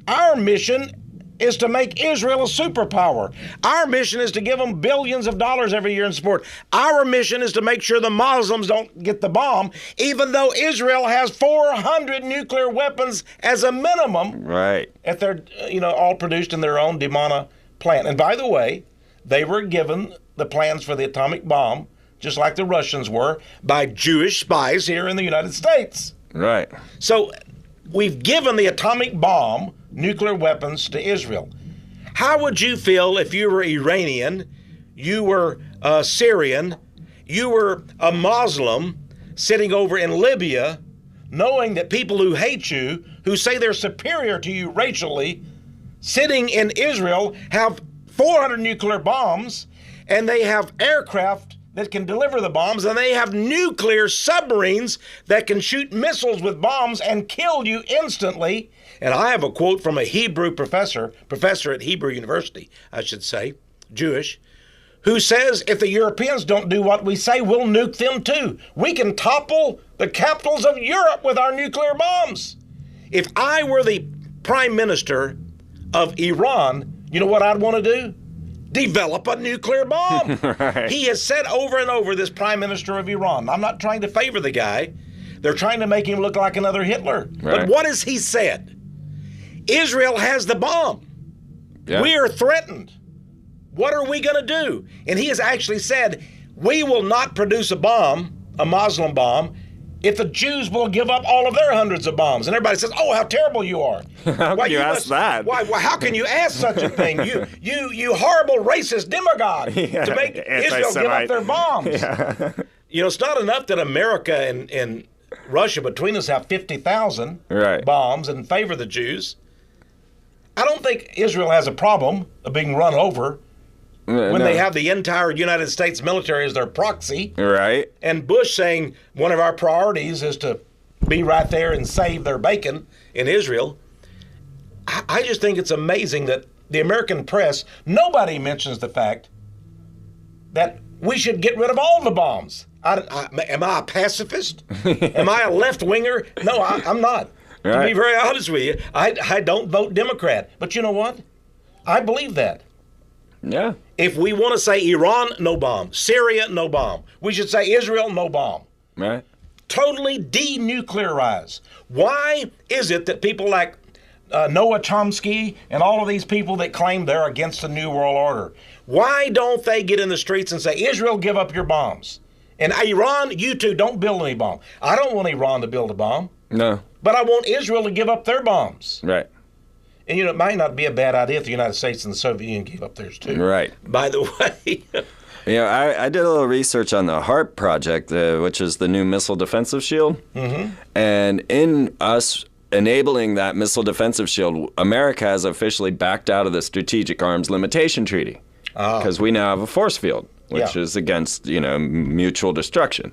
Our mission is to make Israel a superpower. Our mission is to give them billions of dollars every year in support. Our mission is to make sure the Muslims don't get the bomb, even though Israel has 400 nuclear weapons as a minimum. Right. At their, all produced in their own Dimona plant. And by the way, they were given the plans for the atomic bomb, just like the Russians were, by Jewish spies here in the United States. Right. So we've given the atomic bomb, nuclear weapons, to Israel. How would you feel if you were Iranian, you were Syrian, you were a Muslim sitting over in Libya, knowing that people who hate you, who say they're superior to you racially, sitting in Israel, have 400 nuclear bombs, and they have aircraft that can deliver the bombs, and they have nuclear submarines that can shoot missiles with bombs and kill you instantly. And I have a quote from a Hebrew professor at Hebrew University, I should say, Jewish, who says, if the Europeans don't do what we say, we'll nuke them too. We can topple the capitals of Europe with our nuclear bombs. If I were the prime minister of Iran, you know what I'd want to do? Develop a nuclear bomb. Right. He has said over and over, this prime minister of Iran, I'm not trying to favor the guy. They're trying to make him look like another Hitler. Right. But what has he said? Israel has the bomb. Yeah. We are threatened. What are we going to do? And he has actually said, we will not produce a bomb, a Muslim bomb, if the Jews will give up all of their hundreds of bombs. And everybody says, oh, how terrible you are. How can you ask that? Why, how can you ask such a thing? You horrible racist demagogue to make Israel give up their bombs. Yeah. You know, it's not enough that America and Russia between us have 50,000 bombs and favor the Jews. I don't think Israel has a problem of being run over when they have the entire United States military as their proxy. Right. And Bush saying one of our priorities is to be right there and save their bacon in Israel. I just think it's amazing that the American press, nobody mentions the fact that we should get rid of all the bombs. Am I a pacifist? Am I a left-winger? No, I'm not. Right. To be very honest with you, I don't vote Democrat. But you know what? I believe that. Yeah. If we want to say Iran, no bomb. Syria, no bomb. We should say Israel, no bomb. Right. Totally denuclearize. Why is it that people like Noah Chomsky and all of these people that claim they're against the New World Order, why don't they get in the streets and say, Israel, give up your bombs? And Iran, you two, don't build any bomb. I don't want Iran to build a bomb. No. But I want Israel to give up their bombs. Right. And, you know, it might not be a bad idea if the United States and the Soviet Union gave up theirs, too. Right. By the way. You know, I did a little research on the HARP project, which is the new missile defensive shield. Mm-hmm. And in us enabling that missile defensive shield, America has officially backed out of the Strategic Arms Limitation Treaty. Because we now have a force field, which is against, you know, mutual destruction.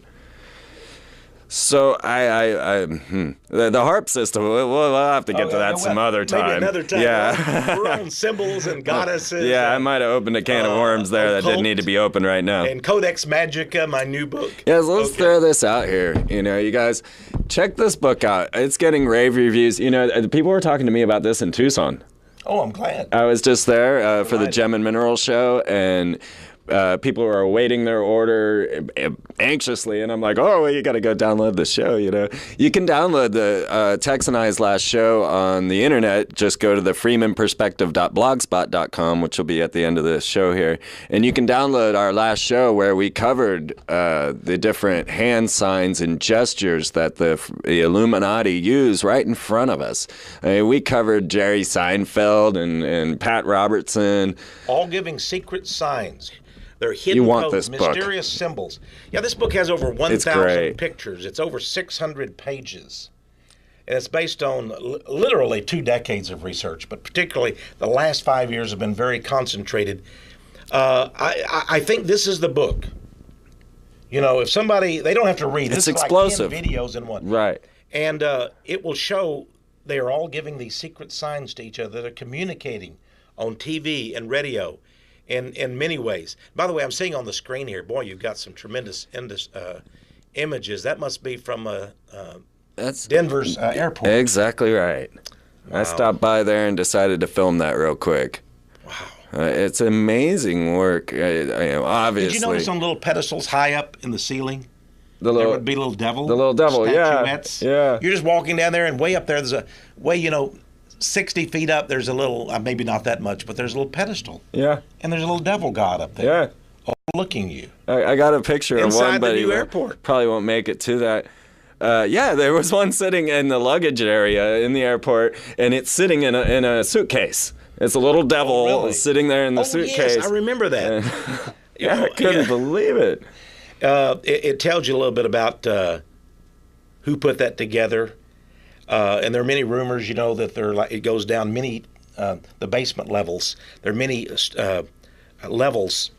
So the HARP system, we'll have to get to that some other time. Maybe another time. Yeah. We're on symbols and goddesses. Yeah, I might have opened a can of worms there that didn't need to be open right now. And Codex Magica, my new book. Yeah, so let's throw this out here. You know, you guys, check this book out. It's getting rave reviews. You know, people were talking to me about this in Tucson. Oh, I'm glad. I was just there for the Gem and Mineral Show, and people were awaiting their order anxiously, and I'm like, oh, well, you got to go download the show, you know. You can download the Texe and I's last show on the internet. Just go to the freemanperspective.blogspot.com, which will be at the end of the show here, and you can download our last show where we covered the different hand signs and gestures that the Illuminati use right in front of us. I mean, we covered Jerry Seinfeld and Pat Robertson. All giving secret signs. They're hidden codes, mysterious symbols. Yeah, this book has over 1,000 pictures. It's over 600 pages. And it's based on literally 2 decades of research, but particularly the last 5 years have been very concentrated. I think this is the book. You know, if somebody, they don't have to read. It's explosive. Like 10 videos in one. Right. And it will show they are all giving these secret signs to each other. They're communicating on TV and radio. In many ways. By the way, I'm seeing on the screen here, boy, you've got some tremendous images. That must be from that's Denver's airport. Exactly right. Wow. I stopped by there and decided to film that real quick. Wow. It's amazing work. Obviously. Did you notice on little pedestals high up in the ceiling? There would be a little devil. The little devil, statuettes. Yeah. You're just walking down there, and way up there, there's a way, you know, 60 feet up, there's a little, maybe not that much, but there's a little pedestal. Yeah. And there's a little devil god up there. Yeah. Overlooking you. I got a picture of one, but the new airport. Probably won't make it to that. Yeah, there was one sitting in the luggage area in the airport, and it's sitting in a suitcase. It's a little devil sitting there in the suitcase. Yes, I remember that. Yeah, I couldn't believe it. It tells you a little bit about who put that together. And there are many rumors, that it goes down many, the basement levels. There are many levels,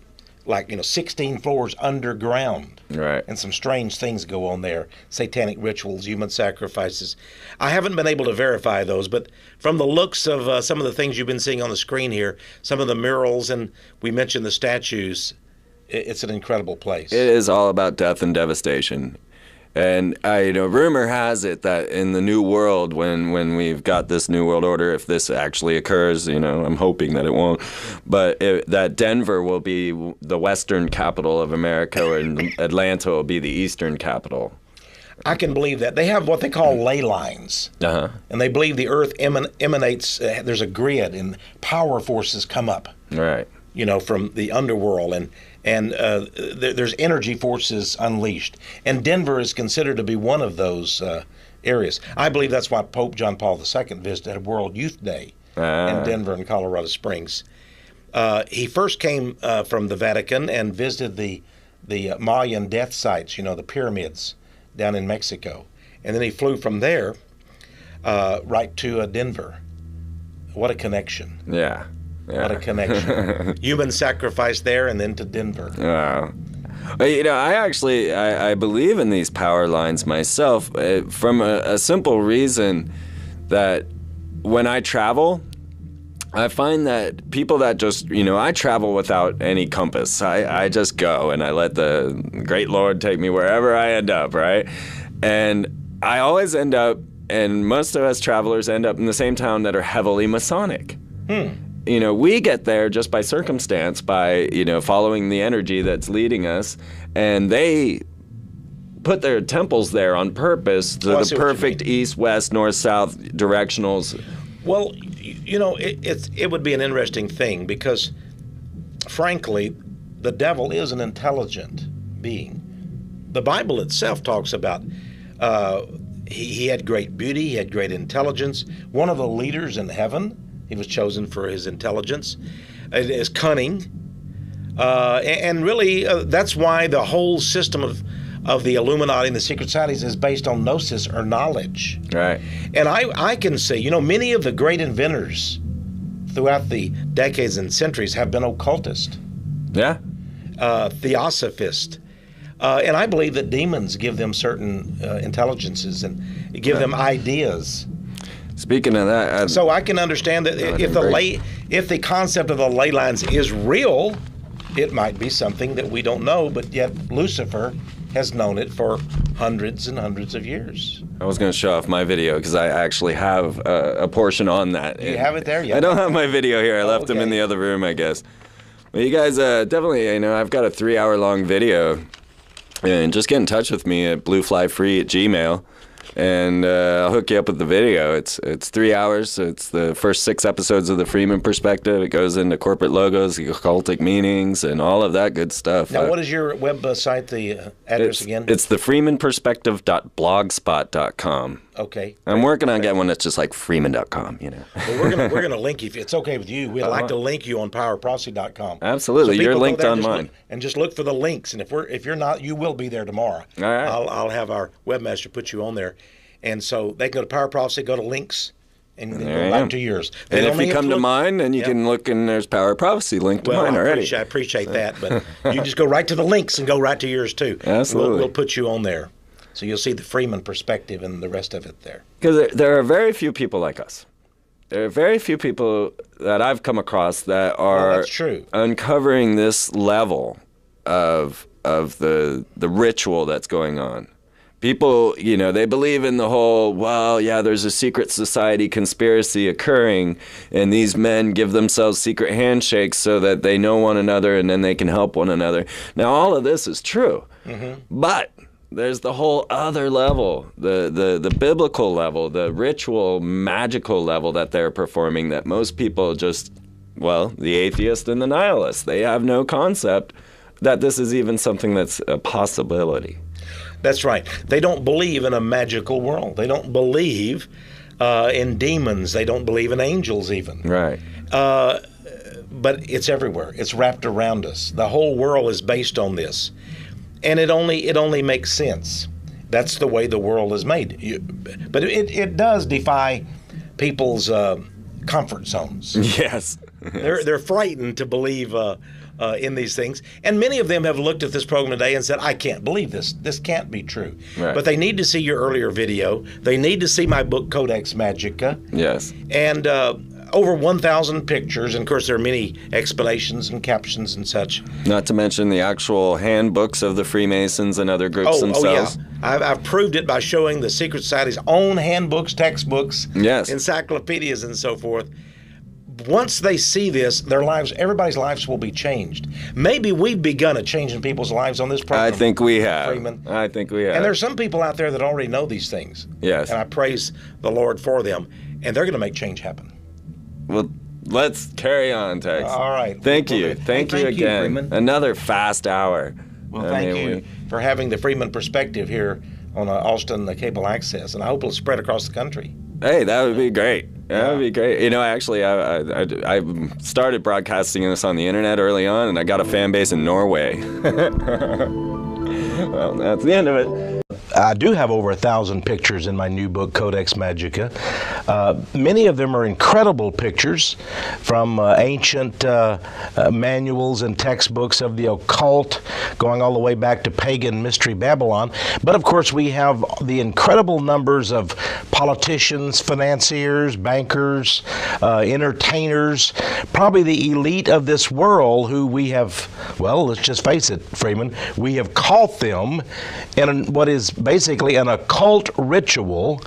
16 floors underground. Right. And some strange things go on there. Satanic rituals, human sacrifices. I haven't been able to verify those, but from the looks of some of the things you've been seeing on the screen here, some of the murals, and we mentioned the statues, it's an incredible place. It is all about death and devastation. And rumor has it that in the new world, when we've got this new world order, if this actually occurs, I'm hoping that it won't, but that Denver will be the western capital of America, and Atlanta will be the eastern capital. I can believe that. They have what they call ley lines. Uh-huh. And they believe the earth emanates, there's a grid, and power forces come up. Right. From the underworld, and there's energy forces unleashed. And Denver is considered to be one of those areas. I believe that's why Pope John Paul II visited World Youth Day in Denver and Colorado Springs. He first came from the Vatican and visited the Mayan death sites, the pyramids down in Mexico. And then he flew from there right to Denver. What a connection. Yeah. What a connection. Human sacrifice there and then to Denver. Wow. I believe in these power lines myself from a simple reason that when I travel, I find that people that just, I travel without any compass. I just go and I let the great Lord take me wherever I end up, right? And I always end up, and most of us travelers end up in the same town that are heavily Masonic. We get there just by circumstance, by, following the energy that's leading us, and they put their temples there on purpose to the perfect east, west, north, south directionals. Well, it would be an interesting thing because, frankly, the devil is an intelligent being. The Bible itself talks about he had great beauty, he had great intelligence. One of the leaders in heaven, he was chosen for his intelligence, his cunning, and really that's why the whole system of the Illuminati and the secret societies is based on gnosis or knowledge. Right. And I can see, many of the great inventors throughout the decades and centuries have been occultists. Yeah. Theosophists. And I believe that demons give them certain intelligences and give them ideas. Speaking of that, so I can understand that if the concept of the ley lines is real, it might be something that we don't know, but yet Lucifer has known it for hundreds and hundreds of years. I was going to show off my video because I actually have a portion on that. You have it there? Yeah. I don't have my video here. I left them in the other room, I guess. Well, you guys definitely, I've got a 3-hour-long video, and just get in touch with me at blueflyfree@gmail.com. And I'll hook you up with the video. It's 3 hours. It's the first 6 episodes of the Freeman Perspective. It goes into corporate logos, the occultic meanings, and all of that good stuff. Now, what is your website, the address again? It's the freemanperspective.blogspot.com. Okay. I'm working on getting one that's just like freeman.com, Well, we're gonna link you if it's okay with you. We'd like to link you on powerprophecy.com. Absolutely. So you're linked on mine. And just look for the links. And if you're not, you will be there tomorrow. All right. I'll have our webmaster put you on there. And so they go to Power Prophecy, go to links, and then go right to yours. And if you come to mine, then you can look, and there's Power Prophecy linked to mine already. I appreciate that, but you just go right to the links and go right to yours too. Absolutely. We'll put you on there. So you'll see the Freeman Perspective and the rest of it there. Because there are very few people like us. There are very few people that I've come across that are uncovering this level of the ritual that's going on. People, they believe in the whole, there's a secret society conspiracy occurring, and these men give themselves secret handshakes so that they know one another and then they can help one another. Now, all of this is true, but there's the whole other level, the biblical level, the ritual, magical level that they're performing that most people just, well, the atheist and the nihilist, they have no concept that this is even something that's a possibility. That's right. They don't believe in a magical world. They don't believe in demons. They don't believe in angels even. Right. But it's everywhere. It's wrapped around us. The whole world is based on this. And it only makes sense. That's the way the world is made. But it does defy people's comfort zones. Yes. They're frightened to believe in these things. And many of them have looked at this program today and said, I can't believe this. This can't be true. Right. But they need to see your earlier video. They need to see my book, Codex Magica. Yes. And over 1,000 pictures. And, of course, there are many explanations and captions and such. Not to mention the actual handbooks of the Freemasons and other groups themselves. Oh, yeah. I've proved it by showing the Secret Society's own handbooks, textbooks, yes, encyclopedias, and so forth. Once they see this, their lives, everybody's lives will be changed. Maybe we've begun a change in people's lives on this program. I think we have. Freeman. I think we have. And there's some people out there that already know these things. Yes. And I praise the Lord for them. And they're going to make change happen. Well, let's carry on, Texe. All right. Thank you. Thank you again. Freeman. Another fast hour. Well, thank you for having the Freeman Perspective here on Austin Cable Access. And I hope it'll spread across the country. Hey, that would be great. That would be great. You know, actually, I started broadcasting this on the internet early on, and I got a fan base in Norway. Well, that's the end of it. I do have over 1,000 pictures in my new book, Codex Magica. Many of them are incredible pictures from ancient manuals and textbooks of the occult, going all the way back to pagan mystery Babylon. But of course, we have the incredible numbers of politicians, financiers, bankers, entertainers, probably the elite of this world who we have, well, let's just face it, Freeman, we have caught them in what is basically an occult ritual,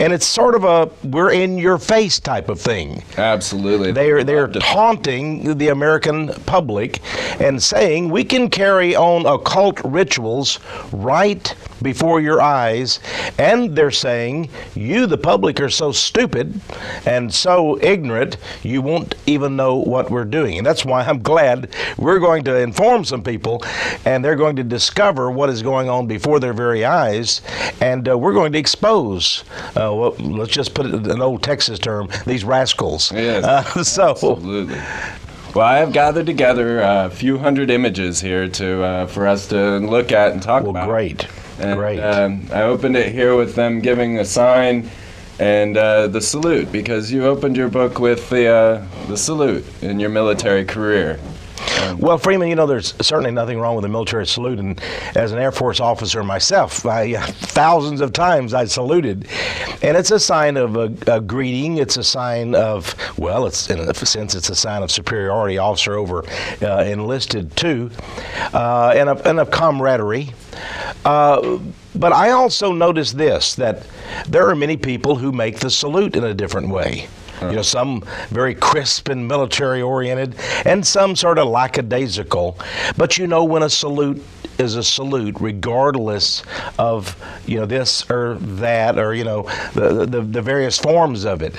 and it's sort of a we're in your face type of thing. Absolutely. They're taunting the American public and saying we can carry on occult rituals right before your eyes, and they're saying you, the public, are so stupid and so ignorant you won't even know what we're doing. And that's why I'm glad we're going to inform some people, and they're going to discover what is going on before their very eyes, and we're going to expose, well, let's just put it in an old Texas term, these rascals. Yes, absolutely. Well, I have gathered together a few hundred images here for us to look at and talk about. Well, great. And, great. I opened it here with them giving a sign and the salute, because you opened your book with the salute in your military career. Well, Freeman, you know, there's certainly nothing wrong with a military salute, and as an Air Force officer myself, thousands of times I saluted, and it's a sign of a greeting. It's a sign of, well, it's in a sense, it's a sign of superiority, officer over enlisted too, and of camaraderie. But I also noticed this, that there are many people who make the salute in a different way. You know, some very crisp and military-oriented, and some sort of lackadaisical. But you know when a salute is a salute, regardless of, you know, this or that, or, you know, the various forms of it.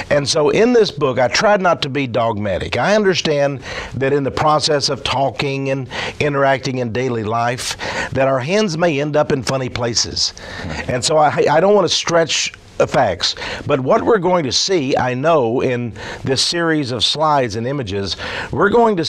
And so in this book, I tried not to be dogmatic. I understand that in the process of talking and interacting in daily life, that our hands may end up in funny places. And so I don't want to stretch facts, but what we're going to see, I know, in this series of slides and images, we're going to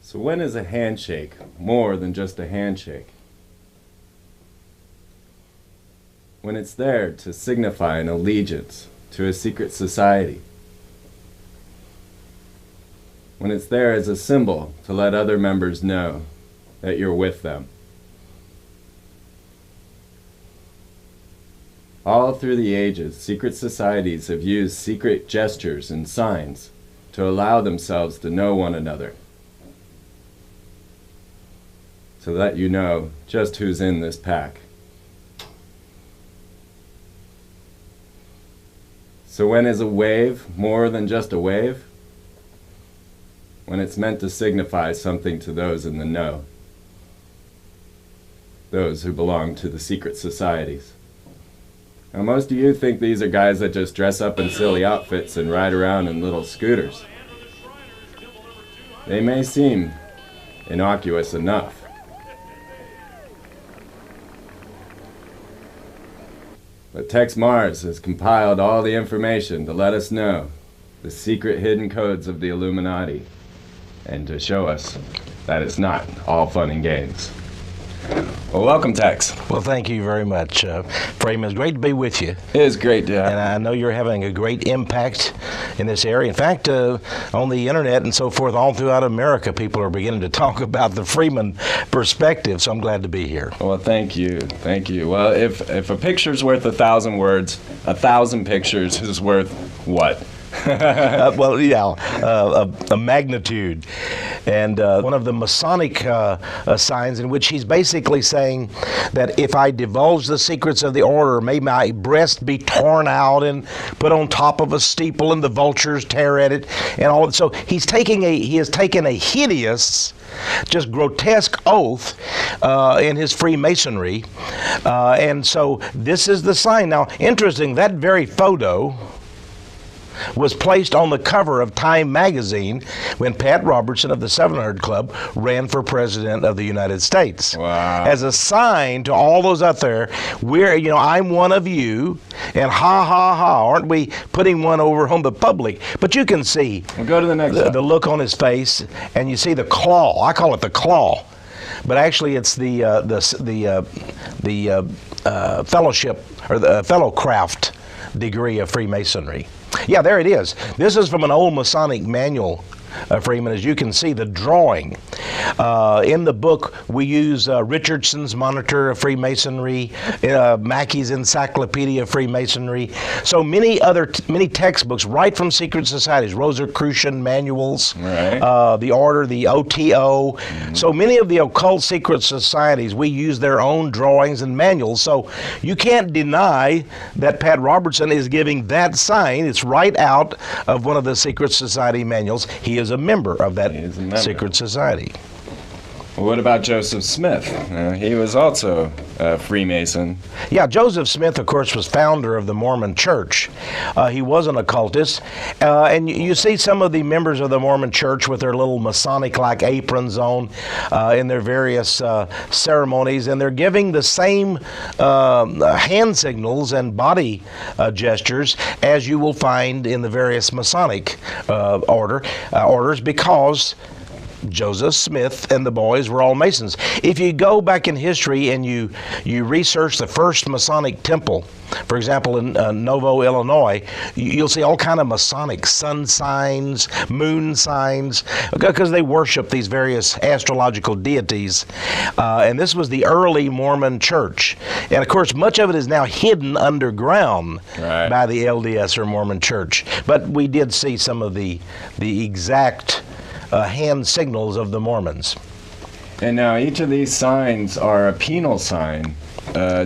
So when is a handshake more than just a handshake? When it's there to signify an allegiance to a secret society, when it's there as a symbol to let other members know that you're with them. All through the ages, secret societies have used secret gestures and signs to allow themselves to know one another, to let you know just who's in this pack. So when is a wave more than just a wave? When it's meant to signify something to those in the know, those who belong to the secret societies. Now, most of you think these are guys that just dress up in silly outfits and ride around in little scooters. They may seem innocuous enough. But Texe Mars has compiled all the information to let us know the secret hidden codes of the Illuminati, and to show us that it's not all fun and games. Well, welcome, Texe. Well, thank you very much, Freeman. It's great to be with you. It is great to have. And I know you're having a great impact in this area. In fact, on the internet and so forth, all throughout America, people are beginning to talk about the Freeman Perspective, so I'm glad to be here. Well, thank you. Thank you. Well, if a picture's worth 1,000 words, 1,000 pictures is worth what? Well, yeah, a magnitude. And one of the Masonic signs in which he's basically saying that if I divulge the secrets of the order, may my breast be torn out and put on top of a steeple and the vultures tear at it and all. So he has taken a hideous, just grotesque oath in his Freemasonry. And so this is the sign. Now, interesting, that very photo was placed on the cover of Time magazine when Pat Robertson of the 700 Club ran for president of the United States. Wow. As a sign to all those out there, I'm one of you, and ha ha ha, aren't we putting one over on the public? But you can see we'll go to the next the look on his face, and you see the claw. I call it the claw, but actually it's the fellowship or the fellowcraft degree of Freemasonry. Yeah, there it is. This is from an old Masonic manual, Freeman. As you can see, the drawing. In the book, we use Richardson's Monitor of Freemasonry, Mackey's Encyclopedia of Freemasonry. So many textbooks right from secret societies, Rosicrucian manuals, right. The Order, the OTO. Mm-hmm. So many of the occult secret societies, we use their own drawings and manuals. So you can't deny that Pat Robertson is giving that sign. It's right out of one of the secret society manuals. He is a member of that secret society. Well, what about Joseph Smith? He was also a Freemason. Yeah, Joseph Smith, of course, was founder of the Mormon Church. He was an occultist. And you see some of the members of the Mormon Church with their little Masonic-like aprons on in their various ceremonies, and they're giving the same hand signals and body gestures as you will find in the various Masonic orders, because Joseph Smith and the boys were all Masons. If you go back in history and you research the first Masonic temple, for example, in Novo, Illinois, you'll see all kind of Masonic sun signs, moon signs, because they worship these various astrological deities. And this was the early Mormon church. And of course, much of it is now hidden underground by the LDS or Mormon church. But we did see some of the exact hand signals of the Mormons. And now each of these signs are a penal sign,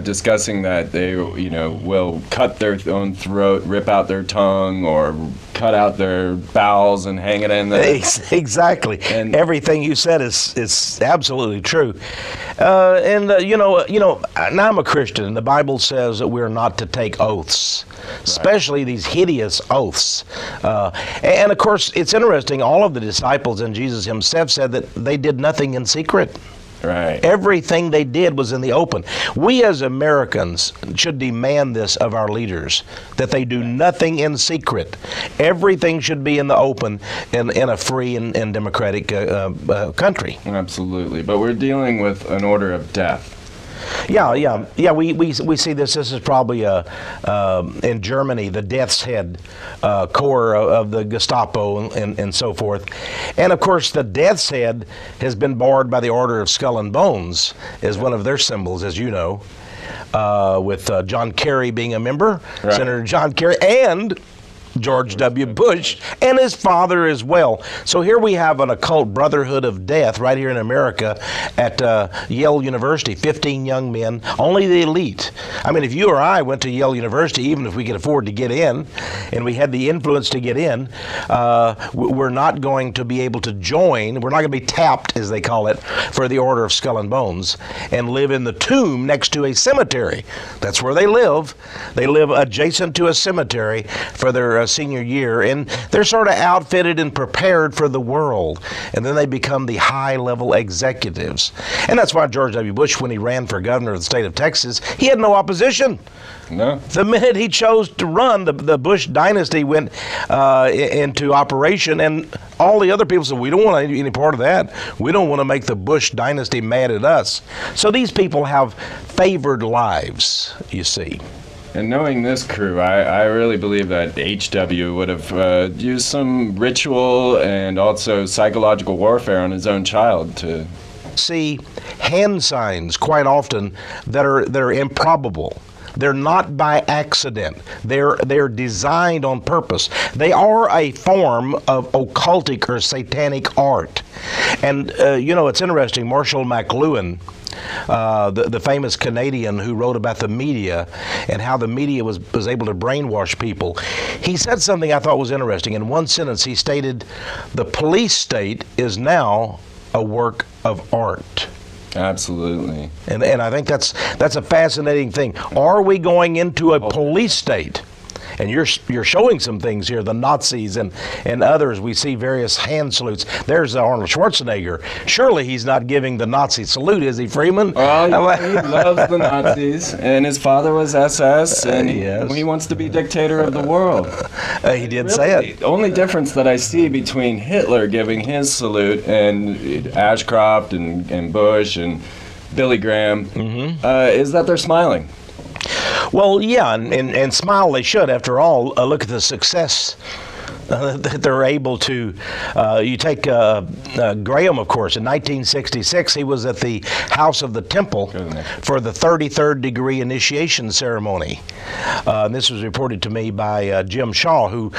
discussing that they, will cut their own throat, rip out their tongue, or cut out their bowels and hang it in there. Exactly. And everything you said is absolutely true. Now I'm a Christian, and the Bible says that we're not to take oaths, especially these hideous oaths. And of course, it's interesting, all of the disciples and Jesus himself said that they did nothing in secret. Right. Everything they did was in the open. We as Americans should demand this of our leaders, that they do nothing in secret. Everything should be in the open in a free and democratic country. Absolutely. But we're dealing with an order of death. Yeah. We see this. This is probably in Germany, the Death's Head Corps of the Gestapo and so forth. And of course, the Death's Head has been barred by the Order of Skull and Bones as one of their symbols, as you know, with John Kerry being a member, right. Senator John Kerry, and George W. Bush, and his father as well. So here we have an occult brotherhood of death right here in America at Yale University. 15 young men, only the elite. I mean, if you or I went to Yale University, even if we could afford to get in, and we had the influence to get in, we're not going to be able to join. We're not going to be tapped, as they call it, for the Order of Skull and Bones, and live in the tomb next to a cemetery. That's where they live. They live adjacent to a cemetery for their senior year, and they're sort of outfitted and prepared for the world, and then they become the high-level executives. And that's why George W. Bush, when he ran for governor of the state of Texas, he had no opposition. No. The minute he chose to run, the Bush dynasty went into operation, and all the other people said, we don't want any part of that. We don't want to make the Bush dynasty mad at us. So these people have favored lives, you see. And knowing this crew, I really believe that H.W. would have used some ritual and also psychological warfare on his own child to see hand signs quite often that are improbable. They're not by accident. They're designed on purpose. They are a form of occultic or satanic art. And it's interesting. Marshall McLuhan, the famous Canadian who wrote about the media and how the media was able to brainwash people, he said something I thought was interesting. In one sentence, he stated, "The police state is now a work of art." Absolutely. And I think that's a fascinating thing. Are we going into a police state? And you're showing some things here, the Nazis and others. We see various hand salutes. There's Arnold Schwarzenegger. Surely he's not giving the Nazi salute, is he, Freeman? Well, he loves the Nazis, and his father was SS, and yes. He wants to be dictator of the world. He did say it. The only difference that I see between Hitler giving his salute and Ashcroft and Bush and Billy Graham is that they're smiling. Well, yeah, and smile they should. After all, look at the success that they're able to. You take Graham, of course. In 1966, he was at the House of the Temple for the 33rd degree initiation ceremony. And this was reported to me by Jim Shaw, who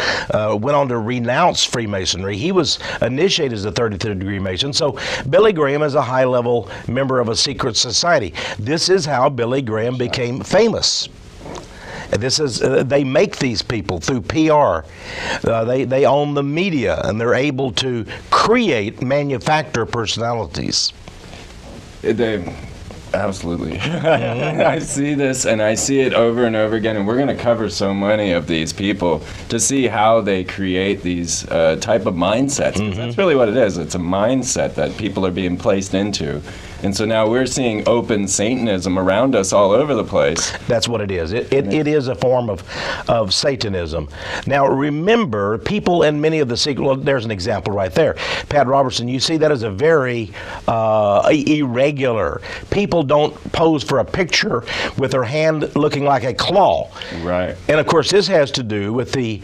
went on to renounce Freemasonry. He was initiated as a 33rd degree Mason. So Billy Graham is a high-level member of a secret society. This is how Billy Graham became famous. This is they make these people through PR. They own the media, and they're able to manufacture personalities. Absolutely. I see this, and I see it over and over again, and we're going to cover so many of these people to see how they create these type of mindsets. That's really what it is. It's a mindset that people are being placed into. And so now we're seeing open Satanism around us all over the place. That's what it is. It is a form of Satanism. Now remember, people in many of the secret, well, there's an example right there. Pat Robertson, you see that as a very irregular. People don't pose for a picture with their hand looking like a claw. Right. And of course this has to do with the